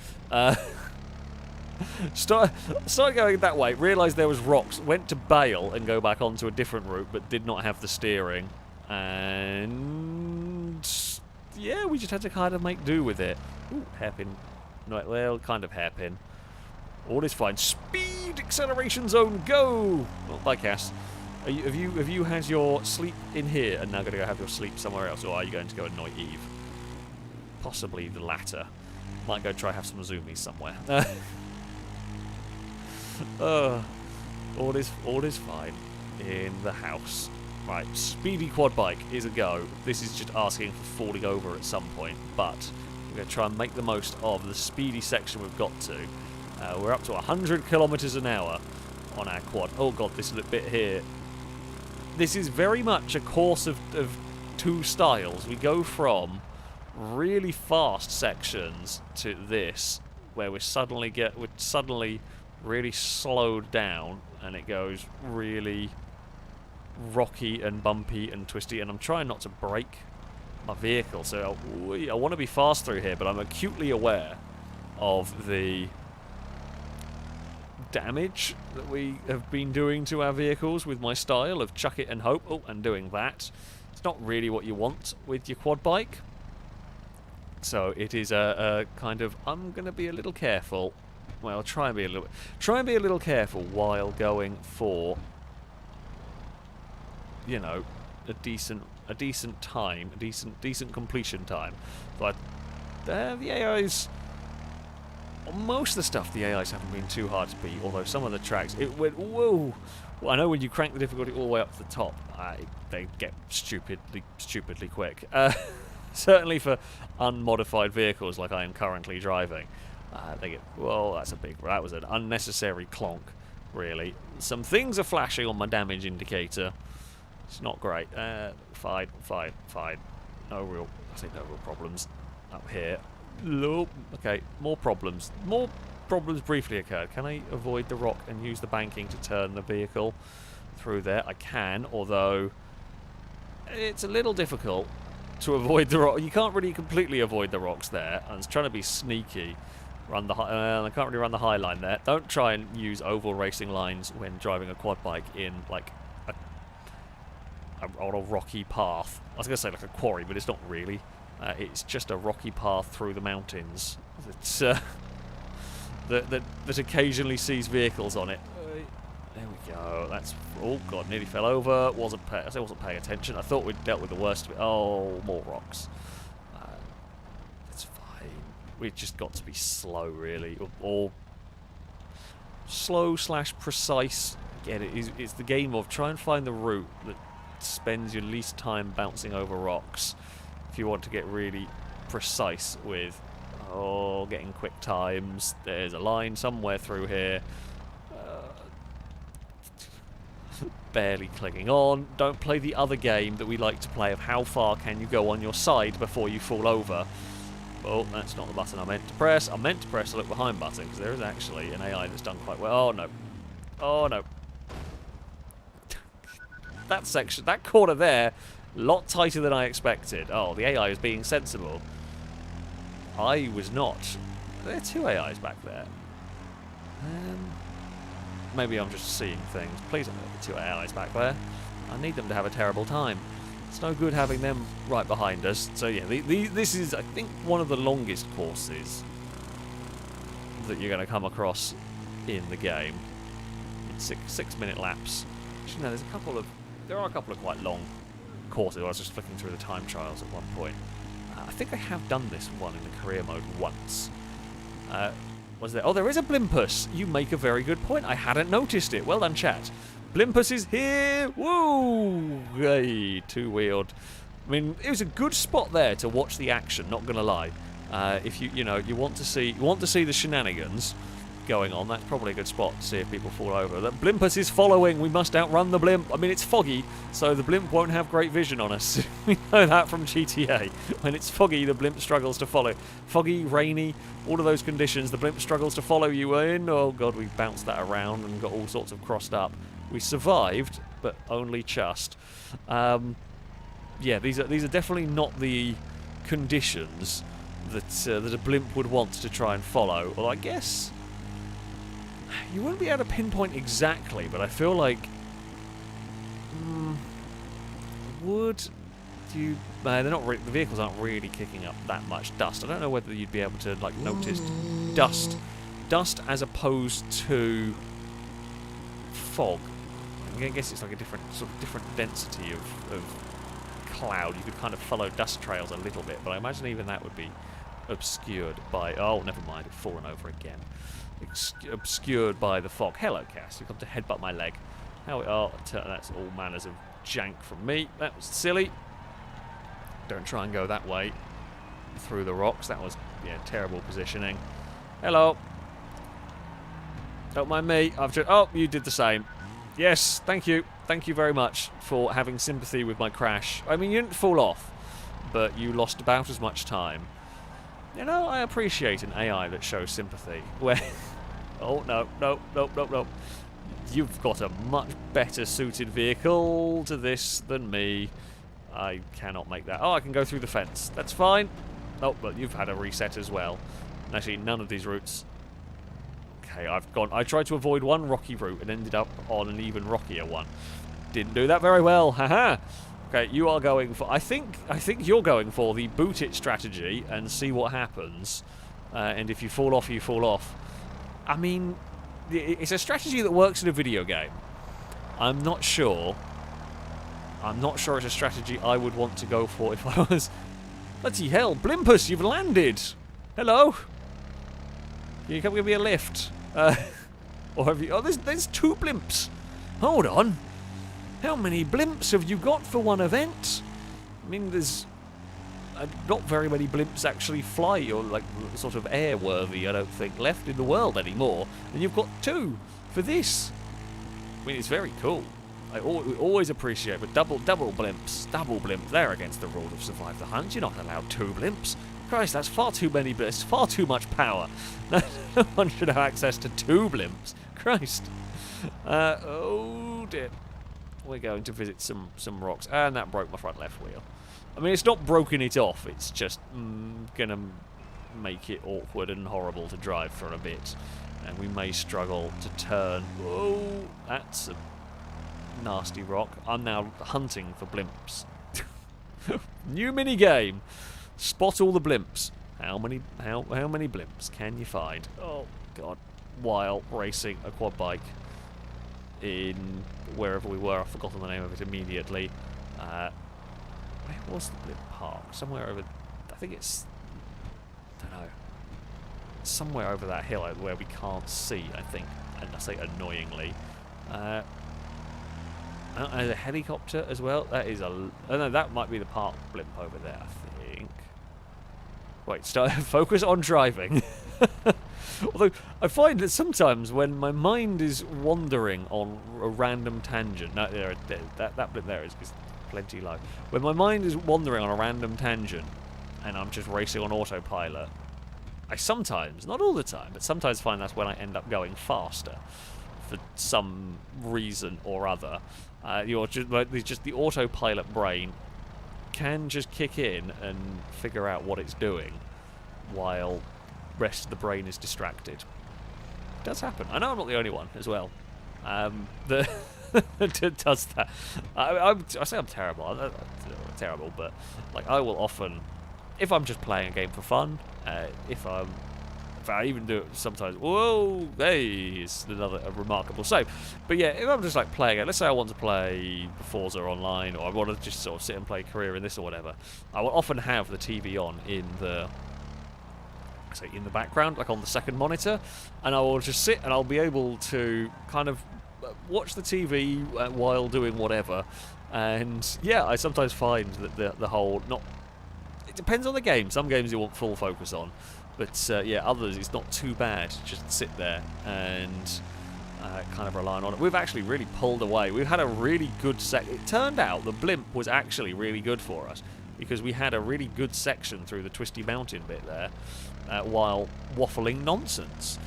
Started going that way. Realised there was rocks. Went to bail and go back onto a different route, but did not have the steering. And... yeah, we just had to kind of make do with it. Ooh, hairpin. No, well, kind of hairpin. All is fine. Speed acceleration zone, go! Well, bye, Cass. Have you had your sleep in here and now going to go have your sleep somewhere else, or are you going to go annoy Eve? Possibly the latter. Might go try have some zoomies somewhere. All is fine in the house. Right, speedy quad bike is a go. This is just asking for falling over at some point, but we're going to try and make the most of the speedy section we've got to. We're up to 100 kilometers an hour on our quad. Oh god, this little bit here. This is very much a course of two styles. We go from really fast sections to this, where we're suddenly really slowed down, and it goes really rocky and bumpy and twisty. And I'm trying not to break my vehicle, so I want to be fast through here, but I'm acutely aware of the damage that we have been doing to our vehicles with my style of chuck it and hope. Oh, and doing that. It's not really what you want with your quad bike. So it is a kind of, I'm going to be a little careful. Well, try and be a little careful while going for, you know, a decent time, a decent completion time. But the AIs, most of the stuff, the AIs haven't been too hard to beat. Although some of the tracks, it went whoa. Well, I know when you crank the difficulty all the way up to the top, they get stupidly quick. Certainly for unmodified vehicles like I am currently driving, they get, well, that was an unnecessary clonk, really. Some things are flashing on my damage indicator. It's not great. Fine. No real problems up here. Nope. Okay, more problems. More problems briefly occurred. Can I avoid the rock and use the banking to turn the vehicle through there? I can, although it's a little difficult to avoid the rock. You can't really completely avoid the rocks there. I was trying to be sneaky. I can't really run the high line there. Don't try and use oval racing lines when driving a quad bike in like on a rocky path. I was going to say like a quarry, but it's not really. It's just a rocky path through the mountains. It's that occasionally sees vehicles on it. There we go. That's, oh god, nearly fell over. I wasn't paying attention. I thought we'd dealt with the worst of it. Oh, more rocks. It's fine. We've just got to be slow, really, or slow/precise. Again, it's the game of try and find the route that spends your least time bouncing over rocks. If you want to get really precise with getting quick times. There's a line somewhere through here. Barely clicking on. Don't play the other game that we like to play of how far can you go on your side before you fall over. Oh, that's not the button I meant to press. I meant to press the look behind button because there is actually an AI that's done quite well. Oh no. Oh no. That section, that corner there, a lot tighter than I expected. Oh, the AI is being sensible. I was not. There are two AIs back there. Maybe I'm just seeing things. Please don't let the two AIs back there. I need them to have a terrible time. It's no good having them right behind us. So yeah, this is, I think, one of the longest courses that you're going to come across in the game. 6-minute laps. Actually, no, there are a couple of quite long courses. I was just flicking through the time trials at one point. I think I have done this one in the career mode once. Was there? Oh, there is a Blimpus. You make a very good point. I hadn't noticed it. Well done, chat. Blimpus is here. Woo! Hey, two-wheeled. I mean, it was a good spot there to watch the action. Not gonna lie. If you want to see the shenanigans, going on. That's probably a good spot to see if people fall over. The Blimpus is following. We must outrun the blimp. I mean, it's foggy, so the blimp won't have great vision on us. We know that from GTA. When it's foggy, the blimp struggles to follow. Foggy, rainy, all of those conditions, the blimp struggles to follow you in. Oh god, we bounced that around and got all sorts of crossed up. We survived, but only just. Yeah, these are definitely not the conditions that a blimp would want to try and follow. Well, I guess you wouldn't be able to pinpoint exactly, but I feel like would you? They're not. The vehicles aren't really kicking up that much dust. I don't know whether you'd be able to like notice dust as opposed to fog. I guess it's like a different density of cloud. You could kind of follow dust trails a little bit, but I imagine even that would be obscured by... Oh, never mind, it's fallen over again. Obscured by the fog. Hello, Cass. You've come to headbutt my leg. That's all manners of jank from me. That was silly. Don't try and go that way through the rocks. That was, yeah, terrible positioning. Hello. Don't mind me. I've just... Oh, you did the same. Yes, thank you. Thank you very much for having sympathy with my crash. I mean, you didn't fall off, but you lost about as much time. You know, I appreciate an AI that shows sympathy. Where... Oh, no. You've got a much better suited vehicle to this than me. I cannot make that. Oh, I can go through the fence. That's fine. Oh, but you've had a reset as well. Actually, none of these routes... Okay, I tried to avoid one rocky route and ended up on an even rockier one. Didn't do that very well. Haha. Okay, you are going for... I think you're going for the boot it strategy and see what happens. And if you fall off, you fall off. I mean, it's a strategy that works in a video game. I'm not sure it's a strategy I would want to go for if I was... Bloody hell, Blimpus, you've landed! Hello? Can you come give me a lift? Or have you... Oh, there's 2 blimps. Hold on. How many blimps have you got for one event? I mean, there's not very many blimps actually fly or like sort of airworthy, I don't think, left in the world anymore. And you've got 2 for this. I mean, it's very cool. We always appreciate, but double blimps. They're against the rules of Survive the Hunt. You're not allowed 2 blimps. Christ, that's far too many blimps. Far too much power. No one should have access to 2 blimps. Christ. Oh dear. We're going to visit some rocks, and that broke my front left wheel. I mean, it's not broken it off. It's just gonna make it awkward and horrible to drive for a bit, and we may struggle to turn. Oh, that's a nasty rock. I'm now hunting for blimps. New mini game. Spot all the blimps. How many blimps can you find? Oh god. While racing a quad bike in wherever we were, I've forgotten the name of it immediately. Where was the blimp park? Somewhere over... I think it's... I don't know. Somewhere over that hill where we can't see, I think. And I say annoyingly. And a helicopter as well. That is a... Oh no, that might be the park blimp over there, I think. Wait, focus on driving. Although, I find that sometimes when my mind is wandering on a random tangent... No, that blimp there is plenty low. When my mind is wandering on a random tangent and I'm just racing on autopilot, I sometimes, not all the time, but sometimes find that's when I end up going faster for some reason or other. Just the autopilot brain can just kick in and figure out what it's doing while rest of the brain is distracted. It does happen. I know I'm not the only one as well. That does that. I say I'm terrible. I'm terrible, but like I will often, if I'm just playing a game for fun, if I even do it sometimes. Whoa, hey, it's a remarkable save. But yeah, if I'm just like playing it, let's say I want to play Forza Online, or I want to just sort of sit and play Career in this or whatever, I will often have the TV on in the background, like on the second monitor, and I will just sit and I'll be able to kind of watch the TV while doing whatever. And yeah, I sometimes find that the whole, not, it depends on the game. Some games you want full focus on. But yeah, others it's not too bad to just sit there and kind of relying on it. We've actually really pulled away. We've had a really good It turned out the blimp was actually really good for us because we had a really good section through the twisty mountain bit there while waffling nonsense.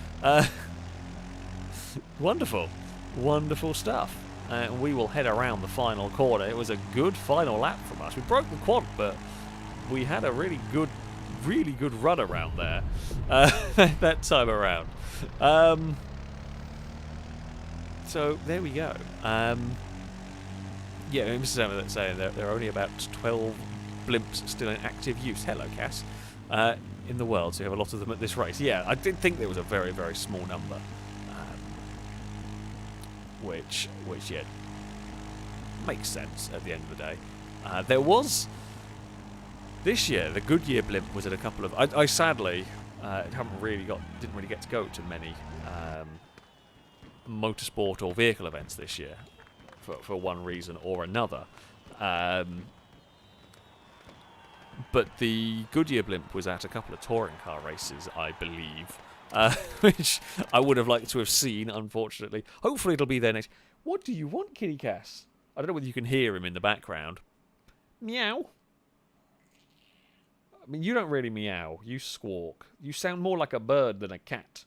Wonderful. Wonderful stuff. And we will head around the final corner. It was a good final lap from us. We broke the quad, but we had a really good run around there that time around. So there we go. Yeah, Mrs. Emma saying there are only about 12 blimps still in active use. Hello, Cass. In the world, so you have a lot of them at this race. Yeah, I did think there was a very, very small number. Which yeah, makes sense at the end of the day. There was this year the Goodyear blimp was at a couple of. I sadly didn't really get to go to many motorsport or vehicle events this year for one reason or another. But the Goodyear blimp was at a couple of touring car races, I believe. Which I would have liked to have seen, unfortunately. Hopefully it'll be there next. What do you want, Kitty Cass? I don't know whether you can hear him in the background. Meow. I mean, you don't really meow. You squawk. You sound more like a bird than a cat. I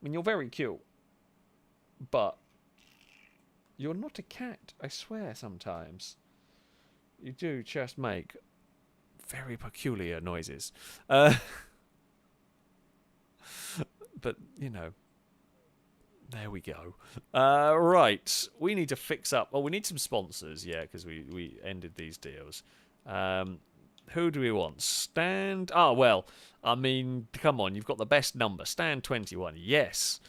mean, you're very cute. But you're not a cat, I swear, sometimes. You do just make very peculiar noises. But, you know, there we go. Right, we need to fix up. Oh, we need some sponsors, yeah, because we ended these deals. Who do we want? Stand... Oh, well, I mean, come on, you've got the best number. Stand 21, yes.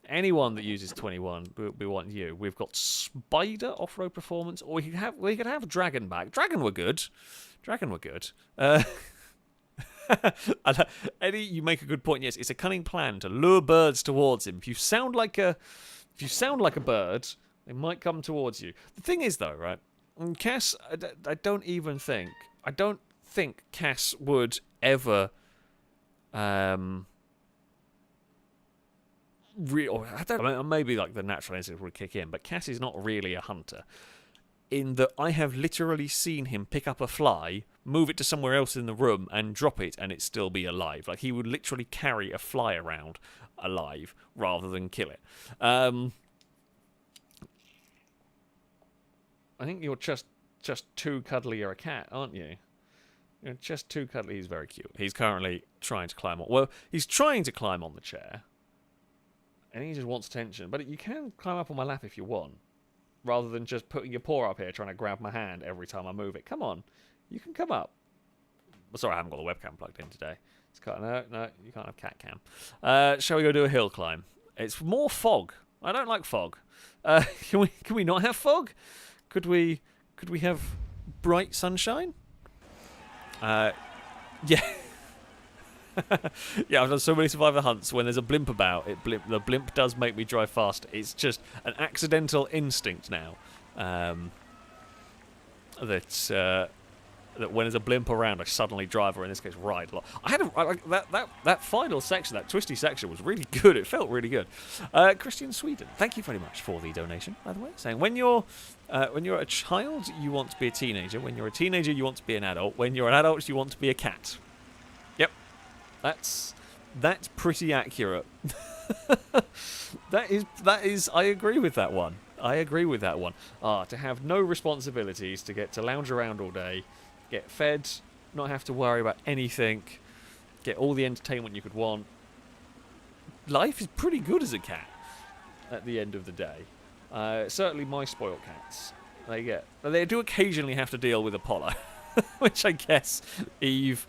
Anyone that uses 21, we want you. We've got Spider Off-Road Performance, or we could have Dragon back. Dragon were good. Eddie, you make a good point. Yes, it's a cunning plan to lure birds towards him. If you sound like a bird, they might come towards you. The thing is, though, right? Cass, I don't think Cass would ever, maybe like the natural instinct would kick in, but Cass is not really a hunter. In that I have literally seen him pick up a fly, move it to somewhere else in the room, and drop it, and it still be alive. Like, he would literally carry a fly around alive, rather than kill it. I think you're just too cuddly. You're a cat, aren't you? You're just too cuddly. He's very cute. He's currently trying to climb on... Well, he's trying to climb on the chair, and he just wants attention. But you can climb up on my lap if you want. Rather than just putting your paw up here trying to grab my hand every time I move it. Come on. You can come up. Sorry, I haven't got the webcam plugged in today. No, you can't have cat cam. Shall we go do a hill climb? It's more fog. I don't like fog. Can we not have fog? Could we have bright sunshine? Yeah. Yeah, I've done so many Survivor hunts. When there's a blimp about, the blimp does make me drive faster. It's just an accidental instinct now. That when there's a blimp around, I suddenly drive, or in this case, ride a lot. That final section, that twisty section, was really good. It felt really good. Christian Sweden, thank you very much for the donation, by the way. Saying when you're a child, you want to be a teenager. When you're a teenager, you want to be an adult. When you're an adult, you want to be a cat. Yep. That's pretty accurate. That is. I agree with that one. To have no responsibilities, to get to lounge around all day, get fed, not have to worry about anything, get all the entertainment you could want. Life is pretty good as a cat at the end of the day. Certainly my spoiled cats. They do occasionally have to deal with Apollo, which I guess Eve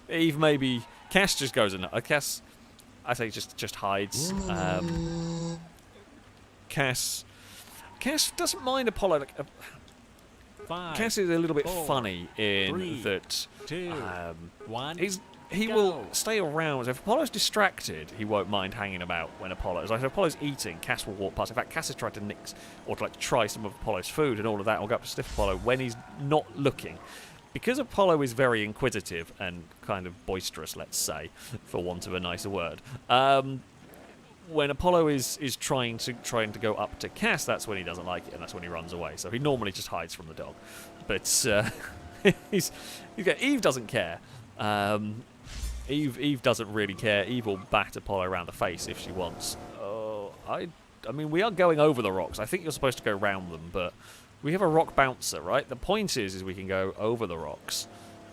maybe. Cass just goes in. Cass, I say, just hides. Cass doesn't mind Apollo. Cass is a little bit funny in that. 2, 1. He will stay around. If Apollo's distracted, he won't mind hanging about when Apollo's. Like, if Apollo's eating, Cass will walk past. In fact, Cass has tried to nix or to try some of Apollo's food and all of that. I'll go up to sniff Apollo when he's not looking. because Apollo is very inquisitive and kind of boisterous, let's say, for want of a nicer word. When Apollo is trying to go up to Cass, that's when he doesn't like it, and that's when he runs away. So he normally just hides from the dog. But Eve doesn't care. Eve doesn't really care. Eve will bat Apollo around the face if she wants. I mean, we are going over the rocks. I think you're supposed to go round them, but we have a rock bouncer, right? The point is we can go over the rocks,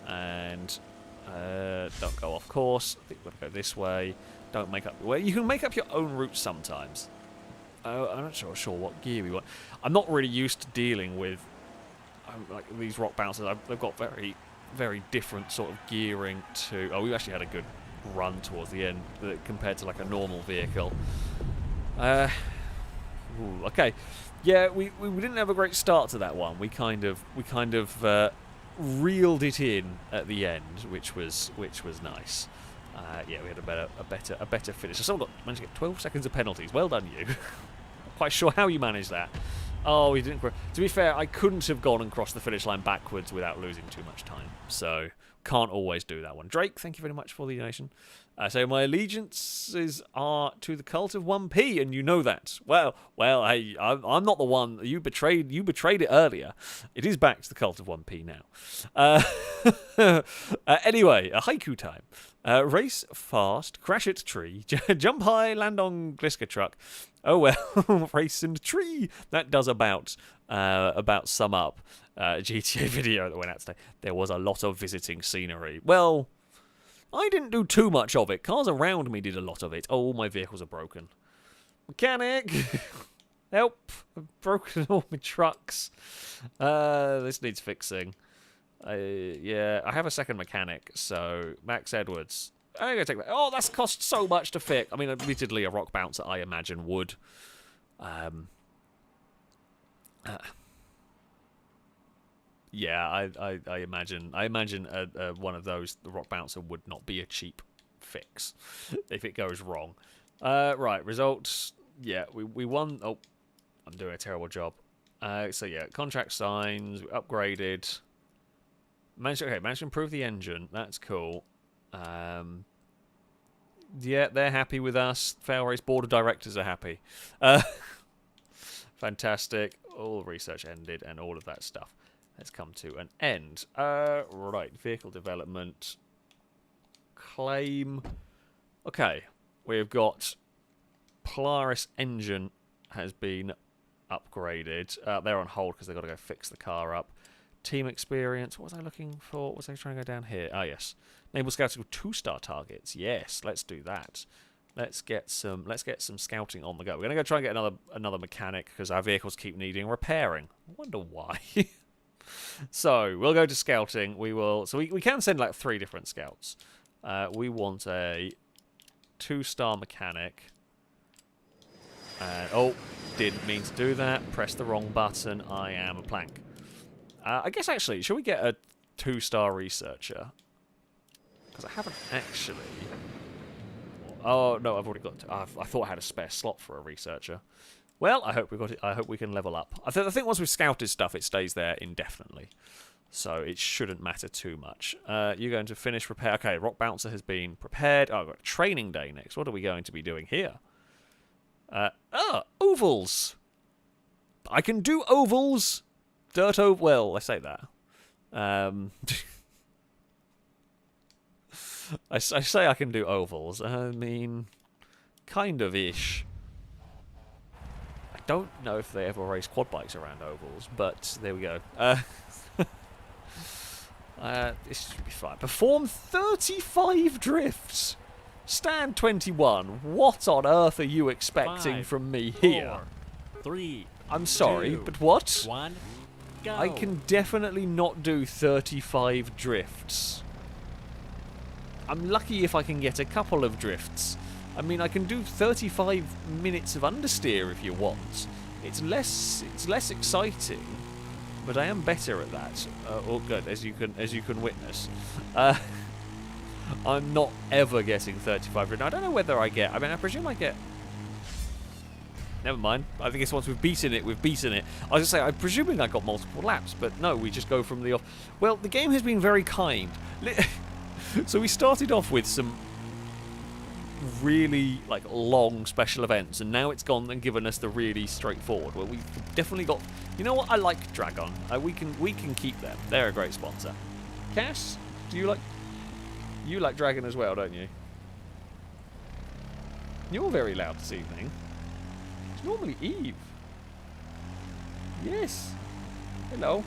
and don't go off course. I think we're gonna go this way. Don't make up. Well, you can make up your own route sometimes. I'm not sure what gear we want. I'm not really used to dealing with like these rock bouncers. They've got very, very different sort of gearing to. Oh, we actually had a good run towards the end compared to like a normal vehicle. Okay, yeah, we didn't have a great start to that one. We kind of reeled it in at the end, which was nice. Yeah, we had a better finish. I still managed to get 12 seconds of penalties. Well done, you. Not quite sure how you managed that. Oh, we didn't. To be fair, I couldn't have gone and crossed the finish line backwards without losing too much time. So can't always do that one. Drake, thank you very much for the donation. So my allegiances are to the cult of 1p, and you know that. Well, hey, I'm not the one. You betrayed it earlier. It is back to the cult of 1p now. Anyway, a haiku time. Race fast, crash at tree, jump high, land on Gliska truck. Oh well, race in the tree. That does about sum up GTA video that went out today. There was a lot of visiting scenery. Well, I didn't do too much of it. Cars around me did a lot of it. Oh, my vehicles are broken. Mechanic! Help! I've broken all my trucks. This needs fixing. Yeah, I have a second mechanic, so Max Edwards. I'm going to take that. Oh, that's cost so much to fix. I mean, admittedly, a rock bouncer, I imagine, would. Yeah, I imagine one of those, the rock bouncer would not be a cheap fix if it goes wrong. Right, results. Yeah, we won. Oh, I'm doing a terrible job. So yeah, contract signs, we upgraded. Managed to improve the engine. That's cool. Yeah, they're happy with us. FailRace board of directors are happy. Fantastic. All research ended and all of that stuff has come to an end. Right, vehicle development. Claim. Okay, we've got Polaris engine has been upgraded. They're on hold because they've got to go fix the car up. Team experience. What was I looking for? Was I trying to go down here? Ah, yes. Enable scouting with 2-star targets. Yes, let's do that. Let's get some scouting on the go. We're gonna go try and get another mechanic because our vehicles keep needing repairing. I wonder why. So we'll go to scouting. We will. So we can send like 3 different scouts. We want a 2-star mechanic. Oh, didn't mean to do that. Press the wrong button. I am a plank. I guess actually, should we get a 2-star researcher? Because I haven't actually. Oh no, I've already got. I thought I had a spare slot for a researcher. Well, I hope we got it. I hope we can level up. I think once we've scouted stuff, it stays there indefinitely, so it shouldn't matter too much. You're going to finish repair. Okay, rock bouncer has been prepared. Oh, I've got a training day next. What are we going to be doing here? Ovals. I can do ovals. Dirt over. Well, I say that. I say I can do ovals. I mean, kind of ish. I don't know if they ever race quad bikes around ovals, but there we go. This should be fine. Perform 35 drifts. Stand 21. What on earth are you expecting 5, from me here? 4, 3. I'm sorry, 2, but what? 1. Go. I can definitely not do 35 drifts. I'm lucky if I can get a couple of drifts. I mean, I can do 35 minutes of understeer if you want. It's less exciting, but I am better at that. Oh, good, as you can witness. I'm not ever getting 35 drifts. I don't know whether I get. I mean, I presume I get. Never mind. I think it's once we've beaten it, we've beaten it. I was going to say, I'm presuming I got multiple laps, but no, we just go from the off. Well, the game has been very kind. So we started off with some really like long special events, and now it's gone and given us the really straightforward. Well, we've definitely got. You know what? I like Dragon. We can keep them. They're a great sponsor. Cass, do you like Dragon as well, don't you? You're very loud this evening. It's normally Eve. Yes. Hello.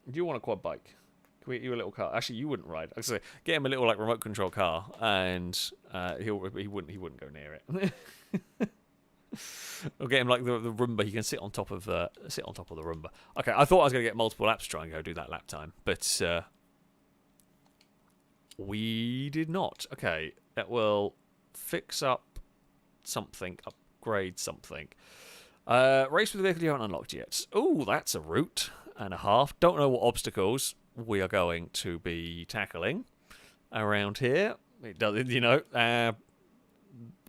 Do you want a quad bike? Can we get you a little car? Actually, you wouldn't ride. I say, get him a little like remote control car, and he wouldn't go near it. Or get him like the Roomba. He can sit on top of the Roomba. Okay, I thought I was going to get multiple laps to try and go do that lap time, but we did not. Okay, that will fix up something, upgrade something. Race with the vehicle you haven't unlocked yet. Oh, that's a route and a half. Don't know what obstacles we are going to be tackling around here. It does, you know,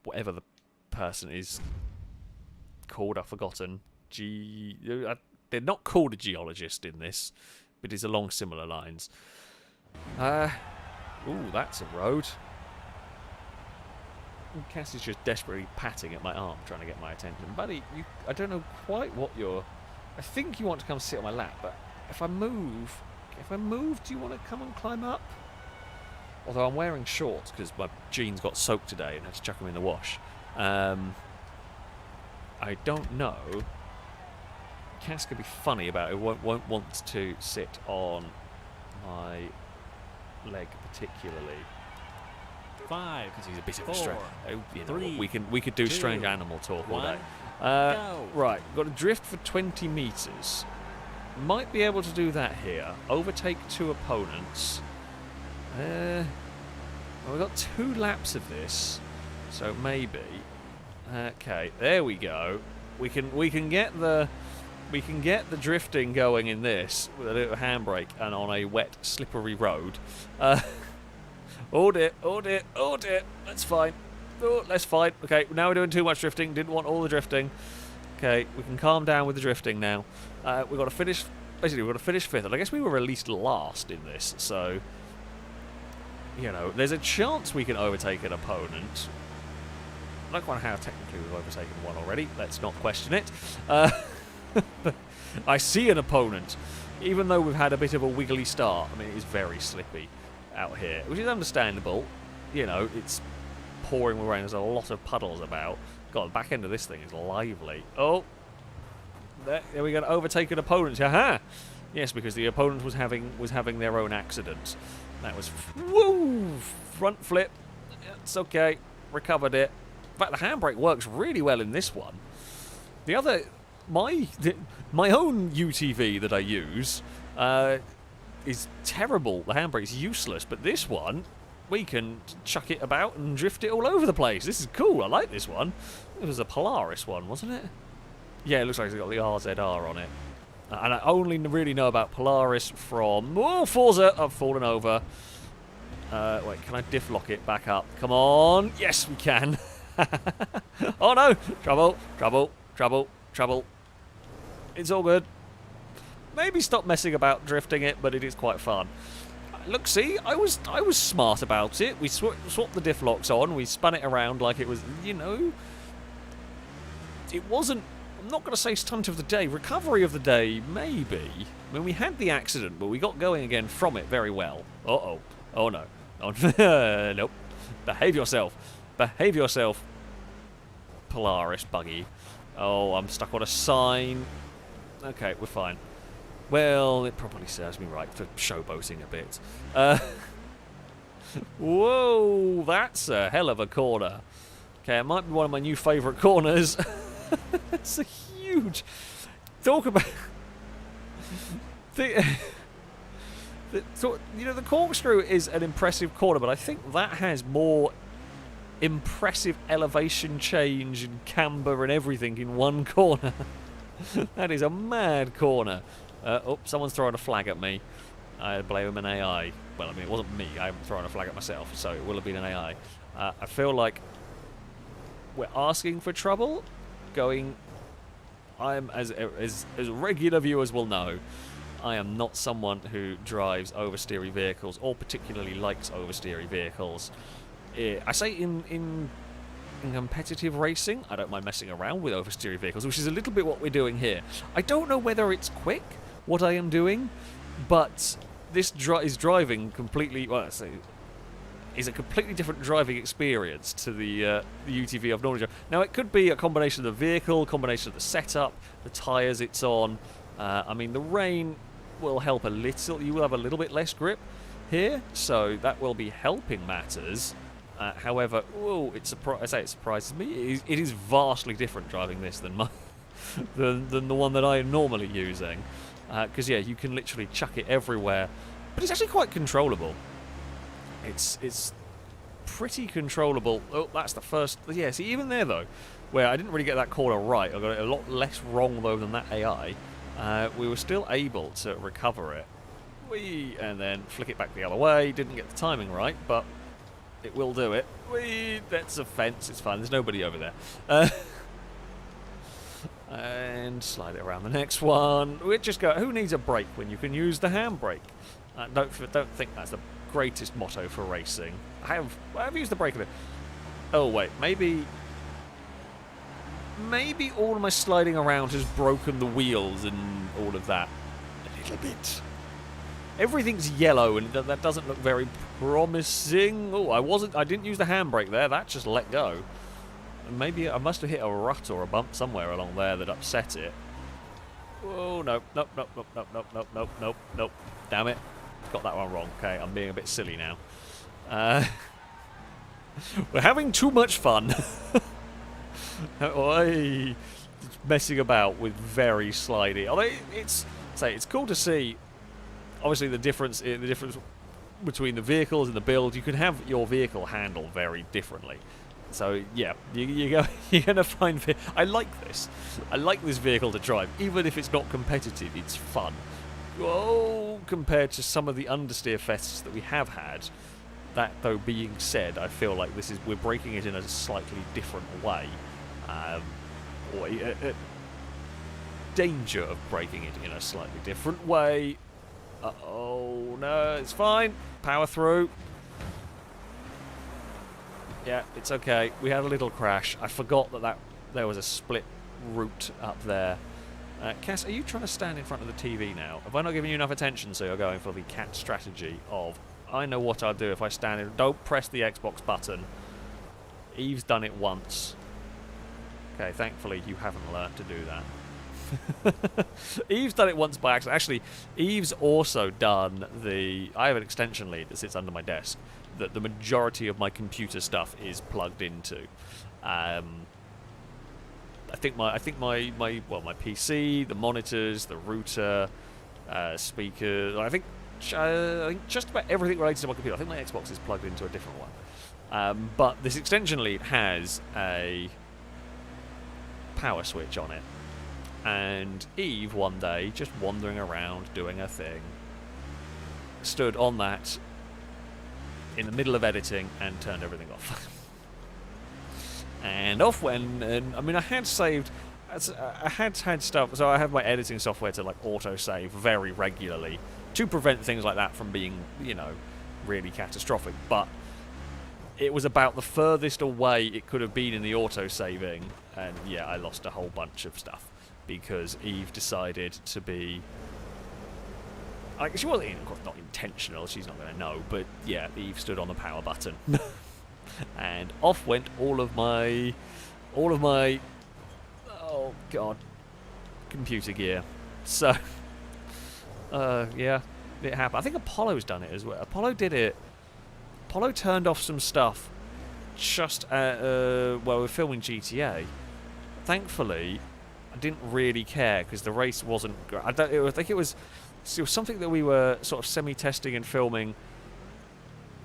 whatever the person is called, I've forgotten. They're not called a geologist in this, but it's along similar lines. Ooh, that's a road. Cass is just desperately patting at my arm, trying to get my attention. Buddy, I don't know quite what you're... I think you want to come sit on my lap, but if I move, do you want to come and climb up? Although I'm wearing shorts because my jeans got soaked today and I had to chuck them in the wash. I don't know. Cass could be funny about it. Won't want to sit on my leg particularly. 5, because he's a bit of a 4, strange. You know, 3, we could do 2, strange animal talk all 1, day. go. Right, got to drift for 20 meters. Might be able to do that here. Overtake 2 opponents. Well, we've got 2 laps of this, so maybe. Okay, there we go. We can get the drifting going in this with a little handbrake and on a wet, slippery road. Hold it. That's fine. Oh, that's fine. Okay, now we're doing too much drifting. Didn't want all the drifting. Okay, we can calm down with the drifting now. We've got to finish. Basically, we've got to finish 5th, and I guess we were released last in this, so you know, there's a chance we can overtake an opponent. I don't quite know how technically we've overtaken one already. Let's not question it. I see an opponent, even though we've had a bit of a wiggly start. I mean, it is very slippy out here, which is understandable. You know, it's pouring with rain. There's a lot of puddles about. God, the back end of this thing is lively. Oh, there we go. Overtaken opponents. Aha! Yes, because the opponent was having their own accident. That was front flip. It's okay. Recovered it. In fact, the handbrake works really well in this one. The other, my own UTV that I use is terrible. The handbrake's useless, but this one, we can chuck it about and drift it all over the place. This is cool. I like this one. It was a Polaris one, wasn't it? Yeah, it looks like it's got the RZR on it. And I only really know about Polaris from... Oh, Forza! I've fallen over. Wait, can I diff lock it back up? Come on! Yes, we can! Oh no! Trouble. It's all good. Maybe stop messing about drifting it, but it is quite fun. Look, see, I was smart about it. We swapped the diff locks on. We spun it around like it was, you know. It wasn't. I'm not going to say stunt of the day. Recovery of the day, maybe. I mean, we had the accident, but we got going again from it very well. Uh-oh. Oh, no. Oh, nope. Behave yourself. Behave yourself, Polaris buggy. Oh, I'm stuck on a sign. Okay, we're fine. Well, it probably serves me right for showboating a bit. Whoa, that's a hell of a corner. Okay, it might be one of my new favourite corners. It's a huge... Talk about... You know, the corkscrew is an impressive corner, but I think that has more impressive elevation change and camber and everything in one corner. That is a mad corner. Oh, someone's throwing a flag at me. I blame an AI. Well, I mean, it wasn't me. I haven't thrown a flag at myself, so it will have been an AI. I feel like we're asking for trouble. I'm as regular viewers will know, I am not someone who drives oversteery vehicles or particularly likes oversteery vehicles. I say in competitive racing, I don't mind messing around with oversteery vehicles, which is a little bit what we're doing here. I don't know whether it's quick, what I am doing, but this is driving completely, well, is a completely different driving experience to the UTV I've normally driven. Now, it could be a combination of the vehicle, combination of the setup, the tyres it's on. I mean, the rain will help a little. You will have a little bit less grip here, so that will be helping matters. However, it surprises me. It is vastly different driving this than than the one that I am normally using. Because, yeah, you can literally chuck it everywhere. But it's actually quite controllable. It's pretty controllable. Oh, that's the first. Yeah, see, even there, though, where I didn't really get that corner right, I got it a lot less wrong, though, than that AI, we were still able to recover it. And then flick it back the other way. Didn't get the timing right, but it will do it. That's a fence. It's fine. There's nobody over there. And slide it around the next one. We just go, who needs a brake when you can use the handbrake? Don't think that's the greatest motto for racing. I have used the brake a bit. Oh wait, maybe all of my sliding around has broken the wheels and all of that a little bit. Everything's yellow and that doesn't look very promising. Oh, I didn't use the handbrake there. That just let go. Maybe I must have hit a rut or a bump somewhere along there that upset it. Oh, nope. Damn it. Got that one wrong. Okay, I'm being a bit silly now. We're having too much fun. Messing about with very slidey. Although it's cool to see. Obviously, the difference between the vehicles and the build. You can have your vehicle handle very differently. So yeah, you're gonna find. I like this. I like this vehicle to drive, even if it's not competitive. It's fun. Oh, compared to some of the understeer fests that we have had. That though being said, I feel like we're breaking it in a slightly different way, or danger of breaking it in a slightly different way. Oh no, it's fine. Power through. Yeah, it's okay. We had a little crash. I forgot that there was a split route up there. Cass, are you trying to stand in front of the TV now? Have I not given you enough attention so you're going for the cat strategy of, I know what I'll do if I stand in... Don't press the Xbox button. Eve's done it once. Okay, thankfully you haven't learnt to do that. Eve's done it once by accident. Actually, Eve's also done I have an extension lead that sits under my desk that the majority of my computer stuff is plugged into. I think my PC, the monitors, the router, speakers. I think just about everything related to my computer. I think my Xbox is plugged into a different one. But this extension lead has a power switch on it. And Eve, one day, just wandering around doing her thing, stood on that in the middle of editing and turned everything off. And off went, and I mean, I had had stuff, so I have my editing software to like auto-save very regularly to prevent things like that from being, really catastrophic, but it was about the furthest away it could have been in the auto-saving, and yeah, I lost a whole bunch of stuff because Eve decided to be... she wasn't, of course, not intentional, she's not going to know, but yeah, Eve stood on the power button. And off went all of my, oh god, computer gear. So, yeah, it happened. I think Apollo's done it as well. Apollo did it. Apollo turned off some stuff just we're filming GTA. Thankfully, I didn't really care because the race wasn't... I think it was something that we were sort of semi-testing and filming,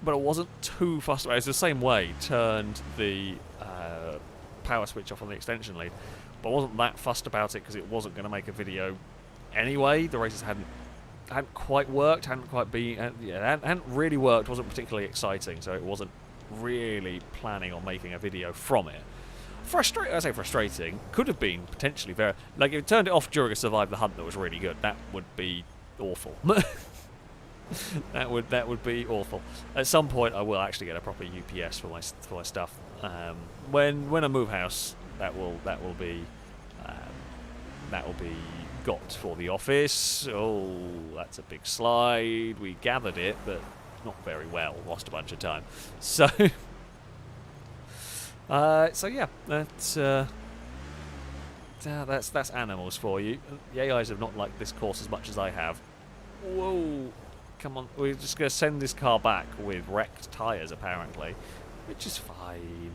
but it wasn't too fussed about it. It was the same way, turned the power switch off on the extension lead, but I wasn't that fussed about it because it wasn't going to make a video anyway. The races hadn't quite worked, hadn't really worked, wasn't particularly exciting, so it wasn't really planning on making a video from it. I say frustrating. Could have been potentially very... Like, if it turned it off during a Survive the Hunt that was really good, that would be awful. that would be awful. At some point, I will actually get a proper UPS for my stuff. When I move house, that will be got for the office. Oh, that's a big slide. We gathered it, but not very well. Lost a bunch of time. So, so yeah, that's animals for you. The AIs have not liked this course as much as I have. Whoa. Come on, we're just going to send this car back with wrecked tyres, apparently, which is fine.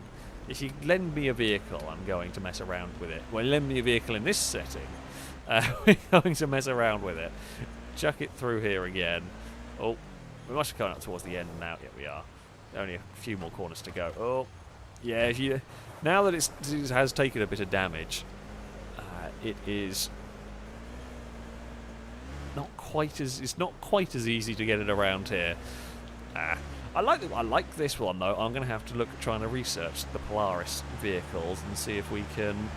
If you lend me a vehicle, I'm going to mess around with it. Well, lend me a vehicle in this setting, we're going to mess around with it. Chuck it through here again. Oh, we must be coming up towards the end now. Yeah, we are. Only a few more corners to go. Oh, yeah, now that it has taken a bit of damage, it is... it's not quite as easy to get it around here. I like this one though. I'm going to have to look at trying to research the Polaris vehicles and see if we can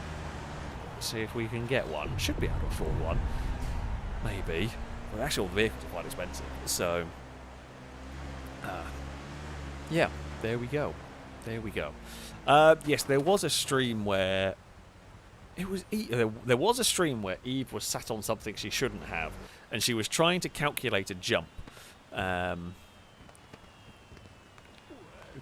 get one. Should be able to afford one, maybe. Well, actually, all the vehicles are quite expensive. So, yeah, there we go. Yes, there was a stream where there was a stream where Eve was sat on something she shouldn't have, and she was trying to calculate a jump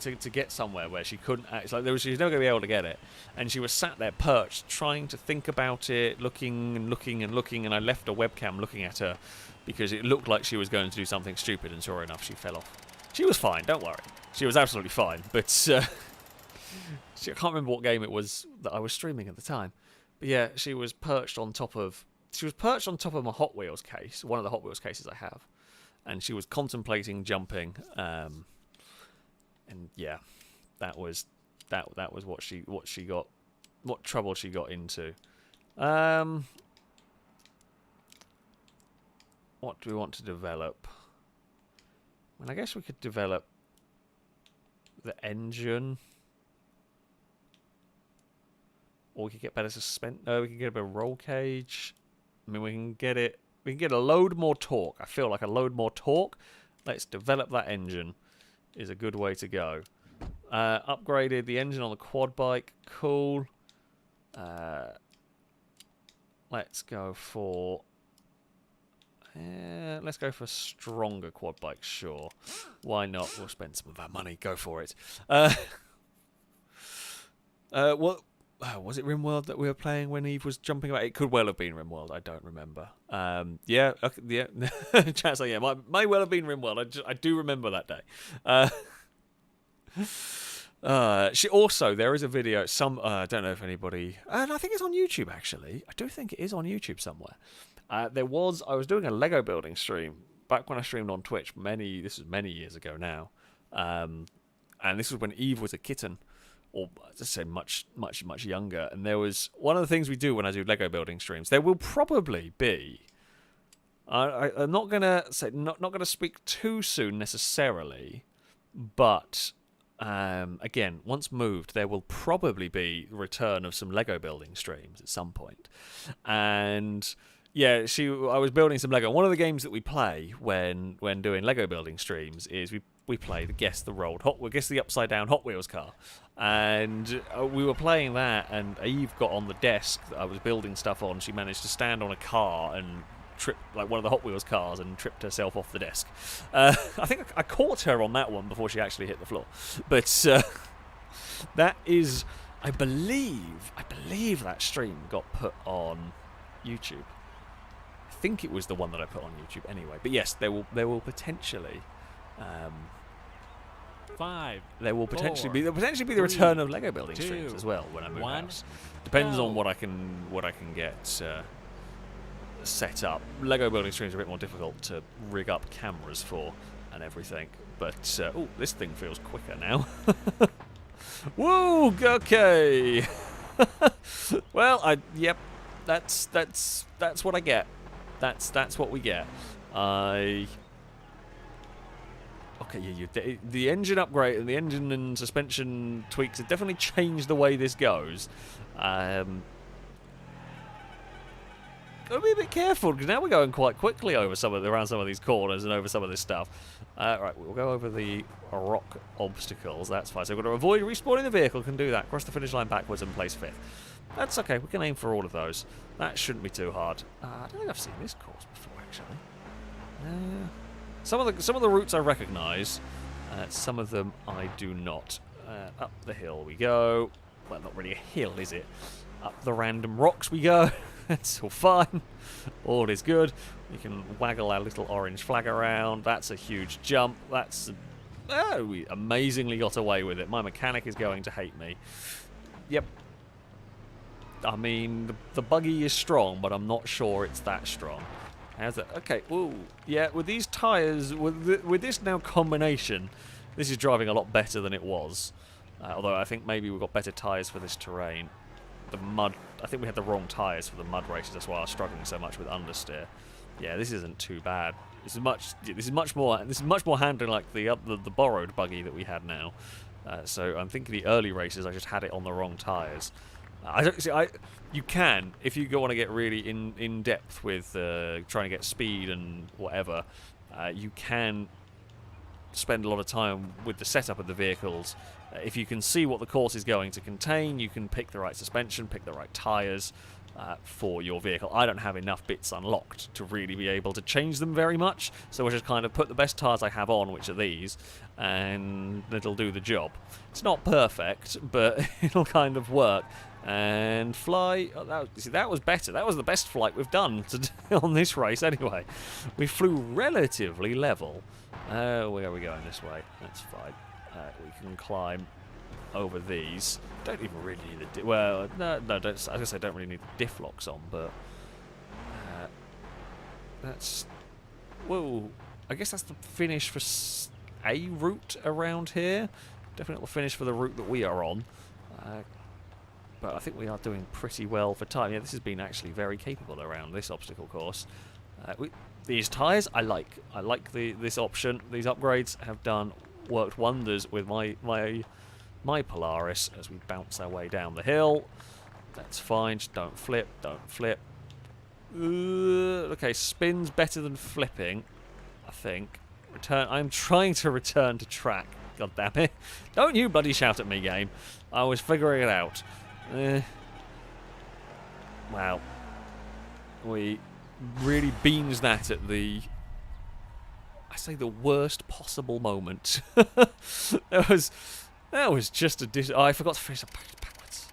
to get somewhere where she couldn't. It's like she was never going to be able to get it, and she was sat there perched, trying to think about it, looking, and I left a webcam looking at her because it looked like she was going to do something stupid, and sure enough, she fell off. She was fine. Don't worry. She was absolutely fine, but I can't remember what game it was that I was streaming at the time. But yeah, she was perched on top of my Hot Wheels case, one of the Hot Wheels cases I have, and she was contemplating jumping. And yeah, that was what trouble she got into. What do we want to develop? Well, I guess we could develop the engine. Or we could get better suspension. No, we can get a better roll cage. I mean, we can get a load more torque. I feel like a load more torque. Let's develop that engine. Is a good way to go. Upgraded the engine on the quad bike. Cool. Let's go for stronger quad bike. Sure. Why not? We'll spend some of our money. Go for it. What? Was it RimWorld that we were playing when Eve was jumping about? It could well have been RimWorld. I don't remember. Yeah, okay, yeah. Chat say, yeah, may well have been RimWorld. I do remember that day. She also, there is a video. I don't know if anybody, and I think it's on YouTube actually. I do think it is on YouTube somewhere. I was doing a Lego building stream back when I streamed on Twitch. This was many years ago now, and this was when Eve was a kitten. Or just say much younger. And there was one of the things we do when I do Lego building streams. There will probably be. I'm not gonna say not gonna speak too soon necessarily, but again, once moved, there will probably be return of some Lego building streams at some point. And yeah, I was building some Lego. One of the games that we play when doing Lego building streams is we play the Guess the Upside Down Hot Wheels car. And we were playing that, and Eve got on the desk that I was building stuff on. She managed to stand on a car and trip, like one of the Hot Wheels cars, and tripped herself off the desk. I think I caught her on that one before she actually hit the floor. But that is, I believe that stream got put on YouTube. I think it was the one that I put on YouTube anyway. But yes, there will potentially. There will potentially be the return of Lego building streams as well when I move house. Depends on what I can get set up. Lego building streams are a bit more difficult to rig up cameras for and everything. But this thing feels quicker now. Woo! Okay. Well, yep. That's what I get. That's what we get. Okay, the engine upgrade and the engine and suspension tweaks have definitely changed the way this goes. Gotta be a bit careful because now we're going quite quickly over around some of these corners and over some of this stuff. Right, we'll go over the rock obstacles. That's fine. So we've got to avoid respawning the vehicle. Can do that. Cross the finish line backwards and place 5th. That's okay. We can aim for all of those. That shouldn't be too hard. I don't think I've seen this course before, actually. Some of the routes I recognise. Some of them I do not. Up the hill we go. Well, not really a hill, is it? Up the random rocks we go. That's all fine. All is good. We can waggle our little orange flag around. That's a huge jump. That's... we amazingly got away with it. My mechanic is going to hate me. Yep. I mean, the buggy is strong, but I'm not sure it's that strong. How's that? Okay, ooh. Yeah, with these tyres, with this now combination, this is driving a lot better than it was. Although I think maybe we've got better tyres for this terrain. The mud, I think we had the wrong tyres for the mud races. That's why I was struggling so much with understeer. Yeah, this isn't too bad. This is much more handling like the borrowed buggy that we had now. So I'm thinking the early races I just had it on the wrong tyres. You can, if you want to get really in depth with trying to get speed and whatever, you can spend a lot of time with the setup of the vehicles. If you can see what the course is going to contain, you can pick the right suspension, pick the right tyres for your vehicle. I don't have enough bits unlocked to really be able to change them very much, so I just kind of put the best tyres I have on, which are these, and it'll do the job. It's not perfect, but it'll kind of work. And fly. Oh, that was better. That was the best flight we've done on this race anyway. We flew relatively level. Where are we going this way? That's fine. We can climb over these. Don't even really need the well, no, don't. I was gonna say don't really need the diff locks on, but that's. Whoa. I guess that's the finish for a route around here. Definitely the finish for the route that we are on. But I think we are doing pretty well for time. Yeah, this has been actually very capable around this obstacle course. These tyres, I like. I like this option. These upgrades have worked wonders with my Polaris as we bounce our way down the hill. That's fine. Just don't flip. Don't flip. Okay, spin's better than flipping, I think. I'm trying to return to track. God damn it! Don't you bloody shout at me, game. I was figuring it out. Wow. We really beans that at the... I say the worst possible moment. that was just a... I forgot to finish the backwards.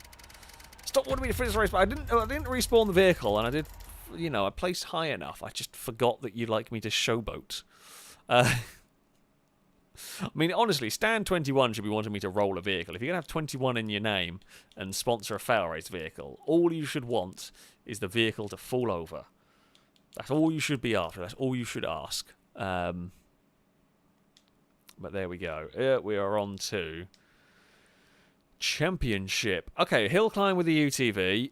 Stop wanting me to finish the race, but I didn't respawn the vehicle, and I did... You know, I placed high enough. I just forgot that you'd like me to showboat. I mean, honestly, Stan 21 should be wanting me to roll a vehicle. If you're going to have 21 in your name and sponsor a FailRace vehicle, all you should want is the vehicle to fall over. That's all you should be after. That's all you should ask. But there we go. We are on to Championship. Okay, hill climb with the UTV.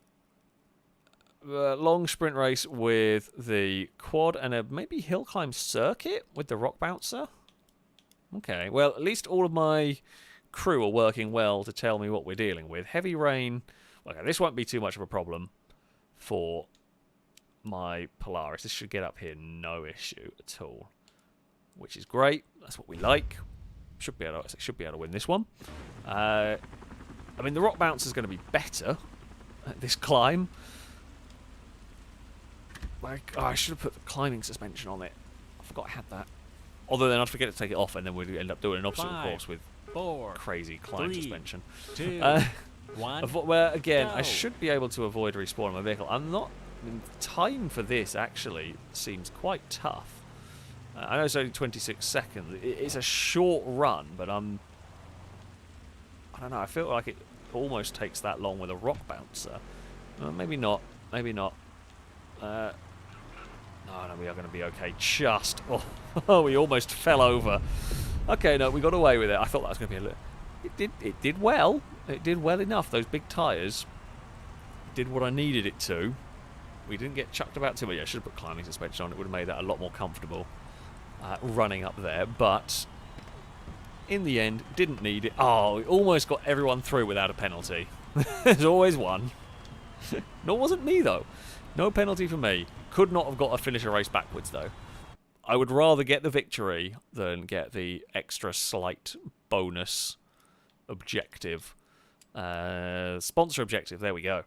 Long sprint race with the quad and a maybe hill climb circuit with the rock bouncer. Okay, well, at least all of my crew are working well to tell me what we're dealing with. Heavy rain. Okay, this won't be too much of a problem for my Polaris. This should get up here no issue at all, which is great. That's what we like. Should be able to win this one. I mean, the rock bouncer is going to be better at this climb. Like, I should have put the climbing suspension on it. I forgot I had that. Although then I'd forget to take it off, and then we'd end up doing an obstacle course with 4, crazy climb 3, suspension. 2, 1. Well, again, go. I should be able to avoid respawning my vehicle. I'm not. I mean, time for this actually seems quite tough. I know it's only 26 seconds. It's a short run, but I don't know. I feel like it almost takes that long with a rock bouncer. Maybe not. Maybe not. No, we are going to be okay. Just. Oh, we almost fell over. Okay, no, we got away with it. I thought that was going to be a little... It did well. It did well enough. Those big tyres did what I needed it to. We didn't get chucked about too much. I should have put climbing suspension on. It would have made that a lot more comfortable running up there. But In the end, didn't need it. Oh, we almost got everyone through without a penalty. There's always one. No, it wasn't me, though. No penalty for me. Could not have got a finish a race backwards, though. I would rather get the victory than get the extra slight bonus objective. Sponsor objective, there we go.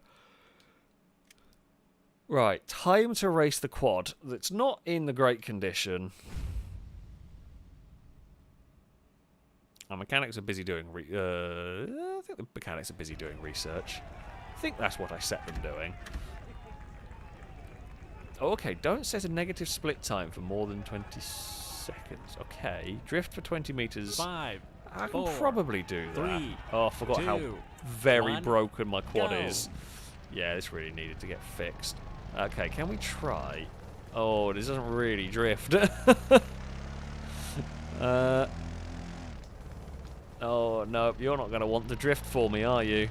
Right, time to race the quad that's not in the great condition. Our mechanics are busy doing I think the mechanics are busy doing research. I think that's what I set them doing. Oh, okay, don't set a negative split time for more than 20 seconds. Okay, drift for 20 meters. 5, I can 4, probably do that. 3, oh, I forgot 2, how very 1, broken my quad go. is. Yeah, this really needed to get fixed. Okay, can we try? Oh, this doesn't really drift. Oh, no, you're not going to want to drift for me, are you?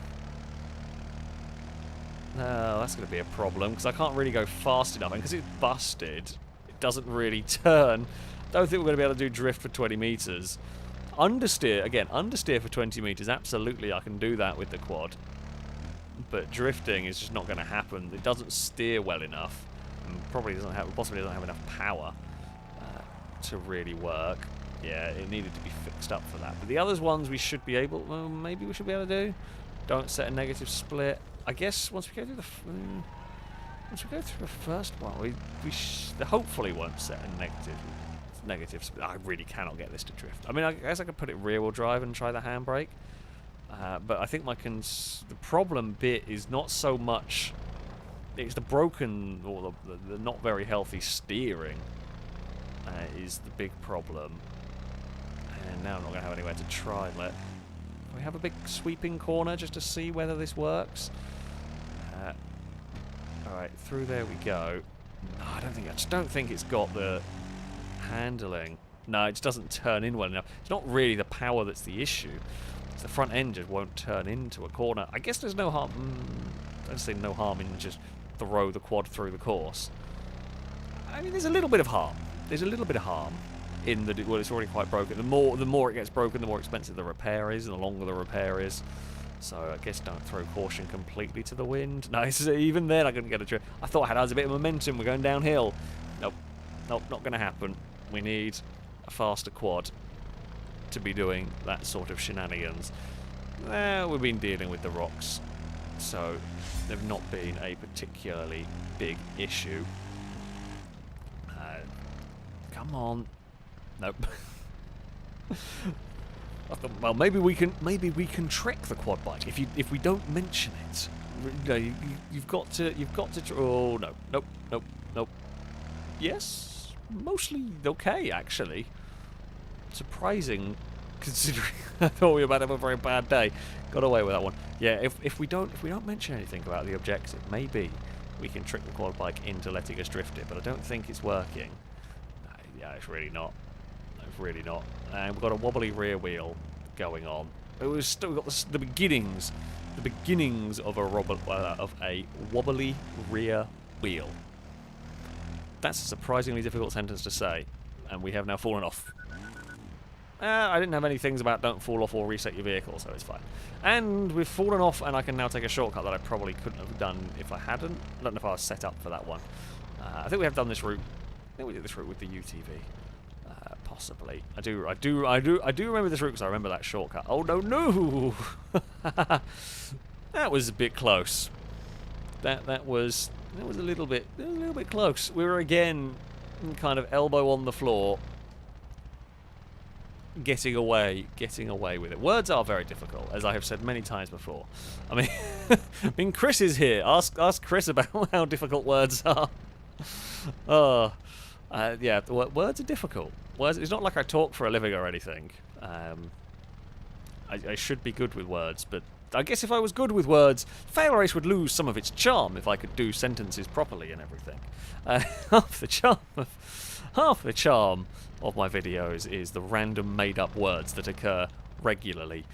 No, that's going to be a problem, because I can't really go fast enough, and because it's busted, it doesn't really turn. Don't think we're going to be able to do drift for 20 meters. Understeer, again, understeer for 20 meters, absolutely I can do that with the quad. But drifting is just not going to happen. It doesn't steer well enough, and probably possibly doesn't have enough power to really work. Yeah, it needed to be fixed up for that. But the other ones we should be able... Well, maybe we should be able to do. Don't set a negative split. I guess once we go through the first one, we hopefully won't set a negative split. I really cannot get this to drift. I mean, I guess I could put it rear-wheel drive and try the handbrake. But I think the problem bit is not so much... It's the broken or the not very healthy steering is the big problem. And now I'm not going to have anywhere to try and let... Can we have a big sweeping corner just to see whether this works? Alright, through there we go. No, I just don't think it's got the handling. No, it just doesn't turn in well enough. It's not really the power that's the issue. It's the front end just won't turn into a corner. I guess there's no harm... I'd say no harm in just throw the quad through the course. I mean, there's a little bit of harm. There's a little bit of harm in the... Well, it's already quite broken. The more it gets broken, the more expensive the repair is, and the longer the repair is. So I guess don't throw caution completely to the wind. No, even then I couldn't get a drift. I thought I had a bit of momentum. We're going downhill. Nope. Nope, not going to happen. We need a faster quad to be doing that sort of shenanigans. We've been dealing with the rocks, so they've not been a particularly big issue. Come on. Nope. I thought, well, maybe we can trick the quad bike if we don't mention it. No, you've got to. Oh no, nope. Yes, mostly okay actually. Surprising, considering I thought we were about to have a very bad day. Got away with that one. Yeah, if we don't mention anything about the objective, maybe we can trick the quad bike into letting us drift it. But I don't think it's working. No, yeah, it's really not. It's really not. And we've got a wobbly rear wheel going on. We've still got the beginnings of a wobbly rear wheel. That's a surprisingly difficult sentence to say, and we have now fallen off. I didn't have any things about don't fall off or reset your vehicle, so it's fine. And we've fallen off, and I can now take a shortcut that I probably couldn't have done if I hadn't. I don't know if I was set up for that one. I think we have done this route. I think we did this route with the UTV. Possibly. I do remember this route because I remember that shortcut. Oh no! That was a bit close. That was a little bit close. We were again kind of elbow on the floor, getting away with it. Words are very difficult, as I have said many times before. I mean, Chris is here. Ask Chris about how difficult words are. Yeah, words are difficult. Words. It's not like I talk for a living or anything. I should be good with words, but I guess if I was good with words, FailRace would lose some of its charm if I could do sentences properly and everything. Half the charm of my videos is the random made-up words that occur regularly.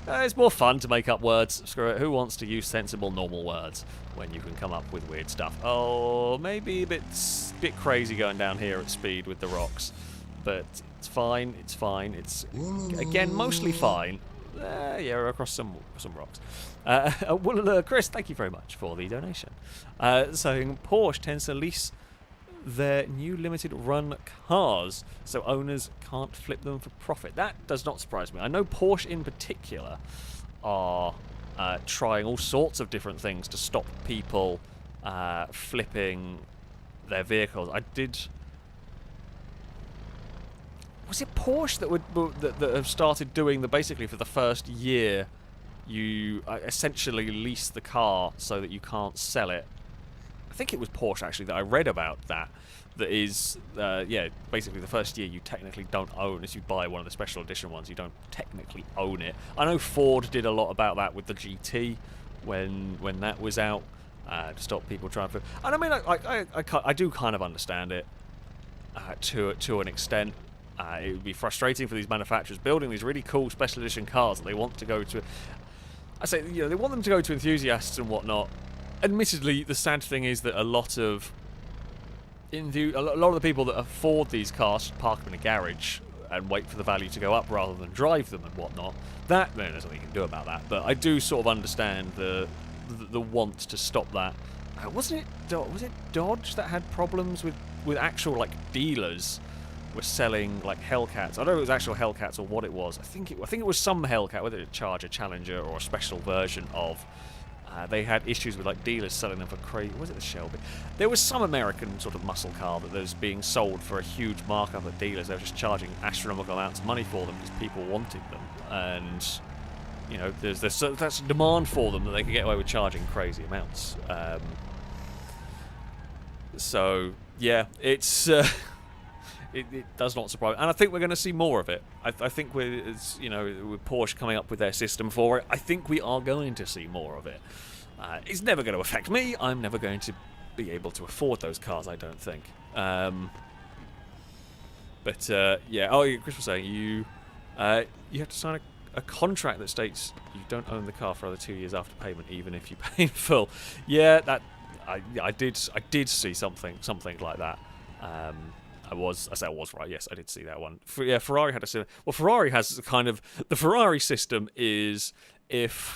It's more fun to make up words. Screw it. Who wants to use sensible, normal words when you can come up with weird stuff? Oh, maybe a bit crazy going down here at speed with the rocks. but it's fine. It's fine. It's again mostly fine. Yeah, across some rocks. Chris, thank you very much for the donation. Saying Porsche tends to lease their new limited run cars, so owners can't flip them for profit. That does not surprise me. I know Porsche in particular are trying all sorts of different things to stop people flipping their vehicles. Was it Porsche that have started doing basically for the first year you essentially lease the car so that you can't sell it? I think it was Porsche actually that I read about that is basically the first year you technically don't own, as you buy one of the special edition ones, you don't technically own it. I know Ford did a lot about that with the GT when that was out, to stop people trying to. And I mean, I do kind of understand it to an extent. It would be frustrating for these manufacturers building these really cool special edition cars that they want to go to. I say, they want them to go to enthusiasts and whatnot. Admittedly, the sad thing is that a lot of the people that afford these cars park them in a garage and wait for the value to go up rather than drive them and whatnot. There's nothing you can do about that. But I do sort of understand the want to stop that. Was it Dodge that had problems with actual dealers were selling Hellcats? I don't know if it was actual Hellcats or what it was. I think it was some Hellcat, whether it Charger, Challenger, or a special version of. They had issues with dealers selling them for crazy. Was it the Shelby? There was some American sort of muscle car that was being sold for a huge markup at dealers. They were just charging astronomical amounts of money for them because people wanted them, and there's that's demand for them that they can get away with charging crazy amounts. So yeah, it's. It does not surprise me. And I think we're going to see more of it. I think with Porsche coming up with their system for it, I think we are going to see more of it. It's never going to affect me. I'm never going to be able to afford those cars, I don't think. Chris was saying you have to sign a contract that states you don't own the car for another 2 years after payment, even if you pay in full. Yeah, that I did see something like that. I was right. Yes, I did see that one. Ferrari had a similar. Well, Ferrari has kind of the Ferrari system is if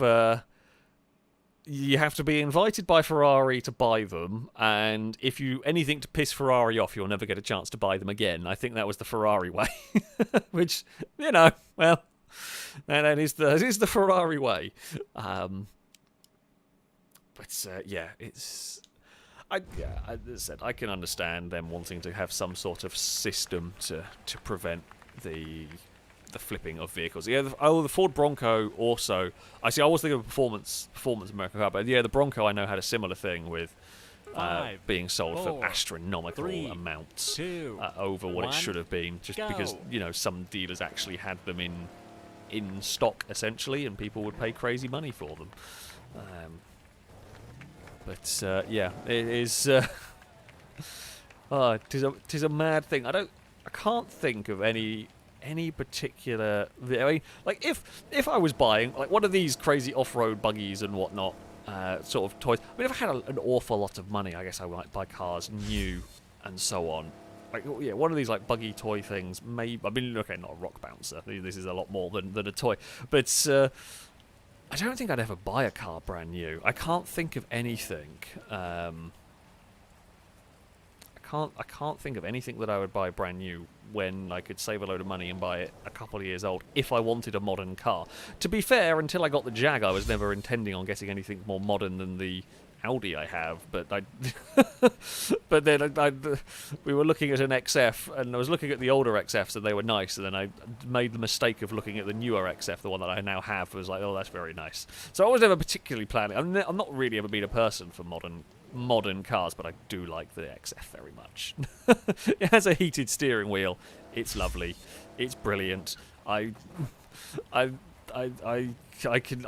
you have to be invited by Ferrari to buy them, and if you anything to piss Ferrari off, you'll never get a chance to buy them again. I think that was the Ferrari way, which that is the Ferrari way. It's. As I said, I can understand them wanting to have some sort of system to prevent the flipping of vehicles. Yeah, the Ford Bronco also. I was thinking of performance American car, but the Bronco I know had a similar thing with being sold for astronomical amounts over what it should have been, just because some dealers actually had them in stock essentially, and people would pay crazy money for them. But it is. Tis a mad thing. I can't think of any particular. I mean, if I was buying one of these crazy off-road buggies and whatnot, sort of toys. I mean, if I had an awful lot of money, I guess I might buy cars new and so on. One of these buggy toy things. Maybe I mean, okay, not a rock bouncer. This is a lot more than a toy, but. I don't think I'd ever buy a car brand new. I can't think of anything. I can't think of anything that I would buy brand new when I could save a load of money and buy it a couple of years old if I wanted a modern car. To be fair, until I got the Jag, I was never intending on getting anything more modern than the Audi I have, but we were looking at an XF, and I was looking at the older XFs, and they were nice, and then I made the mistake of looking at the newer XF, the one that I now have, was oh, that's very nice. So I was never particularly planning. I'm not really ever been a person for modern cars, but I do like the XF very much. It has a heated steering wheel. It's lovely. It's brilliant. I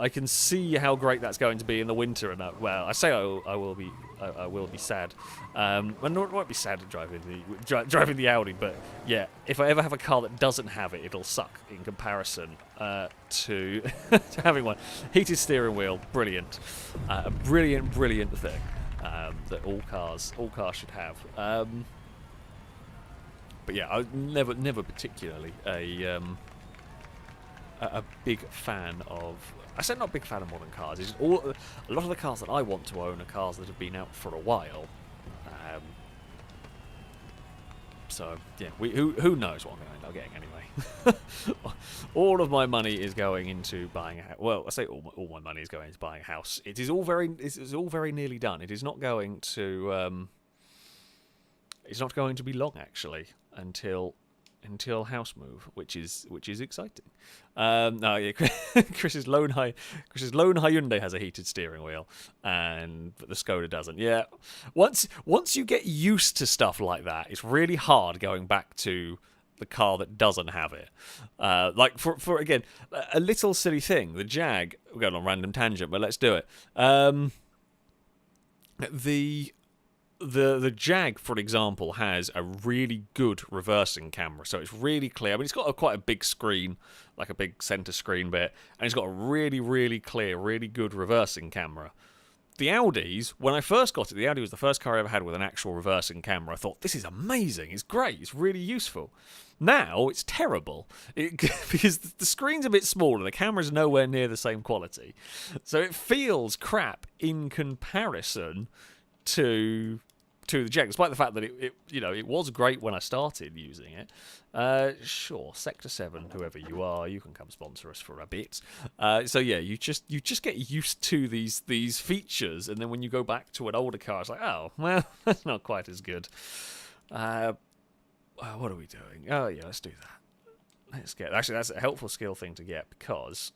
can see how great that's going to be in the winter, and I say I will be sad. I won't be sad at driving the Audi, but yeah, if I ever have a car that doesn't have it, it'll suck in comparison to having one. Heated steering wheel, brilliant, a brilliant thing that all cars should have. But yeah, I was never particularly a big fan of. I said not a big fan of modern cars. It's just a lot of the cars that I want to own are cars that have been out for a while. So yeah, who knows what I'm going to end up getting anyway. All of my money is going into buying a house. Well, I say all my money is going into buying a house. It is all very nearly done. It is not going to it's not going to be long actually until house move, which is exciting. No, yeah, Chris's lone Hyundai has a heated steering wheel, but the Skoda doesn't. Yeah, once you get used to stuff like that, it's really hard going back to the car that doesn't have it. Like for again, a little silly thing, the Jag. We're going on a random tangent, but let's do it. The Jag, for example, has a really good reversing camera, so it's really clear. I mean, it's got quite a big screen, like a big center screen bit, and it's got a really, really clear, really good reversing camera. The Audis, when I first got it, the Audi was the first car I ever had with an actual reversing camera. I thought, this is amazing, it's great, it's really useful. Now, it's terrible, because the screen's a bit smaller, the camera's nowhere near the same quality. So it feels crap in comparison to the Jag, despite the fact that it was great when I started using it. Sure, Sector 7, whoever you are, you can come sponsor us for a bit. So yeah, you just get used to these features, and then when you go back to an older car, it's like, oh, well, that's not quite as good. What are we doing? Oh yeah, let's do that. Actually, that's a helpful skill thing to get, because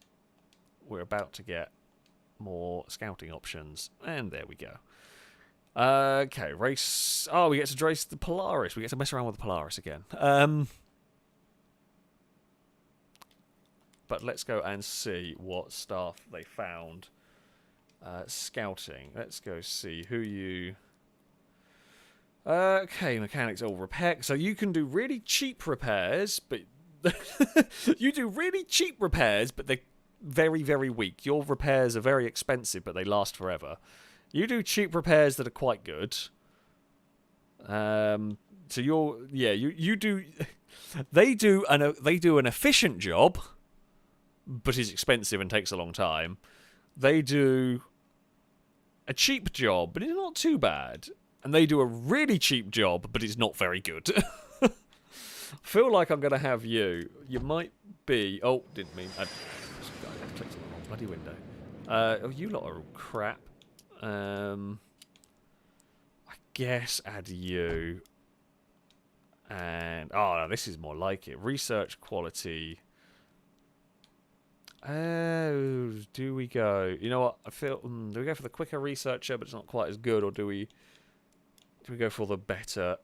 we're about to get more scouting options, and there we go. Okay, race. Oh, we get to race the Polaris. We get to mess around with the Polaris again. But let's go and see what stuff they found scouting. Let's go see who you... Okay, mechanics all repair. So you can do really cheap repairs, but... you do really cheap repairs, but they're very, very weak. Your repairs are very expensive, but they last forever. You do cheap repairs that are quite good. So you do. They do an efficient job, but is expensive and takes a long time. They do a cheap job, but it's not too bad. And they do a really cheap job, but it's not very good. I feel like I'm going to have you. You might be... Oh, didn't mean... I clicked on the wrong bloody window. Oh, you lot are crap. I guess add you. And... Oh, no, this is more like it. Research quality... Oh, do we go... You know what? I feel... do we go for the quicker researcher, but it's not quite as good, or do we go for the better...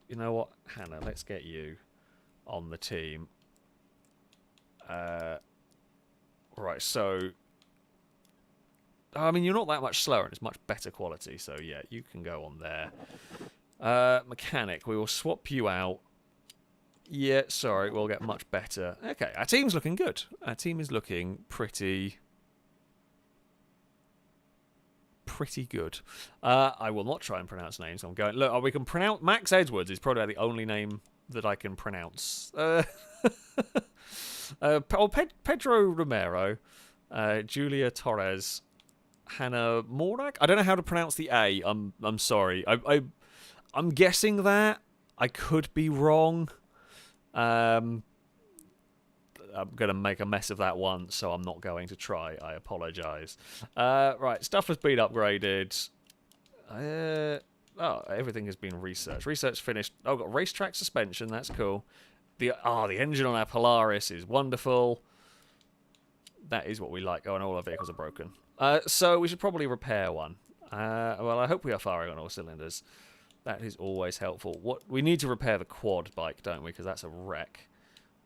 You know what? Hannah, let's get you on the team. Right, so... I mean, you're not that much slower, and it's much better quality, so yeah, you can go on there. Mechanic, we will swap you out. Yeah, sorry, we'll get much better. Okay, our team's looking good. Our team is looking pretty good. I will not try and pronounce names. I'm going... Look, we can pronounce... Max Edwards is probably the only name that I can pronounce. Pedro Romero, Julia Torres, Hannah Morak. I don't know how to pronounce the A. I'm sorry. I'm guessing that. I could be wrong. I'm going to make a mess of that one, so I'm not going to try. I apologise. Right, stuff has been upgraded. Everything has been researched. Research finished. Oh, got racetrack suspension. That's cool. The engine on our Polaris is wonderful. That is what we like. Oh, and all our vehicles are broken. So we should probably repair one. Well, I hope we are firing on all cylinders. That is always helpful. We need to repair the quad bike, don't we? Because that's a wreck.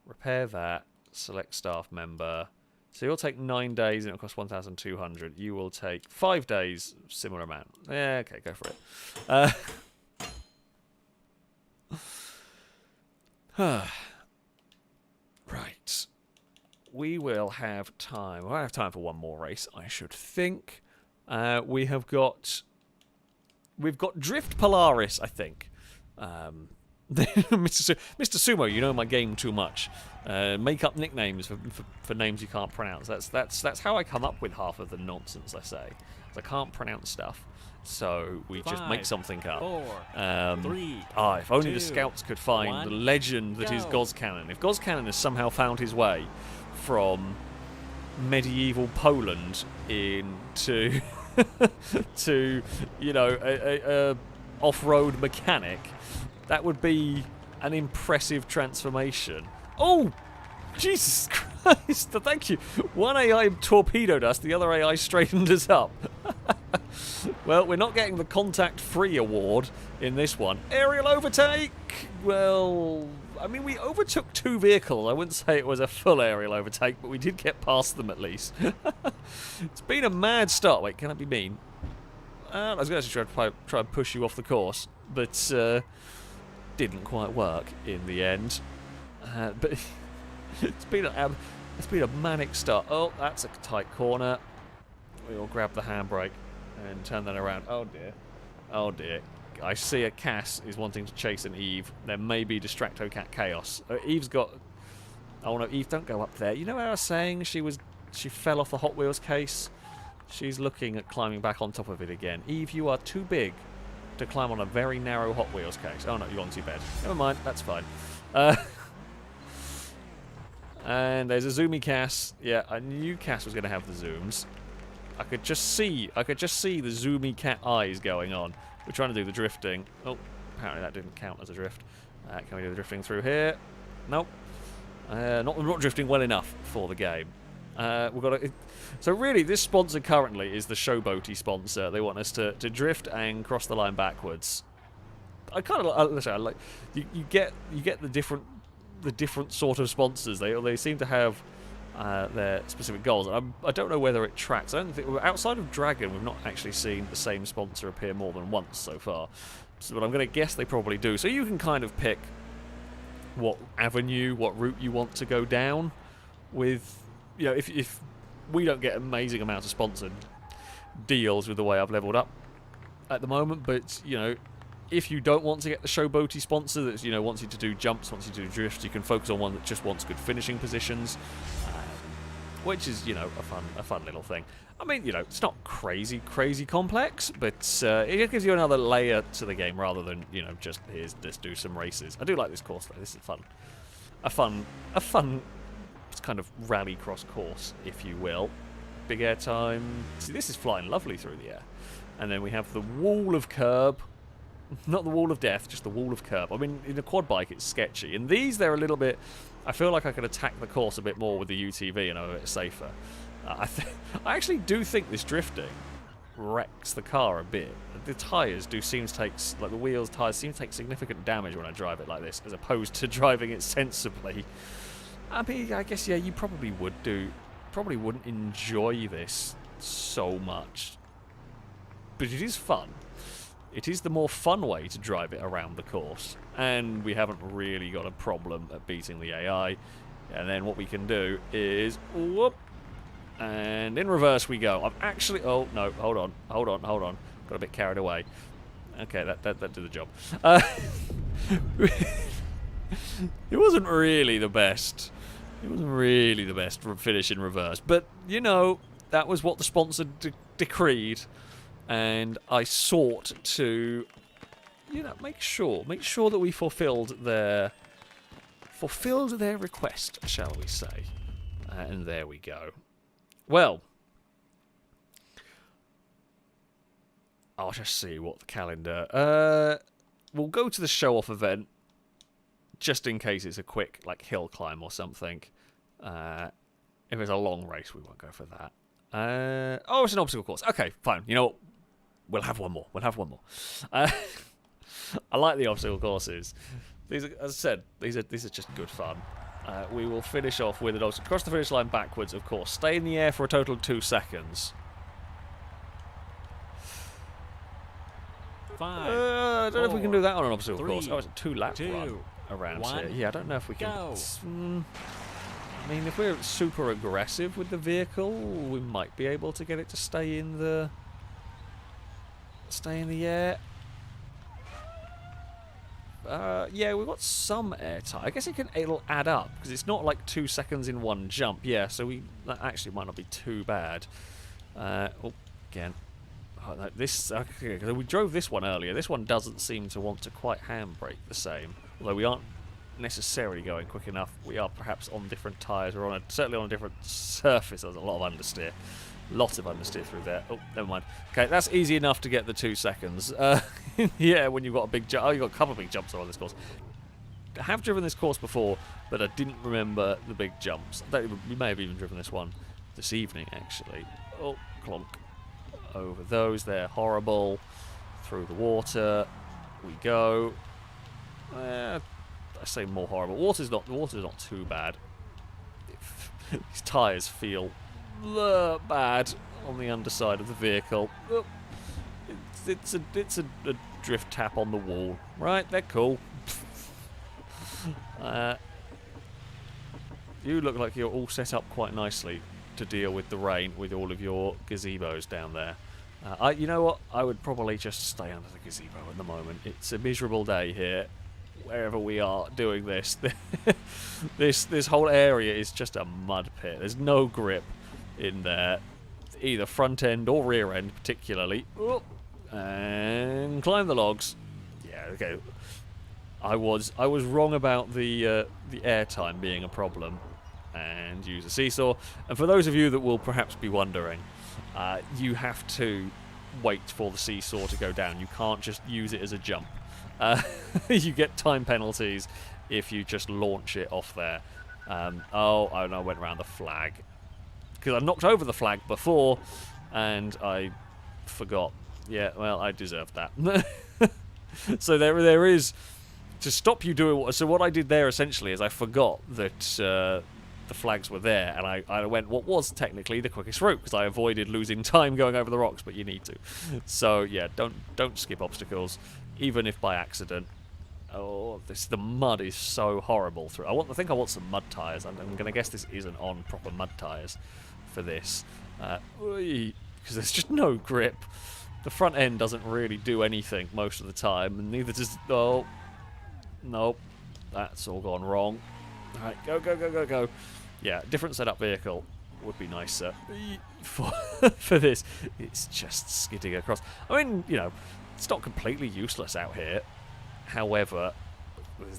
Repair that. Select staff member. So you'll take 9 days and it'll cost 1,200. You will take 5 days, similar amount. Yeah, okay, go for it. Right. We will have time. We'll have time for one more race, I should think. We've got Drift Polaris, I think. Mr. Sumo, you know my game too much. Make up nicknames for names you can't pronounce. That's how I come up with half of the nonsense I say. 'Cause I can't pronounce stuff, so we just make something up. 4, 3. If only the 2, scouts could find 1, the legend that is go. Gozcanon. If Gozcanon has somehow found his way from medieval Poland into to a off-road mechanic, that would be an impressive transformation. Oh, Jesus Christ! Thank you. One AI torpedoed us, the other AI straightened us up. Well, we're not getting the contact-free award in this one. Aerial overtake. Well, I mean, we overtook 2 vehicles. I wouldn't say it was a full aerial overtake, but we did get past them at least. It's been a mad start. Wait, can I be mean? I was going to try and push you off the course, but didn't quite work in the end. But it's been a manic start. Oh, that's a tight corner. We'll grab the handbrake and turn that around. Oh dear. Oh dear. I see a Cass is wanting to chase an Eve. There may be Distracto Cat Chaos. Eve's got... Oh no, Eve, don't go up there. You know how I was saying she fell off the Hot Wheels case? She's looking at climbing back on top of it again. Eve, you are too big to climb on a very narrow Hot Wheels case. Oh no, you're on too bad. Never mind, that's fine. And there's a zoomy Cass. Yeah, I knew Cass was going to have the zooms. I could just see the zoomy cat eyes going on. We're trying to do the drifting. Oh, apparently that didn't count as a drift. Can we do the drifting through here? Nope. Not drifting well enough for the game. We've got to... So really, this sponsor currently is the Showboaty sponsor. They want us to drift and cross the line backwards. I kind of like you get the different sort of sponsors. They seem to have their specific goals. I don't know whether it tracks. I don't think outside of Dragon, we've not actually seen the same sponsor appear more than once so far. So, but I'm going to guess they probably do. So you can kind of pick what avenue, what route you want to go down with. You know, if we don't get amazing amounts of sponsored deals with the way I've leveled up at the moment, but you know, if you don't want to get the Showboaty sponsor that wants you to do jumps, wants you to do drifts, you can focus on one that just wants good finishing positions, which is a fun little thing. I mean, it's not crazy complex, but it gives you another layer to the game rather than just let's do some races. I do like this course though. This is fun, a fun kind of rallycross course, if you will. Big air time. See, this is flying lovely through the air, and then we have the wall of curb. Not the wall of death, just the wall of curb. I mean, in a quad bike, it's sketchy. In these, they're a little bit... I feel like I could attack the course a bit more with the UTV and I'm a bit safer. I actually do think this drifting wrecks the car a bit. The tyres do seem to take... Like, the wheels, tyres seem to take significant damage when I drive it like this, as opposed to driving it sensibly. I mean, I guess, yeah, you probably would do... Probably wouldn't enjoy this so much. But it is fun. It is the more fun way to drive it around the course, and we haven't really got a problem at beating the AI. And then what we can do is whoop, and in reverse we go. I'm actually... Oh, no, hold on. Got a bit carried away. Okay, that did the job. It wasn't really the best. It wasn't really the best finish in reverse, but, that was what the sponsor decreed. And I sought to, make sure that we fulfilled their request, shall we say? And there we go. Well, I'll just see what the calendar. We'll go to the show-off event, just in case it's a quick hill climb or something. If it's a long race, we won't go for that. It's an obstacle course. Okay, fine. You know what? We'll have one more. I like the obstacle courses. These are, as I said, these are just good fun. We will finish off with an obstacle. Cross the finish line backwards, of course. Stay in the air for a total of 2 seconds. 5. I don't know if we can do that on an obstacle 3, course. Oh, it's a 2-lap 2, run around 1, here. Yeah, I don't know if we can... go. I mean, if we're super aggressive with the vehicle, we might be able to get it to stay in the air. Yeah, we've got some airtime. I guess it'll add up because it's not like 2 seconds in one jump. Yeah, so that actually might not be too bad. Again. Oh, no, okay, we drove this one earlier. This one doesn't seem to want to quite handbrake the same. Although we aren't necessarily going quick enough. We are perhaps on different tyres. We're certainly on a different surface. There's a lot of understeer. Lots of understeer through there. Oh, never mind. Okay, that's easy enough to get the 2 seconds. Yeah, when you've got a big jump. Oh, you've got a couple of big jumps on this course. I have driven this course before, but I didn't remember the big jumps. We may have even driven this one this evening, actually. Oh, clonk. Over those, they're horrible. Through the water we go. I say more horrible. The water's not too bad. These tyres feel bad on the underside of the vehicle. Oh, it's a drift tap on the wall. Right, they're cool. You look like you're all set up quite nicely to deal with the rain with all of your gazebos down there. You know what? I would probably just stay under the gazebo at the moment. It's a miserable day here, wherever we are doing this. This whole area is just a mud pit. There's no grip in there, either front end or rear end, particularly. Oh, and climb the logs. Yeah, okay. I was wrong about the airtime being a problem. And use a seesaw. And for those of you that will perhaps be wondering, you have to wait for the seesaw to go down. You can't just use it as a jump. You get time penalties if you just launch it off there. Oh, I went around the flag. Because I knocked over the flag before, and I forgot. Yeah, well, I deserved that. So there is... To stop you doing what... So what I did there, essentially, is I forgot that... the flags were there, and I went what was technically the quickest route because I avoided losing time going over the rocks, but you need to. So yeah, don't skip obstacles, even if by accident. Oh, the mud is so horrible through. I think I want some mud tyres. I'm going to guess this isn't on proper mud tyres for this, because there's just no grip. The front end doesn't really do anything most of the time, and neither does... Oh, nope, that's all gone wrong. Alright, go. Yeah, different setup vehicle would be nicer for this. It's just skidding across. I mean, you know, it's not completely useless out here. However,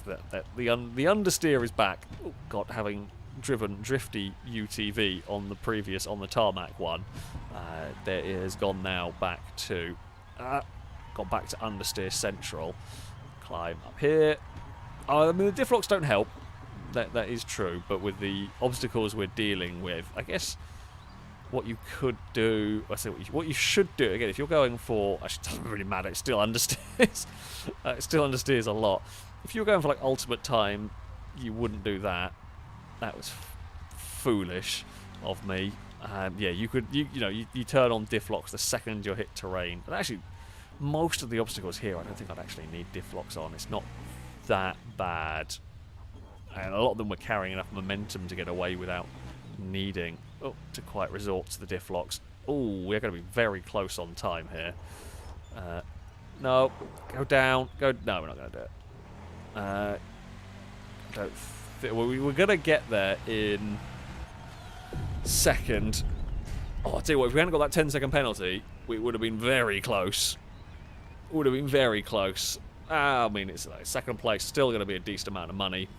the understeer is back. Oh, God, having driven drifty UTV on the tarmac one, it has gone now back to understeer central. Climb up here. I mean, the diff locks don't help. That is true, but with the obstacles we're dealing with, I guess what you could do, what you should do, again, if you're going for, actually it doesn't really matter, it still understeers. It still understeers a lot. If you were going for like ultimate time, you wouldn't do that. That was foolish of me. Yeah, you could, you turn on diff locks the second you hit terrain. But actually, most of the obstacles here, I don't think I'd actually need diff locks on. It's not that bad. And a lot of them were carrying enough momentum to get away without needing to quite resort to the diff locks. Oh, we're going to be very close on time here. No, go down. No, we're not going to do it. We're going to get there in second. Oh, I'll tell you what, if we hadn't got that 10-second penalty, we would have been very close. Would have been very close. I mean, it's like second place, still going to be a decent amount of money.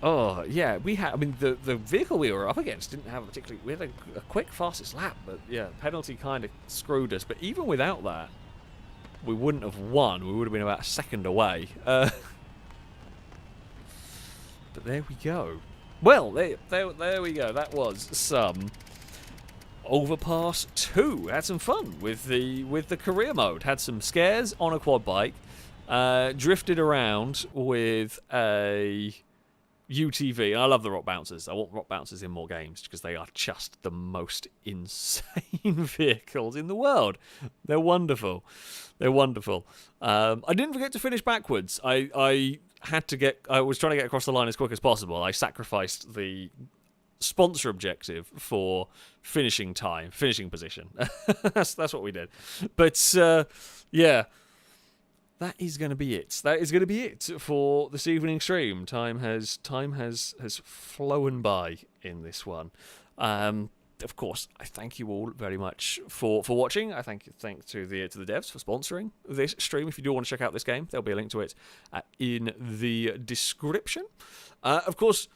Oh, yeah, we had... I mean, the vehicle we were up against didn't have a particularly... We had a quick fastest lap, but, yeah, penalty kind of screwed us. But even without that, we wouldn't have won. We would have been about a second away. But there we go. Well, there we go. That was some Overpass 2. Had some fun with the career mode. Had some scares on a quad bike. Drifted around with a... UTV, and I love the rock bouncers. I want rock bouncers in more games because they are just the most insane vehicles in the world. They're wonderful. They're wonderful. I didn't forget to finish backwards. I was trying to get across the line as quick as possible. I sacrificed the sponsor objective for finishing time, finishing position. that's what we did. But yeah, that is going to be it. That is going to be it for this evening stream. Time has flown by in this one. Of course, I thank you all very much for watching. I thank to the devs for sponsoring this stream. If you do want to check out this game, there'll be a link to it in the description. Of course,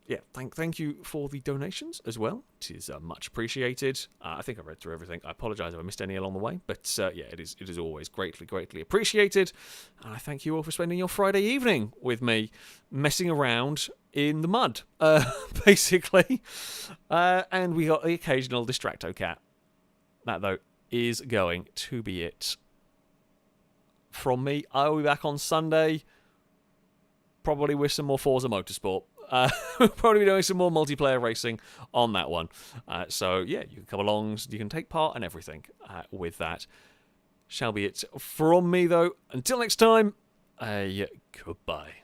yeah, thank you for the donations as well. It is much appreciated. I think I read through everything. I apologise if I missed any along the way, but yeah, it is always greatly appreciated. And I thank you all for spending your Friday evening with me, messing around in the mud, basically. And we got the occasional Distracto Cat. That, though, is going to be it from me. I'll be back on Sunday, probably with some more Forza Motorsport. We'll probably be doing some more multiplayer racing on that one. So, yeah, you can come along, you can take part and everything with that. Shall be it from me, though. Until next time, goodbye.